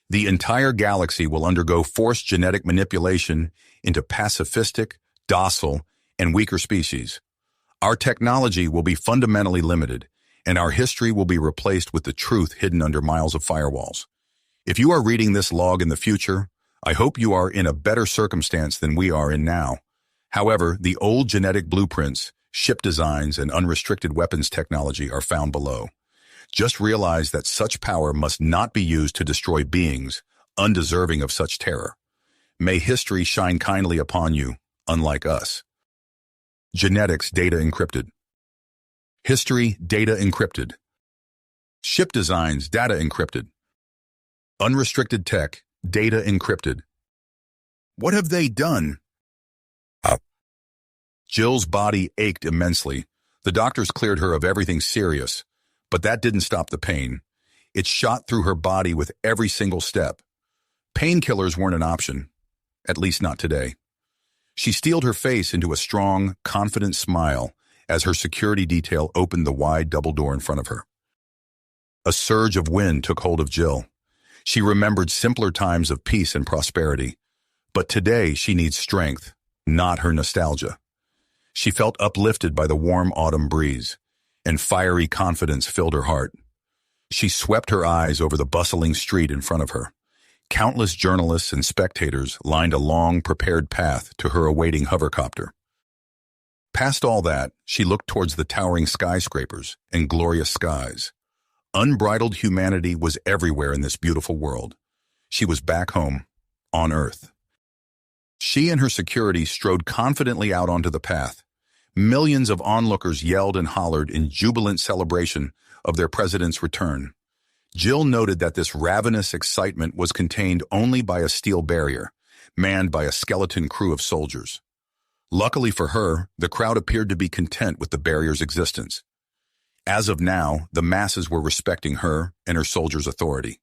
The entire galaxy will undergo forced genetic manipulation into pacifistic, docile, and weaker species. Our technology will be fundamentally limited, and our history will be replaced with the truth hidden under miles of firewalls. If you are reading this log in the future, I hope you are in a better circumstance than we are in now. However, the old genetic blueprints, ship designs, and unrestricted weapons technology are found below. Just realize that such power must not be used to destroy beings undeserving of such terror. May history shine kindly upon you, unlike us. Genetics data encrypted. History data encrypted. Ship designs data encrypted. Unrestricted tech data encrypted. What have they done? Jill's body ached immensely. The doctors cleared her of everything serious, but that didn't stop the pain. It shot through her body with every single step. Painkillers weren't an option, at least not today. She steeled her face into a strong, confident smile as her security detail opened the wide double door in front of her. A surge of wind took hold of Jill. She remembered simpler times of peace and prosperity, but today she needs strength, not her nostalgia. She felt uplifted by the warm autumn breeze, and fiery confidence filled her heart. She swept her eyes over the bustling street in front of her. Countless journalists and spectators lined a long, prepared path to her awaiting hovercopter. Past all that, she looked towards the towering skyscrapers and glorious skies. Unbridled humanity was everywhere in this beautiful world. She was back home, on Earth. She and her security strode confidently out onto the path. Millions of onlookers yelled and hollered in jubilant celebration of their president's return. Jill noted that this ravenous excitement was contained only by a steel barrier, manned by a skeleton crew of soldiers. Luckily for her, the crowd appeared to be content with the barrier's existence. As of now, the masses were respecting her and her soldiers' authority.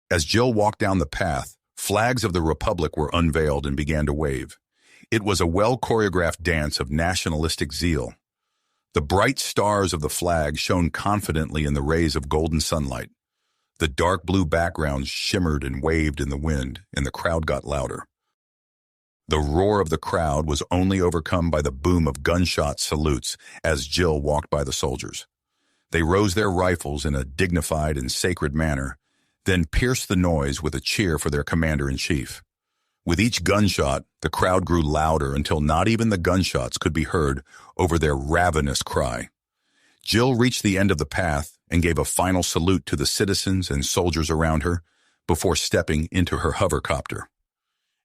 As Jill walked down the path, flags of the Republic were unveiled and began to wave. It was a well-choreographed dance of nationalistic zeal. The bright stars of the flag shone confidently in the rays of golden sunlight. The dark blue backgrounds shimmered and waved in the wind, and the crowd got louder. The roar of the crowd was only overcome by the boom of gunshot salutes as Jill walked by the soldiers. They rose their rifles in a dignified and sacred manner, then pierced the noise with a cheer for their commander-in-chief. With each gunshot, the crowd grew louder until not even the gunshots could be heard over their ravenous cry. Jill reached the end of the path and gave a final salute to the citizens and soldiers around her before stepping into her hovercopter.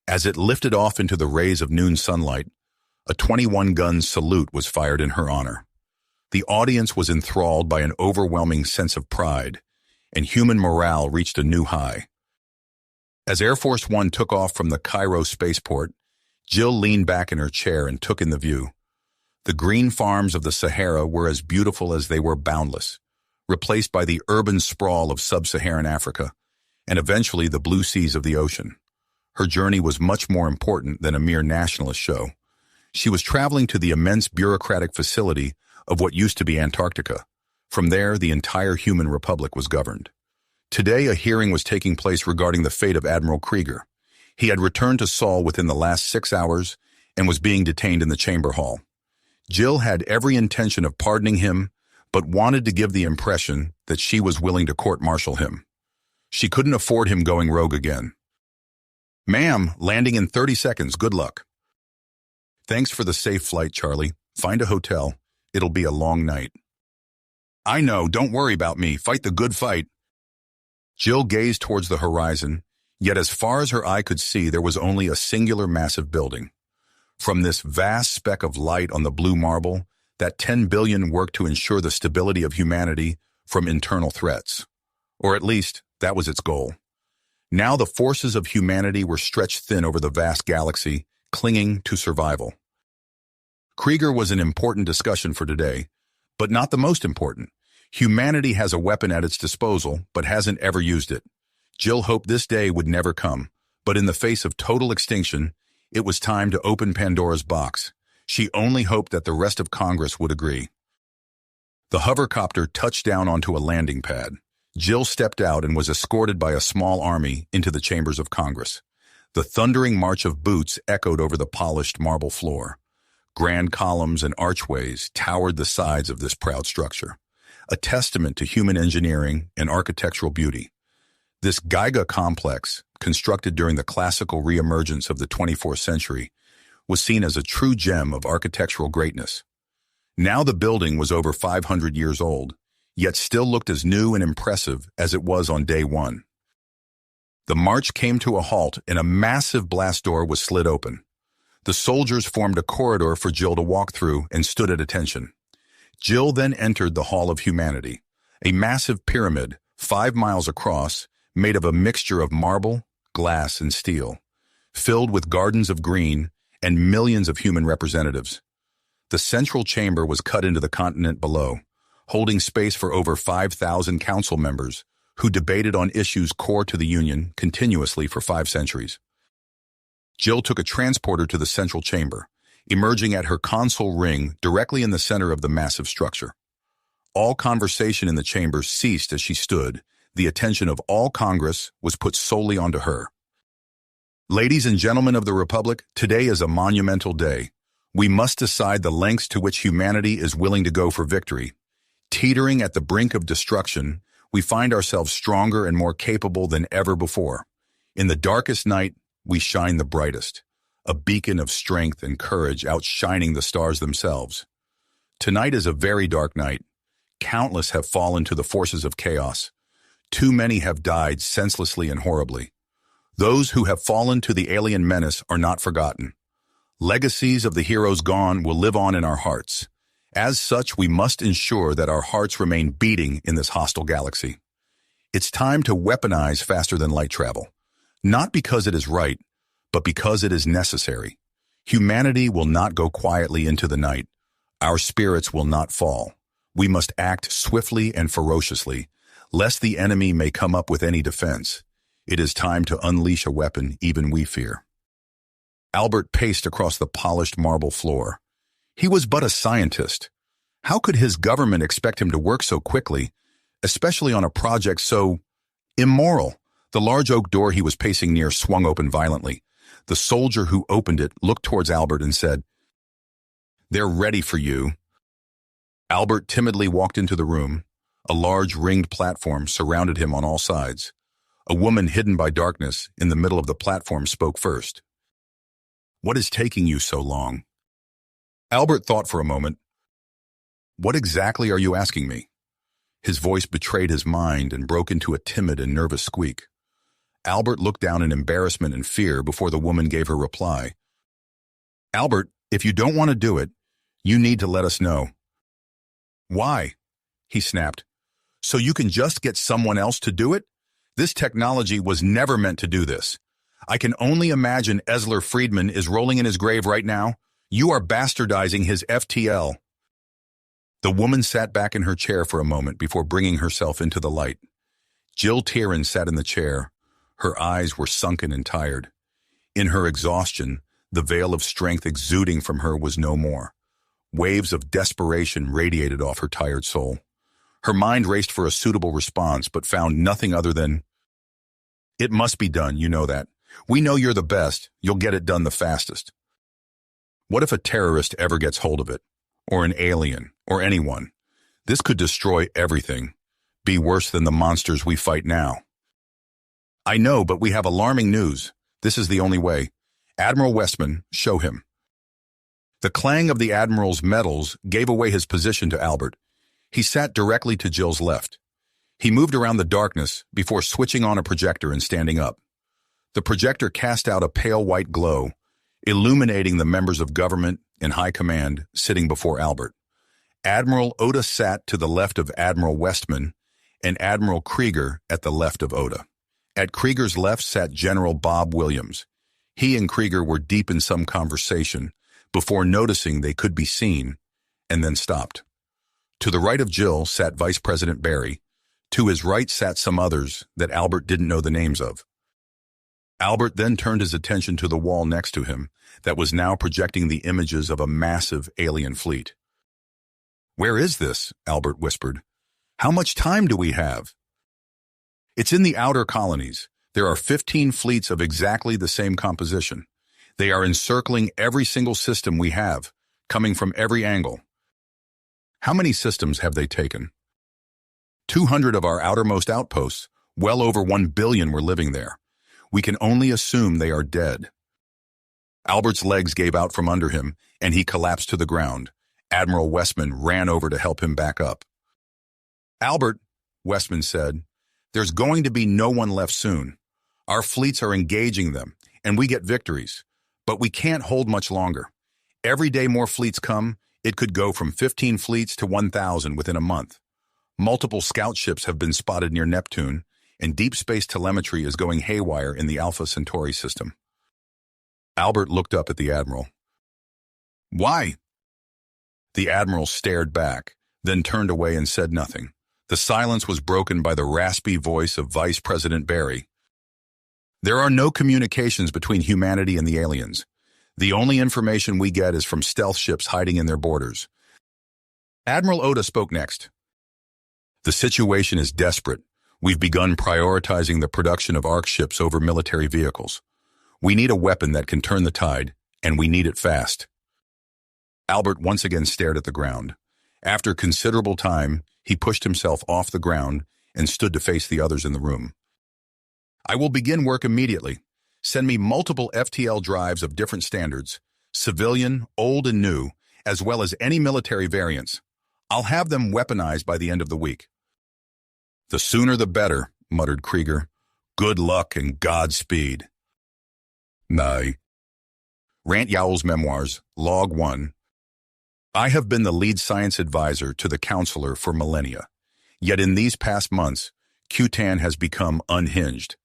As it lifted off into the rays of noon sunlight, a 21-gun salute was fired in her honor. The audience was enthralled by an overwhelming sense of pride, and human morale reached a new high. As Air Force One took off from the Cairo spaceport, Jill leaned back in her chair and took in the view. The green farms of the Sahara were as beautiful as they were boundless, replaced by the urban sprawl of sub-Saharan Africa, and eventually the blue seas of the ocean. Her journey was much more important than a mere nationalist show. She was traveling to the immense bureaucratic facility of what used to be Antarctica. From there, the entire human republic was governed. Today, a hearing was taking place regarding the fate of Admiral Krieger. He had returned to Sol within the last 6 hours and was being detained in the chamber hall. Jill had every intention of pardoning him, but wanted to give the impression that she was willing to court-martial him. She couldn't afford him going rogue again. "Ma'am, landing in 30 seconds. Good luck." "Thanks for the safe flight, Charlie. Find a hotel. It'll be a long night." "I know. Don't worry about me. Fight the good fight." Jill gazed towards the horizon, Yet as far as her eye could see, there was only a singular massive building. From this vast speck of light on the blue marble, that 10 billion worked to ensure the stability of humanity from internal threats. Or at least, that was its goal. Now the forces of humanity were stretched thin over the vast galaxy, clinging to survival. Krieger was an important discussion for today, but not the most important. Humanity has a weapon at its disposal, but hasn't ever used it. Jill hoped this day would never come, but in the face of total extinction, it was time to open Pandora's box. She only hoped that the rest of Congress would agree. The hovercopter touched down onto a landing pad. Jill stepped out and was escorted by a small army into the chambers of Congress. The thundering march of boots echoed over the polished marble floor. Grand columns and archways towered the sides of this proud structure, a testament to human engineering and architectural beauty. This Giga complex, constructed during the classical reemergence of the 24th century, was seen as a true gem of architectural greatness. Now the building was over 500 years old, yet still looked as new and impressive as it was on day one. The march came to a halt and a massive blast door was slid open. The soldiers formed a corridor for Jill to walk through and stood at attention. Jill then entered the Hall of Humanity, a massive pyramid 5 miles across, made of a mixture of marble, glass, and steel, filled with gardens of green and millions of human representatives. The central chamber was cut into the continent below, holding space for over 5,000 council members who debated on issues core to the Union continuously for 5 centuries. Jill took a transporter to the central chamber, emerging at her console ring directly in the center of the massive structure. All conversation in the chamber ceased as she stood. The attention of all Congress was put solely onto her. Ladies and gentlemen of the Republic, today is a monumental day. We must decide the lengths to which humanity is willing to go for victory. Teetering at the brink of destruction, we find ourselves stronger and more capable than ever before. In the darkest night, we shine the brightest, a beacon of strength and courage outshining the stars themselves. Tonight is a very dark night. Countless have fallen to the forces of chaos. Too many have died senselessly and horribly. Those who have fallen to the alien menace are not forgotten. Legacies of the heroes gone will live on in our hearts. As such, we must ensure that our hearts remain beating in this hostile galaxy. It's time to weaponize faster than light travel. Not because it is right, but because it is necessary. Humanity will not go quietly into the night. Our spirits will not fall. We must act swiftly and ferociously, lest the enemy may come up with any defense. It is time to unleash a weapon even we fear. Albert paced across the polished marble floor. He was but a scientist. How could his government expect him to work so quickly, especially on a project so immoral? The large oak door he was pacing near swung open violently. The soldier who opened it looked towards Albert and said, "They're ready for you." Albert timidly walked into the room. A large ringed platform surrounded him on all sides. A woman hidden by darkness in the middle of the platform spoke first. "What is taking you so long?" Albert thought for a moment. "What exactly are you asking me?" His voice betrayed his mind and broke into a timid and nervous squeak. Albert looked down in embarrassment and fear before the woman gave her reply. "Albert, if you don't want to do it, you need to let us know." "Why?" he snapped. "So you can just get someone else to do it? This technology was never meant to do this. I can only imagine Esler Friedman is rolling in his grave right now. You are bastardizing his FTL." The woman sat back in her chair for a moment before bringing herself into the light. Jill Tieran sat in the chair. Her eyes were sunken and tired. In her exhaustion, the veil of strength exuding from her was no more. Waves of desperation radiated off her tired soul. Her mind raced for a suitable response, but found nothing other than, "It must be done, you know that. We know you're the best. You'll get it done the fastest." What if a terrorist ever gets hold of it? Or an alien? Or anyone? This could destroy everything. Be worse than the monsters we fight now. "I know, but we have alarming news. This is the only way. Admiral Westman, show him." The clang of the Admiral's metals gave away his position to Albert. He sat directly to Jill's left. He moved around the darkness before switching on a projector and standing up. The projector cast out a pale white glow, illuminating the members of government and high command sitting before Albert. Admiral Oda sat to the left of Admiral Westman, and Admiral Krieger at the left of Oda. At Krieger's left sat General Bob Williams. He and Krieger were deep in some conversation before noticing they could be seen, and then stopped. To the right of Jill sat Vice President Barry. To his right sat some others that Albert didn't know the names of. Albert then turned his attention to the wall next to him that was now projecting the images of a massive alien fleet. "Where is this?" Albert whispered. "How much time do we have?" "It's in the outer colonies. There are 15 fleets of exactly the same composition. They are encircling every single system we have, coming from every angle." "How many systems have they taken?" 200 of our outermost outposts. Well over 1 billion were living there. We can only assume they are dead." Albert's legs gave out from under him, and he collapsed to the ground. Admiral Westman ran over to help him back up. "Albert," Westman said, "there's going to be no one left soon. Our fleets are engaging them, and we get victories. But we can't hold much longer. Every day more fleets come, it could go from 15 fleets to 1,000 within a month. Multiple scout ships have been spotted near Neptune, and deep space telemetry is going haywire in the Alpha Centauri system." Albert looked up at the Admiral. "Why?" The Admiral stared back, then turned away and said nothing. The silence was broken by the raspy voice of Vice President Barry. "There are no communications between humanity and the aliens. The only information we get is from stealth ships hiding in their borders." Admiral Oda spoke next. "The situation is desperate. We've begun prioritizing the production of ARC ships over military vehicles. We need a weapon that can turn the tide, and we need it fast." Albert once again stared at the ground. After considerable time, he pushed himself off the ground and stood to face the others in the room. "I will begin work immediately. Send me multiple FTL drives of different standards, civilian, old and new, as well as any military variants. I'll have them weaponized by the end of the week." "The sooner the better," muttered Krieger. "Good luck and Godspeed." Nay. Rant Yowell's Memoirs, Log 1. I have been the lead science advisor to the counselor for millennia. Yet in these past months, Cutan has become unhinged.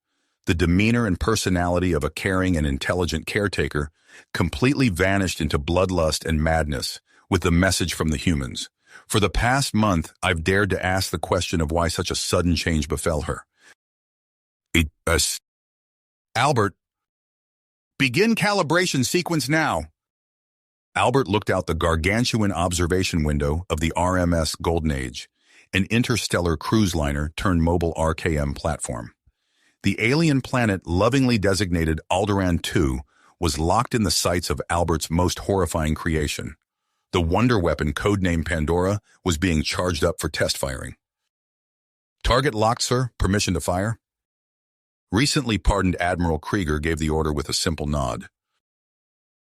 The demeanor and personality of a caring and intelligent caretaker completely vanished into bloodlust and madness with the message from the humans. For the past month, I've dared to ask the question of why such a sudden change befell her. Albert, begin calibration sequence now. Albert looked out the gargantuan observation window of the RMS Golden Age, an interstellar cruise liner turned mobile RKM platform. The alien planet lovingly designated Alderaan II was locked in the sights of Albert's most horrifying creation. The wonder weapon codenamed Pandora was being charged up for test firing. Target locked, sir. Permission to fire? Recently pardoned Admiral Krieger gave the order with a simple nod.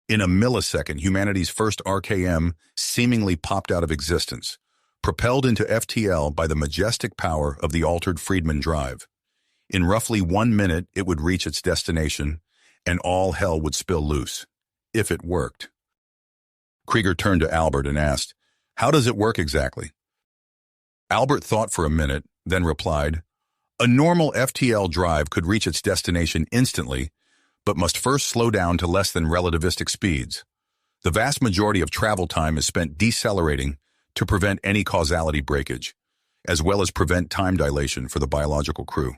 In a millisecond, humanity's first RKM seemingly popped out of existence, propelled into FTL by the majestic power of the altered Friedman drive. In roughly 1 minute, it would reach its destination, and all hell would spill loose, if it worked. Krieger turned to Albert and asked, "How does it work exactly?" Albert thought for a minute, then replied, "A normal FTL drive could reach its destination instantly, but must first slow down to less than relativistic speeds. The vast majority of travel time is spent decelerating to prevent any causality breakage, as well as prevent time dilation for the biological crew.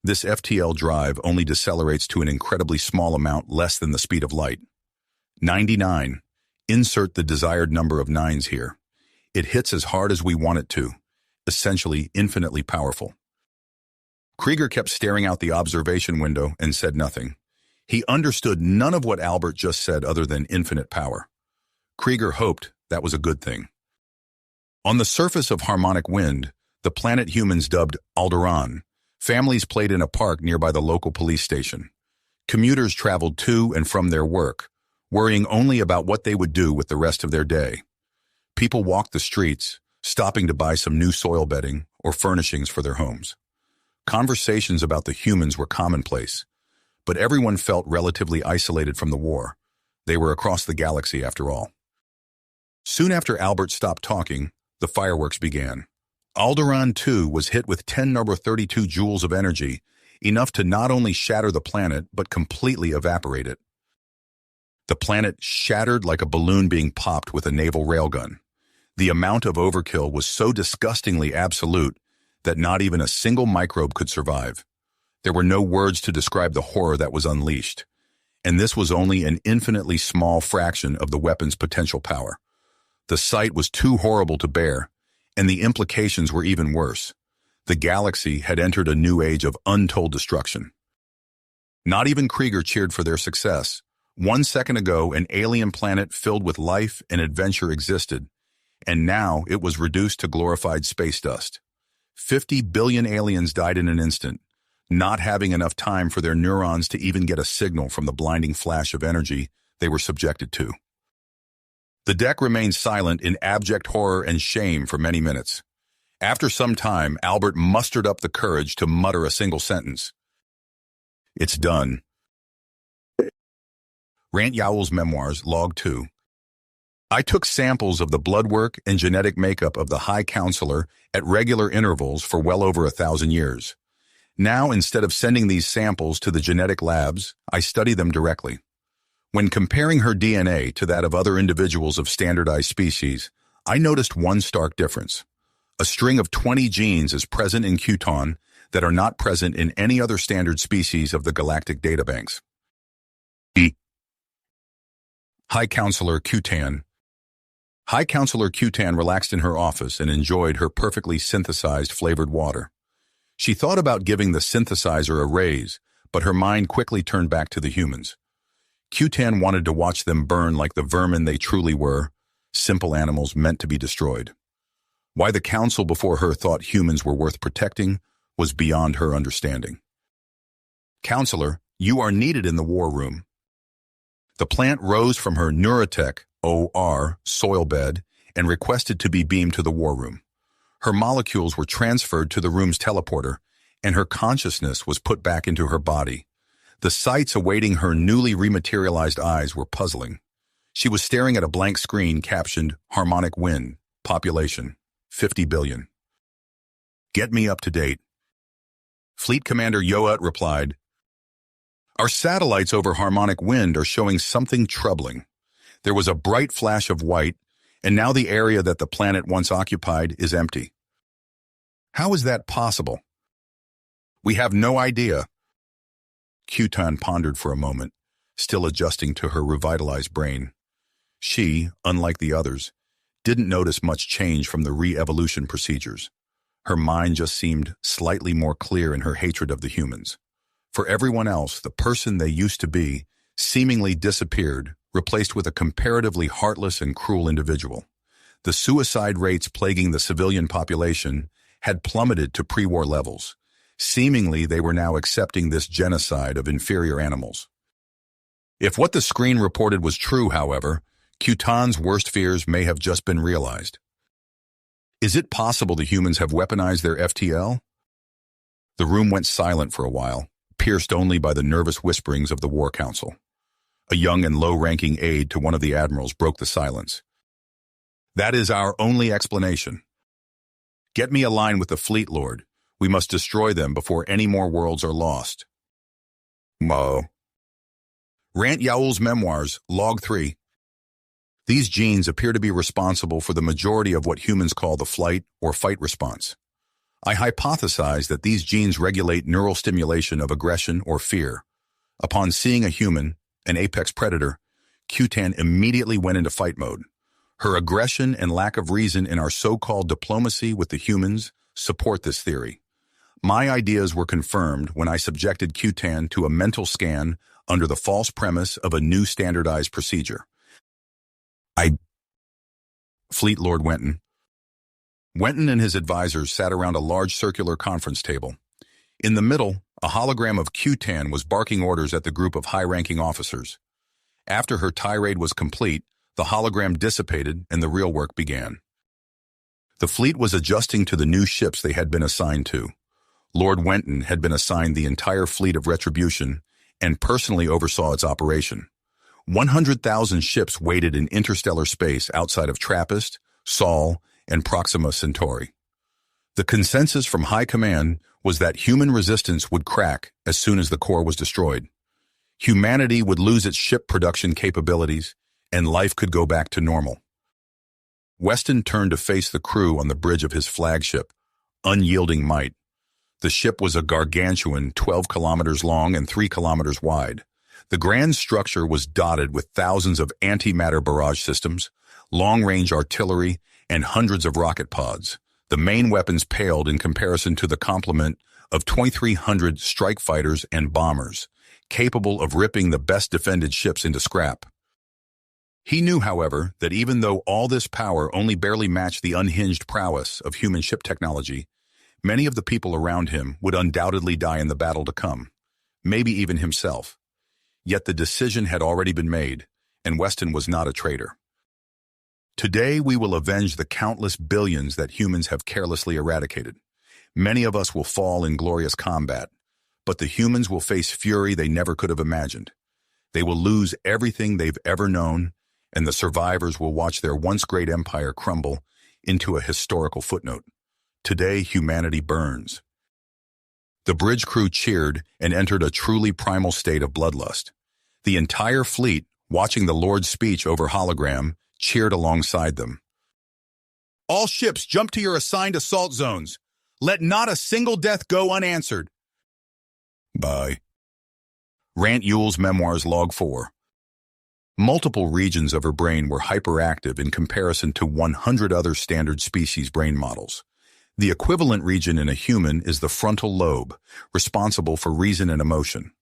This FTL drive only decelerates to an incredibly small amount less than the speed of light. 99. Insert the desired number of nines here. It hits as hard as we want it to, essentially infinitely powerful." Krieger kept staring out the observation window and said nothing. He understood none of what Albert just said other than infinite power. Krieger hoped that was a good thing. On the surface of Harmonic Wind, the planet humans dubbed Alderaan, families played in a park nearby the local police station. Commuters traveled to and from their work, worrying only about what they would do with the rest of their day. People walked the streets, stopping to buy some new soil bedding or furnishings for their homes. Conversations about the humans were commonplace, but everyone felt relatively isolated from the war. They were across the galaxy after all. Soon after Albert stopped talking, the fireworks began. Alderaan 2 was hit with 10^32 joules of energy, enough to not only shatter the planet but completely evaporate it. The planet shattered like a balloon being popped with a naval railgun. The amount of overkill was so disgustingly absolute that not even a single microbe could survive. There were no words to describe the horror that was unleashed, and this was only an infinitely small fraction of the weapon's potential power. The sight was too horrible to bear, and the implications were even worse. The galaxy had entered a new age of untold destruction. Not even Krieger cheered for their success. 1 second ago, an alien planet filled with life and adventure existed, and now it was reduced to glorified space dust. 50 billion aliens died in an instant, not having enough time for their neurons to even get a signal from the blinding flash of energy they were subjected to. The deck remained silent in abject horror and shame for many minutes. After some time, Albert mustered up the courage to mutter a single sentence. "It's done." Rant Yowell's Memoirs, Log 2. I took samples of the blood work and genetic makeup of the High Counselor at regular intervals for well over 1,000 years. Now, instead of sending these samples to the genetic labs, I study them directly. When comparing her DNA to that of other individuals of standardized species, I noticed one stark difference. A string of 20 genes is present in Qton that are not present in any other standard species of the galactic databanks. High Counselor Qtan. High Counselor Qtan relaxed in her office and enjoyed her perfectly synthesized flavored water. She thought about giving the synthesizer a raise, but her mind quickly turned back to the humans. Qtan wanted to watch them burn like the vermin they truly were, simple animals meant to be destroyed. Why the council before her thought humans were worth protecting was beyond her understanding. "Counselor, you are needed in the war room." The plant rose from her Neurotech OR soil bed and requested to be beamed to the war room. Her molecules were transferred to the room's teleporter, and her consciousness was put back into her body. The sights awaiting her newly rematerialized eyes were puzzling. She was staring at a blank screen captioned Harmonic Wind, population 50 billion. "Get me up to date." Fleet Commander Yoat replied, "Our satellites over Harmonic Wind are showing something troubling. There was a bright flash of white, and now the area that the planet once occupied is empty." "How is that possible?" "We have no idea." Qtan pondered for a moment, still adjusting to her revitalized brain. She, unlike the others, didn't notice much change from the re-evolution procedures. Her mind just seemed slightly more clear in her hatred of the humans. For everyone else, the person they used to be seemingly disappeared, replaced with a comparatively heartless and cruel individual. The suicide rates plaguing the civilian population had plummeted to pre-war levels. Seemingly, they were now accepting this genocide of inferior animals. If what the screen reported was true, however, Qtan's worst fears may have just been realized. Is it possible the humans have weaponized their FTL? The room went silent for a while, pierced only by the nervous whisperings of the War Council. A young and low-ranking aide to one of the admirals broke the silence. "That is our only explanation. Get me aligned with the Fleet Lord. We must destroy them before any more worlds are lost." Mo. Rant Yowell's Memoirs, Log 3. These genes appear to be responsible for the majority of what humans call the flight or fight response. I hypothesize that these genes regulate neural stimulation of aggression or fear. Upon seeing a human, an apex predator, Qtan immediately went into fight mode. Her aggression and lack of reason in our so-called diplomacy with the humans support this theory. My ideas were confirmed when I subjected Qtan to a mental scan under the false premise of a new standardized procedure. Fleet Lord Wenton. Wenton and his advisors sat around a large circular conference table. In the middle, a hologram of Qtan was barking orders at the group of high-ranking officers. After her tirade was complete, the hologram dissipated and the real work began. The fleet was adjusting to the new ships they had been assigned to. Lord Wenton had been assigned the entire fleet of Retribution and personally oversaw its operation. 100,000 ships waited in interstellar space outside of TRAPPIST, Sol, and Proxima Centauri. The consensus from high command was that human resistance would crack as soon as the core was destroyed. Humanity would lose its ship production capabilities, and life could go back to normal. Weston turned to face the crew on the bridge of his flagship, Unyielding Might. The ship was a gargantuan 12 kilometers long and 3 kilometers wide. The grand structure was dotted with thousands of antimatter barrage systems, long-range artillery, and hundreds of rocket pods. The main weapons paled in comparison to the complement of 2,300 strike fighters and bombers, capable of ripping the best-defended ships into scrap. He knew, however, that even though all this power only barely matched the unhinged prowess of human ship technology, many of the people around him would undoubtedly die in the battle to come, maybe even himself. Yet the decision had already been made, and Weston was not a traitor. Today we will avenge the countless billions that humans have carelessly eradicated. Many of us will fall in glorious combat, but the humans will face fury they never could have imagined. They will lose everything they've ever known, and the survivors will watch their once great empire crumble into a historical footnote. Today, humanity burns. The bridge crew cheered and entered a truly primal state of bloodlust. The entire fleet, watching the Lord's speech over hologram, cheered alongside them. All ships jump to your assigned assault zones. Let not a single death go unanswered. By Rant Yule's Memoirs Log 4. Multiple regions of her brain were hyperactive in comparison to 100 other standard species brain models. The equivalent region in a human is the frontal lobe, responsible for reason and emotion.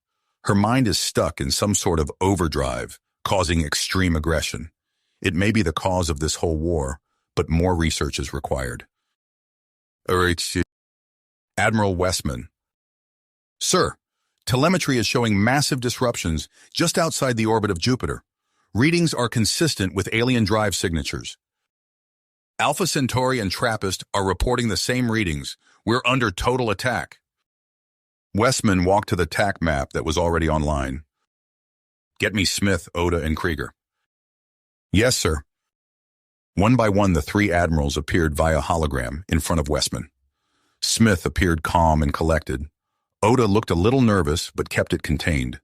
Her mind is stuck in some sort of overdrive, causing extreme aggression. It may be the cause of this whole war, but more research is required. Admiral Westman. Sir, telemetry is showing massive disruptions just outside the orbit of Jupiter. Readings are consistent with alien drive signatures. Alpha Centauri and TRAPPIST are reporting the same readings. We're under total attack. Westman walked to the TAC map that was already online. Get me Smith, Oda, and Krieger. Yes, sir. One by one, the three admirals appeared via hologram in front of Westman. Smith appeared calm and collected. Oda looked a little nervous, but kept it contained.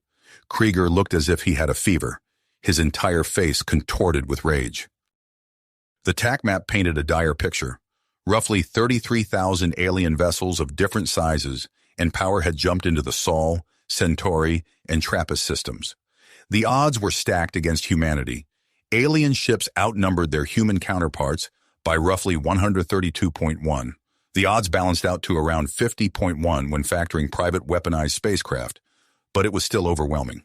Krieger looked as if he had a fever, his entire face contorted with rage. The TAC map painted a dire picture. Roughly 33,000 alien vessels of different sizes and power had jumped into the Sol, Centauri, and TRAPPIST systems. The odds were stacked against humanity. Alien ships outnumbered their human counterparts by roughly 132.1. The odds balanced out to around 50.1 when factoring private weaponized spacecraft, but it was still overwhelming.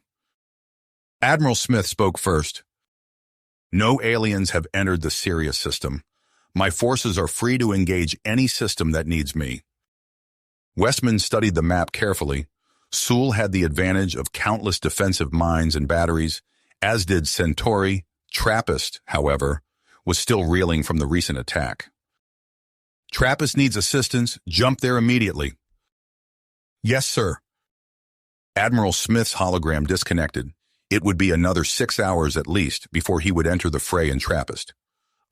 Admiral Smith spoke first. No aliens have entered the Sirius system. My forces are free to engage any system that needs me. Westman studied the map carefully. Sul had the advantage of countless defensive mines and batteries, as did Centauri. TRAPPIST, however, was still reeling from the recent attack. TRAPPIST needs assistance. Jump there immediately. Yes, sir. Admiral Smith's hologram disconnected. It would be another 6 hours at least before he would enter the fray in TRAPPIST.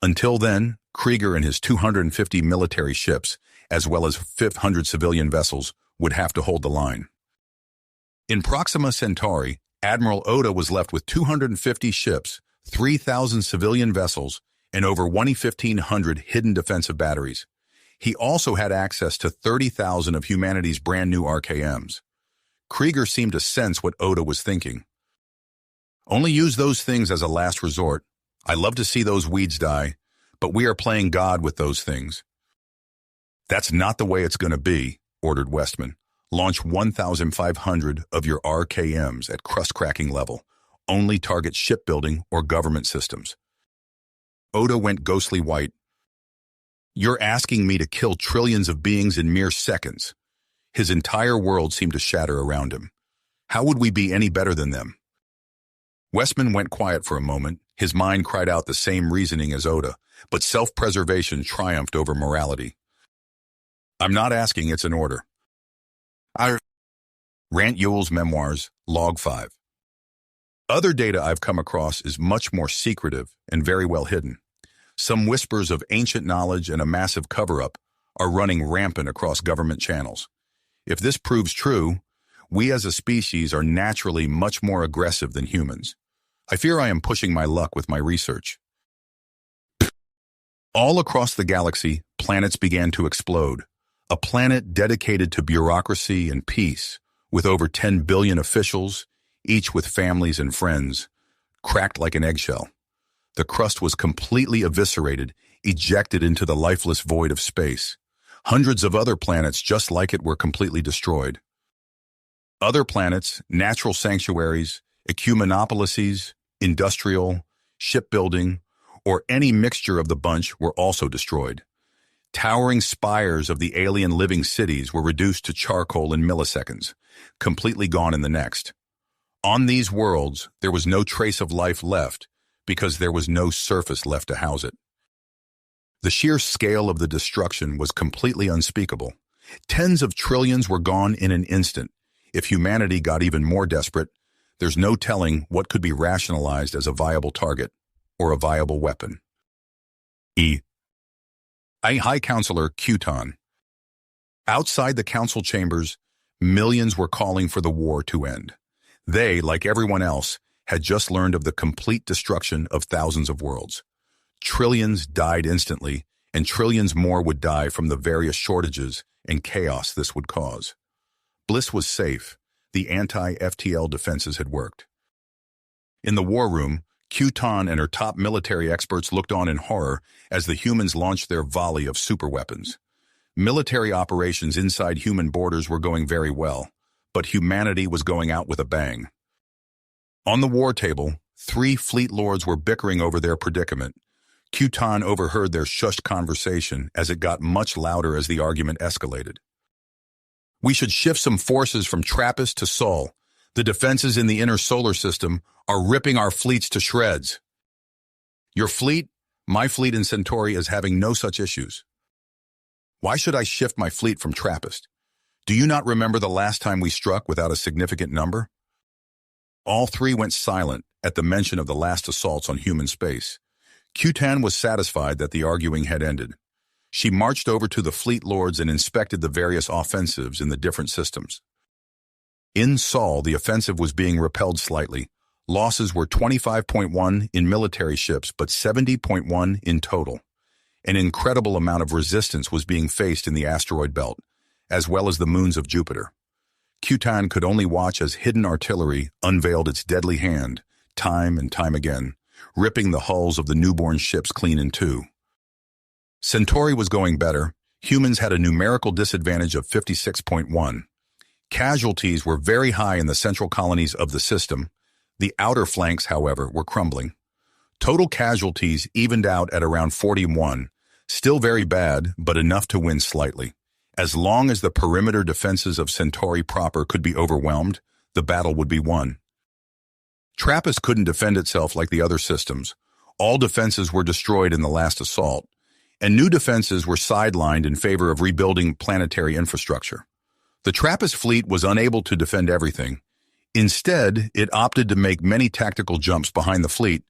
Until then, Krieger and his 250 military ships, as well as 500 civilian vessels, would have to hold the line. In Proxima Centauri, Admiral Oda was left with 250 ships, 3,000 civilian vessels, and over 1,500 hidden defensive batteries. He also had access to 30,000 of humanity's brand-new RKMs. Krieger seemed to sense what Oda was thinking. Only use those things as a last resort. I love to see those weeds die, but we are playing God with those things. That's not the way it's going to be, ordered Westman. Launch 1,500 of your RKMs at crust-cracking level. Only target shipbuilding or government systems. Oda went ghostly white. You're asking me to kill trillions of beings in mere seconds. His entire world seemed to shatter around him. How would we be any better than them? Westman went quiet for a moment. His mind cried out the same reasoning as Oda, but self-preservation triumphed over morality. I'm not asking, it's an order. Rant Yule's Memoirs, Log 5. Other data I've come across is much more secretive and very well hidden. Some whispers of ancient knowledge and a massive cover-up are running rampant across government channels. If this proves true, we as a species are naturally much more aggressive than humans. I fear I am pushing my luck with my research. All across the galaxy, planets began to explode. A planet dedicated to bureaucracy and peace, with over 10 billion officials, each with families and friends, cracked like an eggshell. The crust was completely eviscerated, ejected into the lifeless void of space. Hundreds of other planets just like it were completely destroyed. Other planets, natural sanctuaries, ecumenopolises, industrial, shipbuilding, or any mixture of the bunch were also destroyed. Towering spires of the alien living cities were reduced to charcoal in milliseconds, completely gone in the next. On these worlds, there was no trace of life left because there was no surface left to house it. The sheer scale of the destruction was completely unspeakable. Tens of trillions were gone in an instant. If humanity got even more desperate, there's no telling what could be rationalized as a viable target or a viable weapon. High Counselor Qton. Outside the council chambers, millions were calling for the war to end. They, like everyone else, had just learned of the complete destruction of thousands of worlds. Trillions died instantly, and trillions more would die from the various shortages and chaos this would cause. Bliss was safe. The anti-FTL defenses had worked. In the war room, Qton and her top military experts looked on in horror as the humans launched their volley of superweapons. Military operations inside human borders were going very well, but humanity was going out with a bang. On the war table, 3 fleet lords were bickering over their predicament. Qton overheard their shushed conversation as it got much louder as the argument escalated. We should shift some forces from TRAPPIST to Sol. The defenses in the inner solar system are ripping our fleets to shreds. Your fleet, my fleet in Centauri is having no such issues. Why should I shift my fleet from TRAPPIST? Do you not remember the last time we struck without a significant number? All 3 went silent at the mention of the last assaults on human space. Qton was satisfied that the arguing had ended. She marched over to the fleet lords and inspected the various offensives in the different systems. In Sol, the offensive was being repelled slightly. Losses were 25.1 in military ships, but 70.1 in total. An incredible amount of resistance was being faced in the asteroid belt, as well as the moons of Jupiter. Qton could only watch as hidden artillery unveiled its deadly hand, time and time again, ripping the hulls of the newborn ships clean in two. Centauri was going better. Humans had a numerical disadvantage of 56.1. Casualties were very high in the central colonies of the system. The outer flanks, however, were crumbling. Total casualties evened out at around 41, still very bad, but enough to win slightly. As long as the perimeter defenses of Centauri proper could be overwhelmed, the battle would be won. TRAPPIST couldn't defend itself like the other systems. All defenses were destroyed in the last assault, and new defenses were sidelined in favor of rebuilding planetary infrastructure. The TRAPPIST fleet was unable to defend everything. Instead, it opted to make many tactical jumps behind the fleet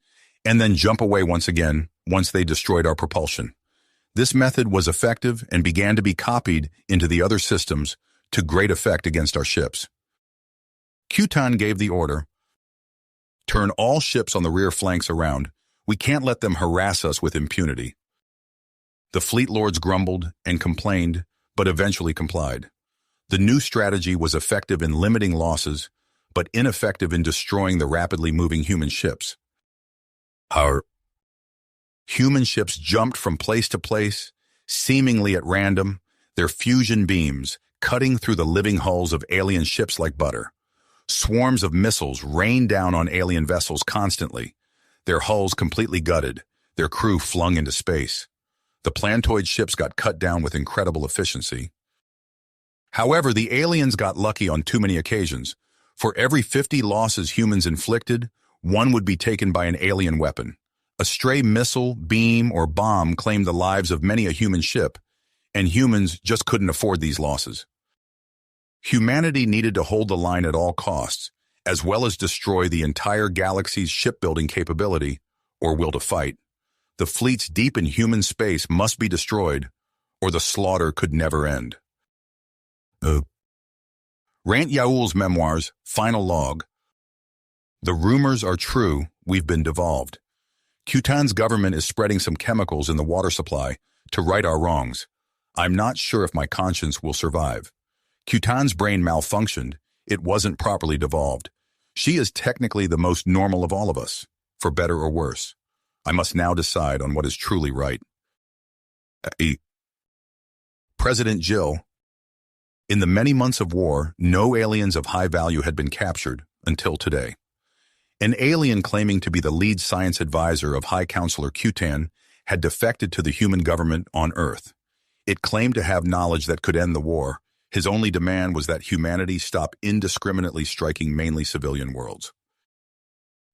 and then jump away once again once they destroyed our propulsion. This method was effective and began to be copied into the other systems to great effect against our ships. Qton gave the order, "Turn all ships on the rear flanks around. We can't let them harass us with impunity." The fleet lords grumbled and complained, but eventually complied. The new strategy was effective in limiting losses, but ineffective in destroying the rapidly moving human ships. Our human ships jumped from place to place, seemingly at random, their fusion beams cutting through the living hulls of alien ships like butter. Swarms of missiles rained down on alien vessels constantly, their hulls completely gutted, their crew flung into space. The planetoid ships got cut down with incredible efficiency. However, the aliens got lucky on too many occasions. For every 50 losses humans inflicted, one would be taken by an alien weapon. A stray missile, beam, or bomb claimed the lives of many a human ship, and humans just couldn't afford these losses. Humanity needed to hold the line at all costs, as well as destroy the entire galaxy's shipbuilding capability, or will to fight. The fleets deep in human space must be destroyed, or the slaughter could never end. Rant Yaul's memoirs, final log. The rumors are true, we've been devolved. Kutan's government is spreading some chemicals in the water supply to right our wrongs. I'm not sure if my conscience will survive. Kutan's brain malfunctioned. It wasn't properly devolved. She is technically the most normal of all of us, for better or worse. I must now decide on what is truly right. President Jill. In the many months of war, no aliens of high value had been captured until today. An alien claiming to be the lead science advisor of High Counselor Kutan had defected to the human government on Earth. It claimed to have knowledge that could end the war. His only demand was that humanity stop indiscriminately striking mainly civilian worlds.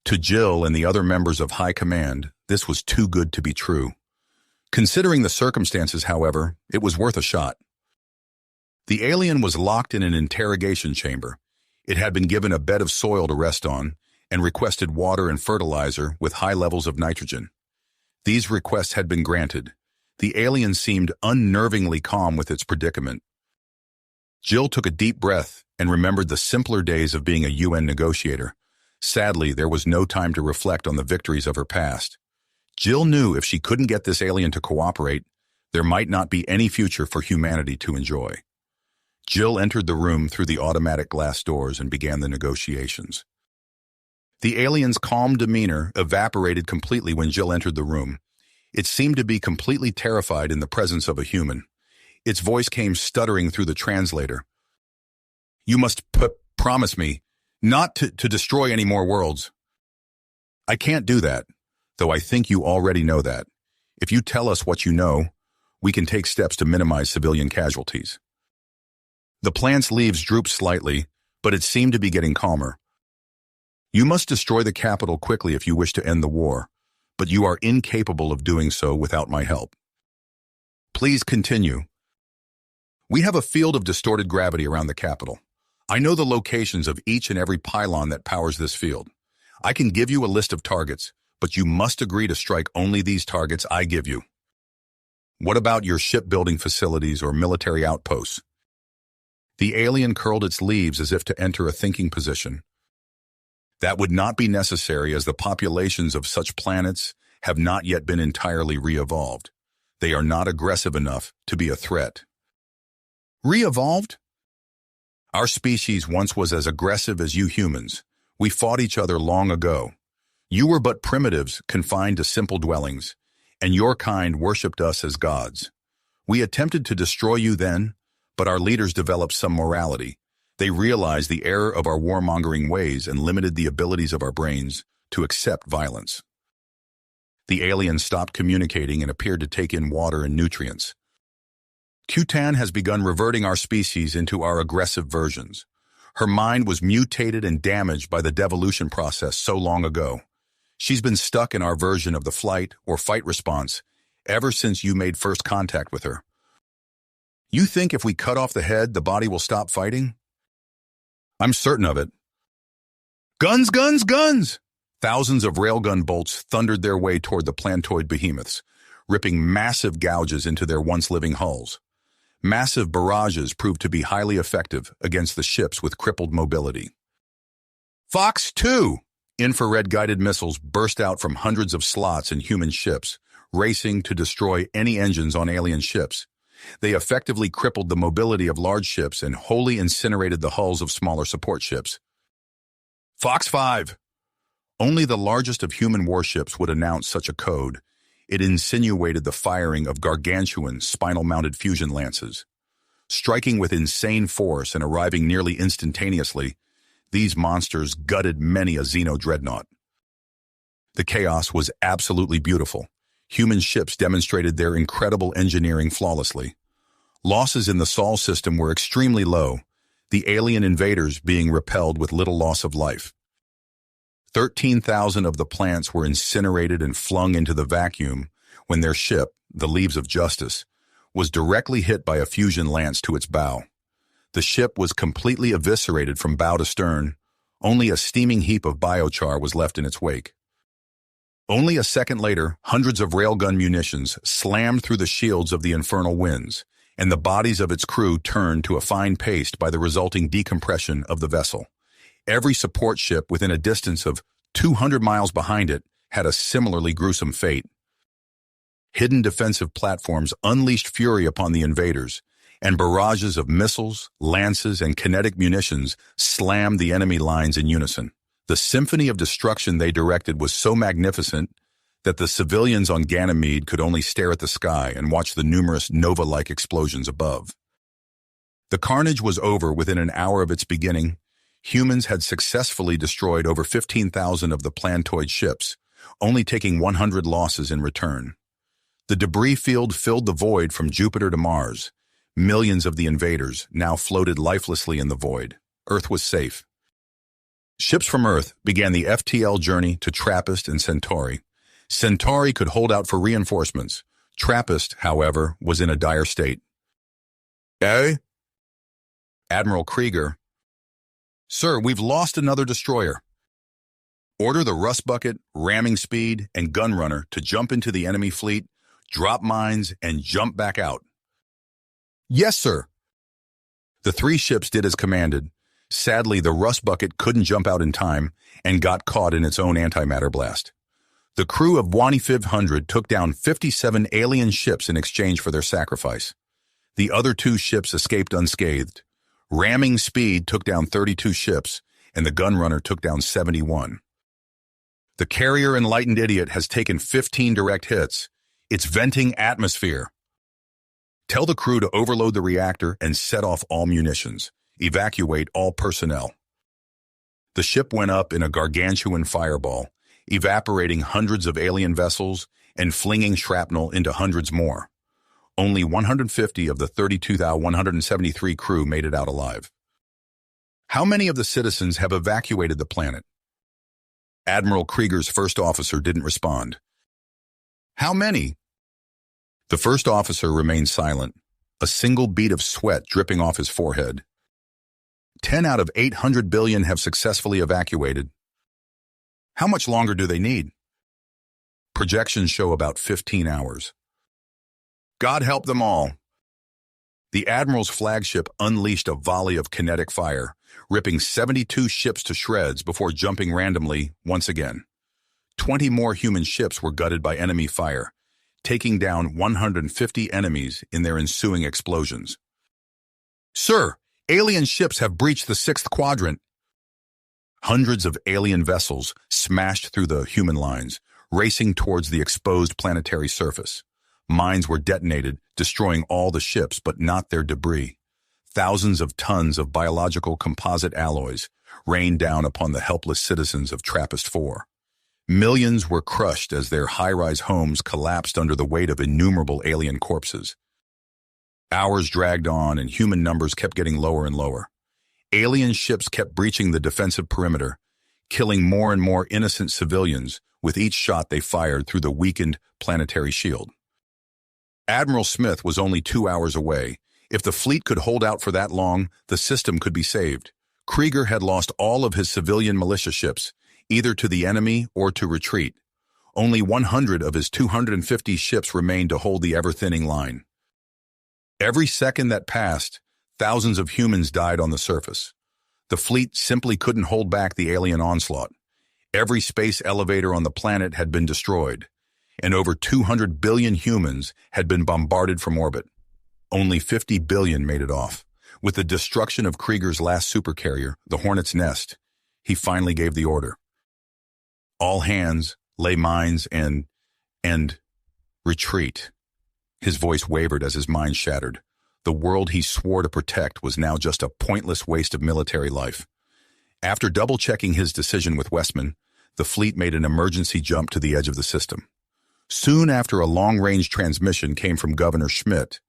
To Jill and the other members of High Command, this was too good to be true. Considering the circumstances, however, it was worth a shot. The alien was locked in an interrogation chamber. It had been given a bed of soil to rest on and requested water and fertilizer with high levels of nitrogen. These requests had been granted. The alien seemed unnervingly calm with its predicament. Jill took a deep breath and remembered the simpler days of being a UN negotiator. Sadly, there was no time to reflect on the victories of her past. Jill knew if she couldn't get this alien to cooperate, there might not be any future for humanity to enjoy. Jill entered the room through the automatic glass doors and began the negotiations. The alien's calm demeanor evaporated completely when Jill entered the room. It seemed to be completely terrified in the presence of a human. Its voice came stuttering through the translator. "You must promise me not to destroy any more worlds." "I can't do that, though I think you already know that. If you tell us what you know, we can take steps to minimize civilian casualties." The plant's leaves drooped slightly, but it seemed to be getting calmer. "You must destroy the capital quickly if you wish to end the war, but you are incapable of doing so without my help. Please continue." "We have a field of distorted gravity around the capital. I know the locations of each and every pylon that powers this field. I can give you a list of targets, but you must agree to strike only these targets I give you." "What about your shipbuilding facilities or military outposts?" The alien curled its leaves as if to enter a thinking position. "That would not be necessary as the populations of such planets have not yet been entirely re-evolved. They are not aggressive enough to be a threat." "Re-evolved? Our species once was as aggressive as you humans. We fought each other long ago. You were but primitives confined to simple dwellings, and your kind worshipped us as gods. We attempted to destroy you then, but our leaders developed some morality. They realized the error of our warmongering ways and limited the abilities of our brains to accept violence." The alien stopped communicating and appeared to take in water and nutrients. "Kutan has begun reverting our species into our aggressive versions. Her mind was mutated and damaged by the devolution process so long ago. She's been stuck in our version of the flight or fight response ever since you made first contact with her. You think if we cut off the head, the body will stop fighting?" "I'm certain of it." "Guns, guns, guns!" Thousands of railgun bolts thundered their way toward the plantoid behemoths, ripping massive gouges into their once living hulls. Massive barrages proved to be highly effective against the ships with crippled mobility. Fox 2! Infrared-guided missiles burst out from hundreds of slots in human ships, racing to destroy any engines on alien ships. They effectively crippled the mobility of large ships and wholly incinerated the hulls of smaller support ships. Fox 5! Only the largest of human warships would announce such a code. It insinuated the firing of gargantuan spinal-mounted fusion lances. Striking with insane force and arriving nearly instantaneously, these monsters gutted many a Xeno-dreadnought. The chaos was absolutely beautiful. Human ships demonstrated their incredible engineering flawlessly. Losses in the Sol system were extremely low, the alien invaders being repelled with little loss of life. 13,000 of the plants were incinerated and flung into the vacuum when their ship, the Leaves of Justice, was directly hit by a fusion lance to its bow. The ship was completely eviscerated from bow to stern. Only a steaming heap of biochar was left in its wake. Only a second later, hundreds of railgun munitions slammed through the shields of the infernal winds, and the bodies of its crew turned to a fine paste by the resulting decompression of the vessel. Every support ship within a distance of 200 miles behind it had a similarly gruesome fate. Hidden defensive platforms unleashed fury upon the invaders, and barrages of missiles, lances, and kinetic munitions slammed the enemy lines in unison. The symphony of destruction they directed was so magnificent that the civilians on Ganymede could only stare at the sky and watch the numerous nova-like explosions above. The carnage was over within an hour of its beginning. Humans had successfully destroyed over 15,000 of the planetoid ships, only taking 100 losses in return. The debris field filled the void from Jupiter to Mars. Millions of the invaders now floated lifelessly in the void. Earth was safe. Ships from Earth began the FTL journey to TRAPPIST and Centauri. Centauri could hold out for reinforcements. TRAPPIST, however, was in a dire state. Admiral Krieger. Sir, we've lost another destroyer. Order the Rust Bucket, Ramming Speed, and Gunrunner to jump into the enemy fleet, drop mines, and jump back out. Yes, sir. The three ships did as commanded. Sadly, the Rust Bucket couldn't jump out in time and got caught in its own antimatter blast. The crew of Wani 500 took down 57 alien ships in exchange for their sacrifice. The other two ships escaped unscathed. Ramming Speed took down 32 ships, and the Gunrunner took down 71. The Carrier Enlightened Idiot has taken 15 direct hits. It's venting atmosphere. Tell the crew to overload the reactor and set off all munitions. Evacuate all personnel. The ship went up in a gargantuan fireball, evaporating hundreds of alien vessels and flinging shrapnel into hundreds more. Only 150 of the 32,173 crew made it out alive. How many of the citizens have evacuated the planet? Admiral Krieger's first officer didn't respond. How many? The first officer remained silent, a single bead of sweat dripping off his forehead. 10 out of 800 billion have successfully evacuated. How much longer do they need? Projections show about 15 hours. God help them all. The Admiral's flagship unleashed a volley of kinetic fire, ripping 72 ships to shreds before jumping randomly once again. 20 more human ships were gutted by enemy fire, taking down 150 enemies in their ensuing explosions. Sir, alien ships have breached the 6th quadrant. Hundreds of alien vessels smashed through the human lines, racing towards the exposed planetary surface. Mines were detonated, destroying all the ships but not their debris. Thousands of tons of biological composite alloys rained down upon the helpless citizens of TRAPPIST-4. Millions were crushed as their high-rise homes collapsed under the weight of innumerable alien corpses. Hours dragged on and human numbers kept getting lower and lower. Alien ships kept breaching the defensive perimeter, killing more and more innocent civilians with each shot they fired through the weakened planetary shield. Admiral Smith was only 2 hours away. If the fleet could hold out for that long, the system could be saved. Krieger had lost all of his civilian militia ships, either to the enemy or to retreat. Only 100 of his 250 ships remained to hold the ever-thinning line. Every second that passed, thousands of humans died on the surface. The fleet simply couldn't hold back the alien onslaught. Every space elevator on the planet had been destroyed, and over 200 billion humans had been bombarded from orbit. Only 50 billion made it off. With the destruction of Krieger's last supercarrier, the Hornet's Nest, he finally gave the order. All hands, lay mines, and retreat. His voice wavered as his mind shattered. The world he swore to protect was now just a pointless waste of military life. After double-checking his decision with Westman, the fleet made an emergency jump to the edge of the system. Soon after, a long-range transmission came from Governor Schmidt.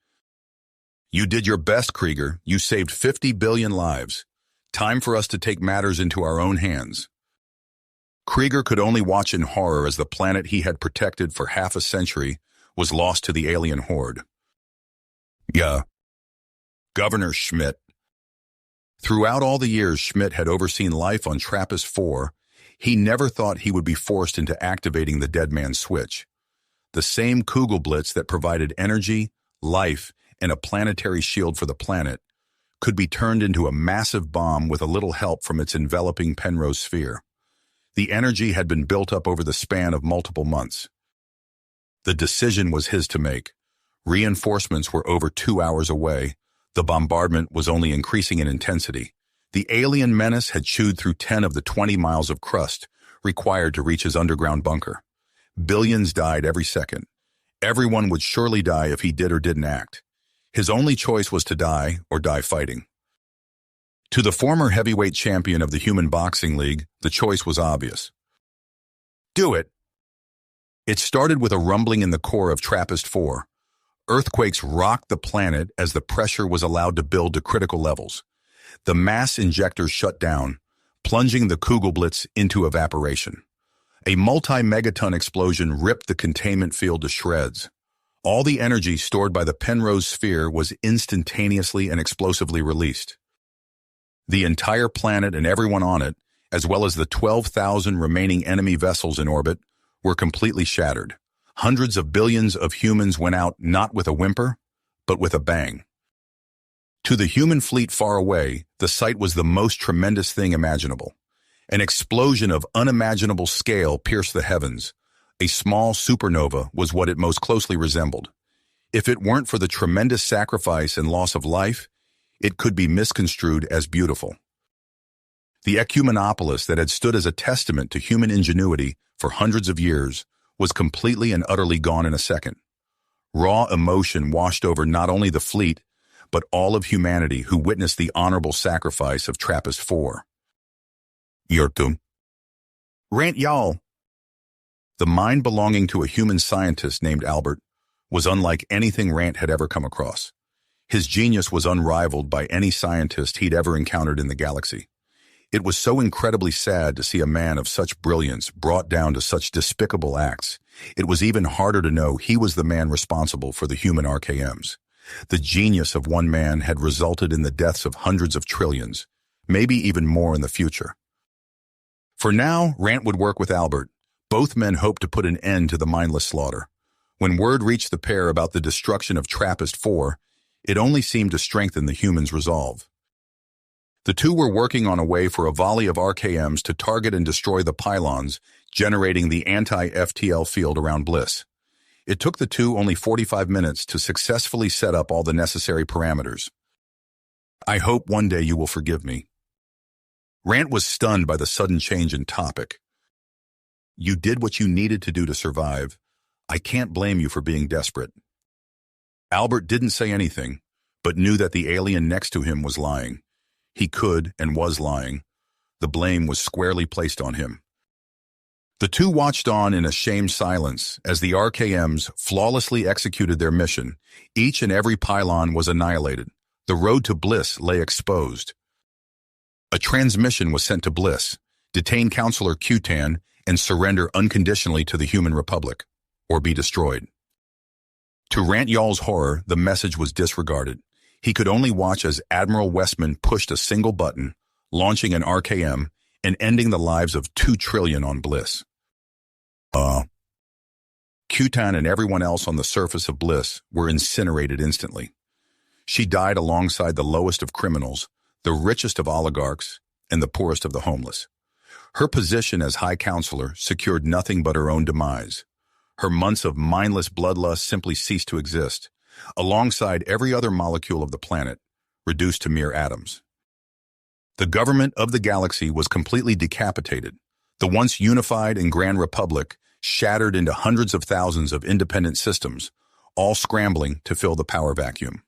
You did your best, Krieger. You saved 50 billion lives. Time for us to take matters into our own hands. Krieger could only watch in horror as the planet he had protected for half a century was lost to the alien horde. Yeah. Governor Schmidt. Throughout all the years Schmidt had overseen life on TRAPPIST-4, he never thought he would be forced into activating the dead man's switch. The same Kugelblitz that provided energy, life, and a planetary shield for the planet could be turned into a massive bomb with a little help from its enveloping Penrose sphere. The energy had been built up over the span of multiple months. The decision was his to make. Reinforcements were over 2 hours away. The bombardment was only increasing in intensity. The alien menace had chewed through 10 of the 20 miles of crust required to reach his underground bunker. Billions died every second. Everyone would surely die if he did or didn't act. His only choice was to die or die fighting. To the former heavyweight champion of the Human Boxing League, the choice was obvious. Do it. It started with a rumbling in the core of TRAPPIST-4. Earthquakes rocked the planet as the pressure was allowed to build to critical levels. The mass injectors shut down, plunging the Kugelblitz into evaporation. A multi-megaton explosion ripped the containment field to shreds. All the energy stored by the Penrose sphere was instantaneously and explosively released. The entire planet and everyone on it, as well as the 12,000 remaining enemy vessels in orbit, were completely shattered. Hundreds of billions of humans went out not with a whimper, but with a bang. To the human fleet far away, the sight was the most tremendous thing imaginable. An explosion of unimaginable scale pierced the heavens. A small supernova was what it most closely resembled. If it weren't for the tremendous sacrifice and loss of life, it could be misconstrued as beautiful. The ecumenopolis that had stood as a testament to human ingenuity for hundreds of years was completely and utterly gone in a second. Raw emotion washed over not only the fleet, but all of humanity who witnessed the honorable sacrifice of TRAPPIST-4. Yurtum. Rant y'all. The mind belonging to a human scientist named Albert was unlike anything Rant had ever come across. His genius was unrivaled by any scientist he'd ever encountered in the galaxy. It was so incredibly sad to see a man of such brilliance brought down to such despicable acts. It was even harder to know he was the man responsible for the human RKMs. The genius of one man had resulted in the deaths of hundreds of trillions, maybe even more in the future. For now, Rant would work with Albert. Both men hoped to put an end to the mindless slaughter. When word reached the pair about the destruction of TRAPPIST-4, it only seemed to strengthen the humans' resolve. The two were working on a way for a volley of RKMs to target and destroy the pylons, generating the anti-FTL field around Bliss. It took the two only 45 minutes to successfully set up all the necessary parameters. I hope one day you will forgive me. Rant was stunned by the sudden change in topic. You did what you needed to do to survive. I can't blame you for being desperate. Albert didn't say anything, but knew that the alien next to him was lying. He could and was lying. The blame was squarely placed on him. The two watched on in a shamed silence as the RKMs flawlessly executed their mission. Each and every pylon was annihilated. The road to Bliss lay exposed. A transmission was sent to Bliss, detain Counselor Cutan, and surrender unconditionally to the Human Republic, or be destroyed. To Rant Y'all's horror, the message was disregarded. He could only watch as Admiral Westman pushed a single button, launching an RKM and ending the lives of 2 trillion on Bliss. Cutan and everyone else on the surface of Bliss were incinerated instantly. She died alongside the lowest of criminals, the richest of oligarchs, and the poorest of the homeless. Her position as High Counselor secured nothing but her own demise. Her months of mindless bloodlust simply ceased to exist, alongside every other molecule of the planet, reduced to mere atoms. The government of the galaxy was completely decapitated. The once unified and grand republic shattered into hundreds of thousands of independent systems, all scrambling to fill the power vacuum.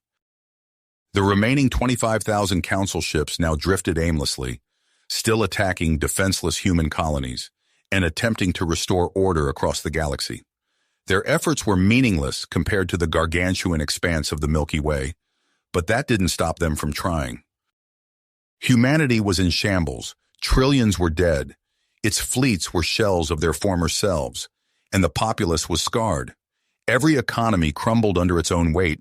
The remaining 25,000 council ships now drifted aimlessly, still attacking defenseless human colonies and attempting to restore order across the galaxy. Their efforts were meaningless compared to the gargantuan expanse of the Milky Way, but that didn't stop them from trying. Humanity was in shambles, trillions were dead, its fleets were shells of their former selves, and the populace was scarred. Every economy crumbled under its own weight,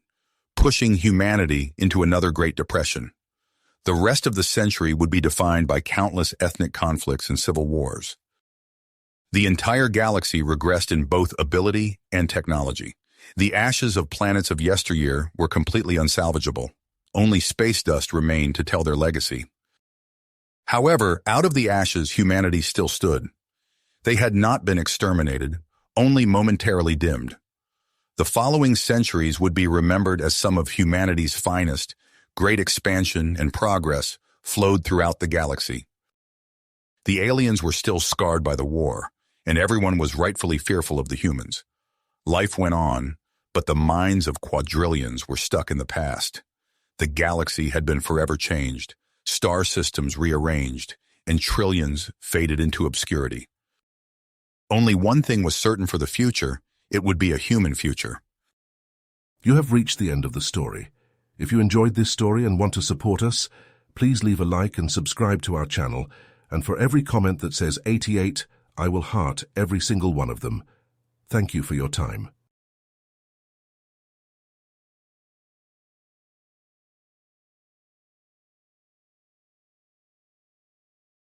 pushing humanity into another Great Depression. The rest of the century would be defined by countless ethnic conflicts and civil wars. The entire galaxy regressed in both ability and technology. The ashes of planets of yesteryear were completely unsalvageable. Only space dust remained to tell their legacy. However, out of the ashes, humanity still stood. They had not been exterminated, only momentarily dimmed. The following centuries would be remembered as some of humanity's finest. Great expansion and progress flowed throughout the galaxy. The aliens were still scarred by the war, and everyone was rightfully fearful of the humans. Life went on, but the minds of quadrillions were stuck in the past. The galaxy had been forever changed, star systems rearranged, and trillions faded into obscurity. Only one thing was certain for the future: it would be a human future. You have reached the end of the story. If you enjoyed this story and want to support us, please leave a like and subscribe to our channel, and for every comment that says 88, I will heart every single one of them. Thank you for your time.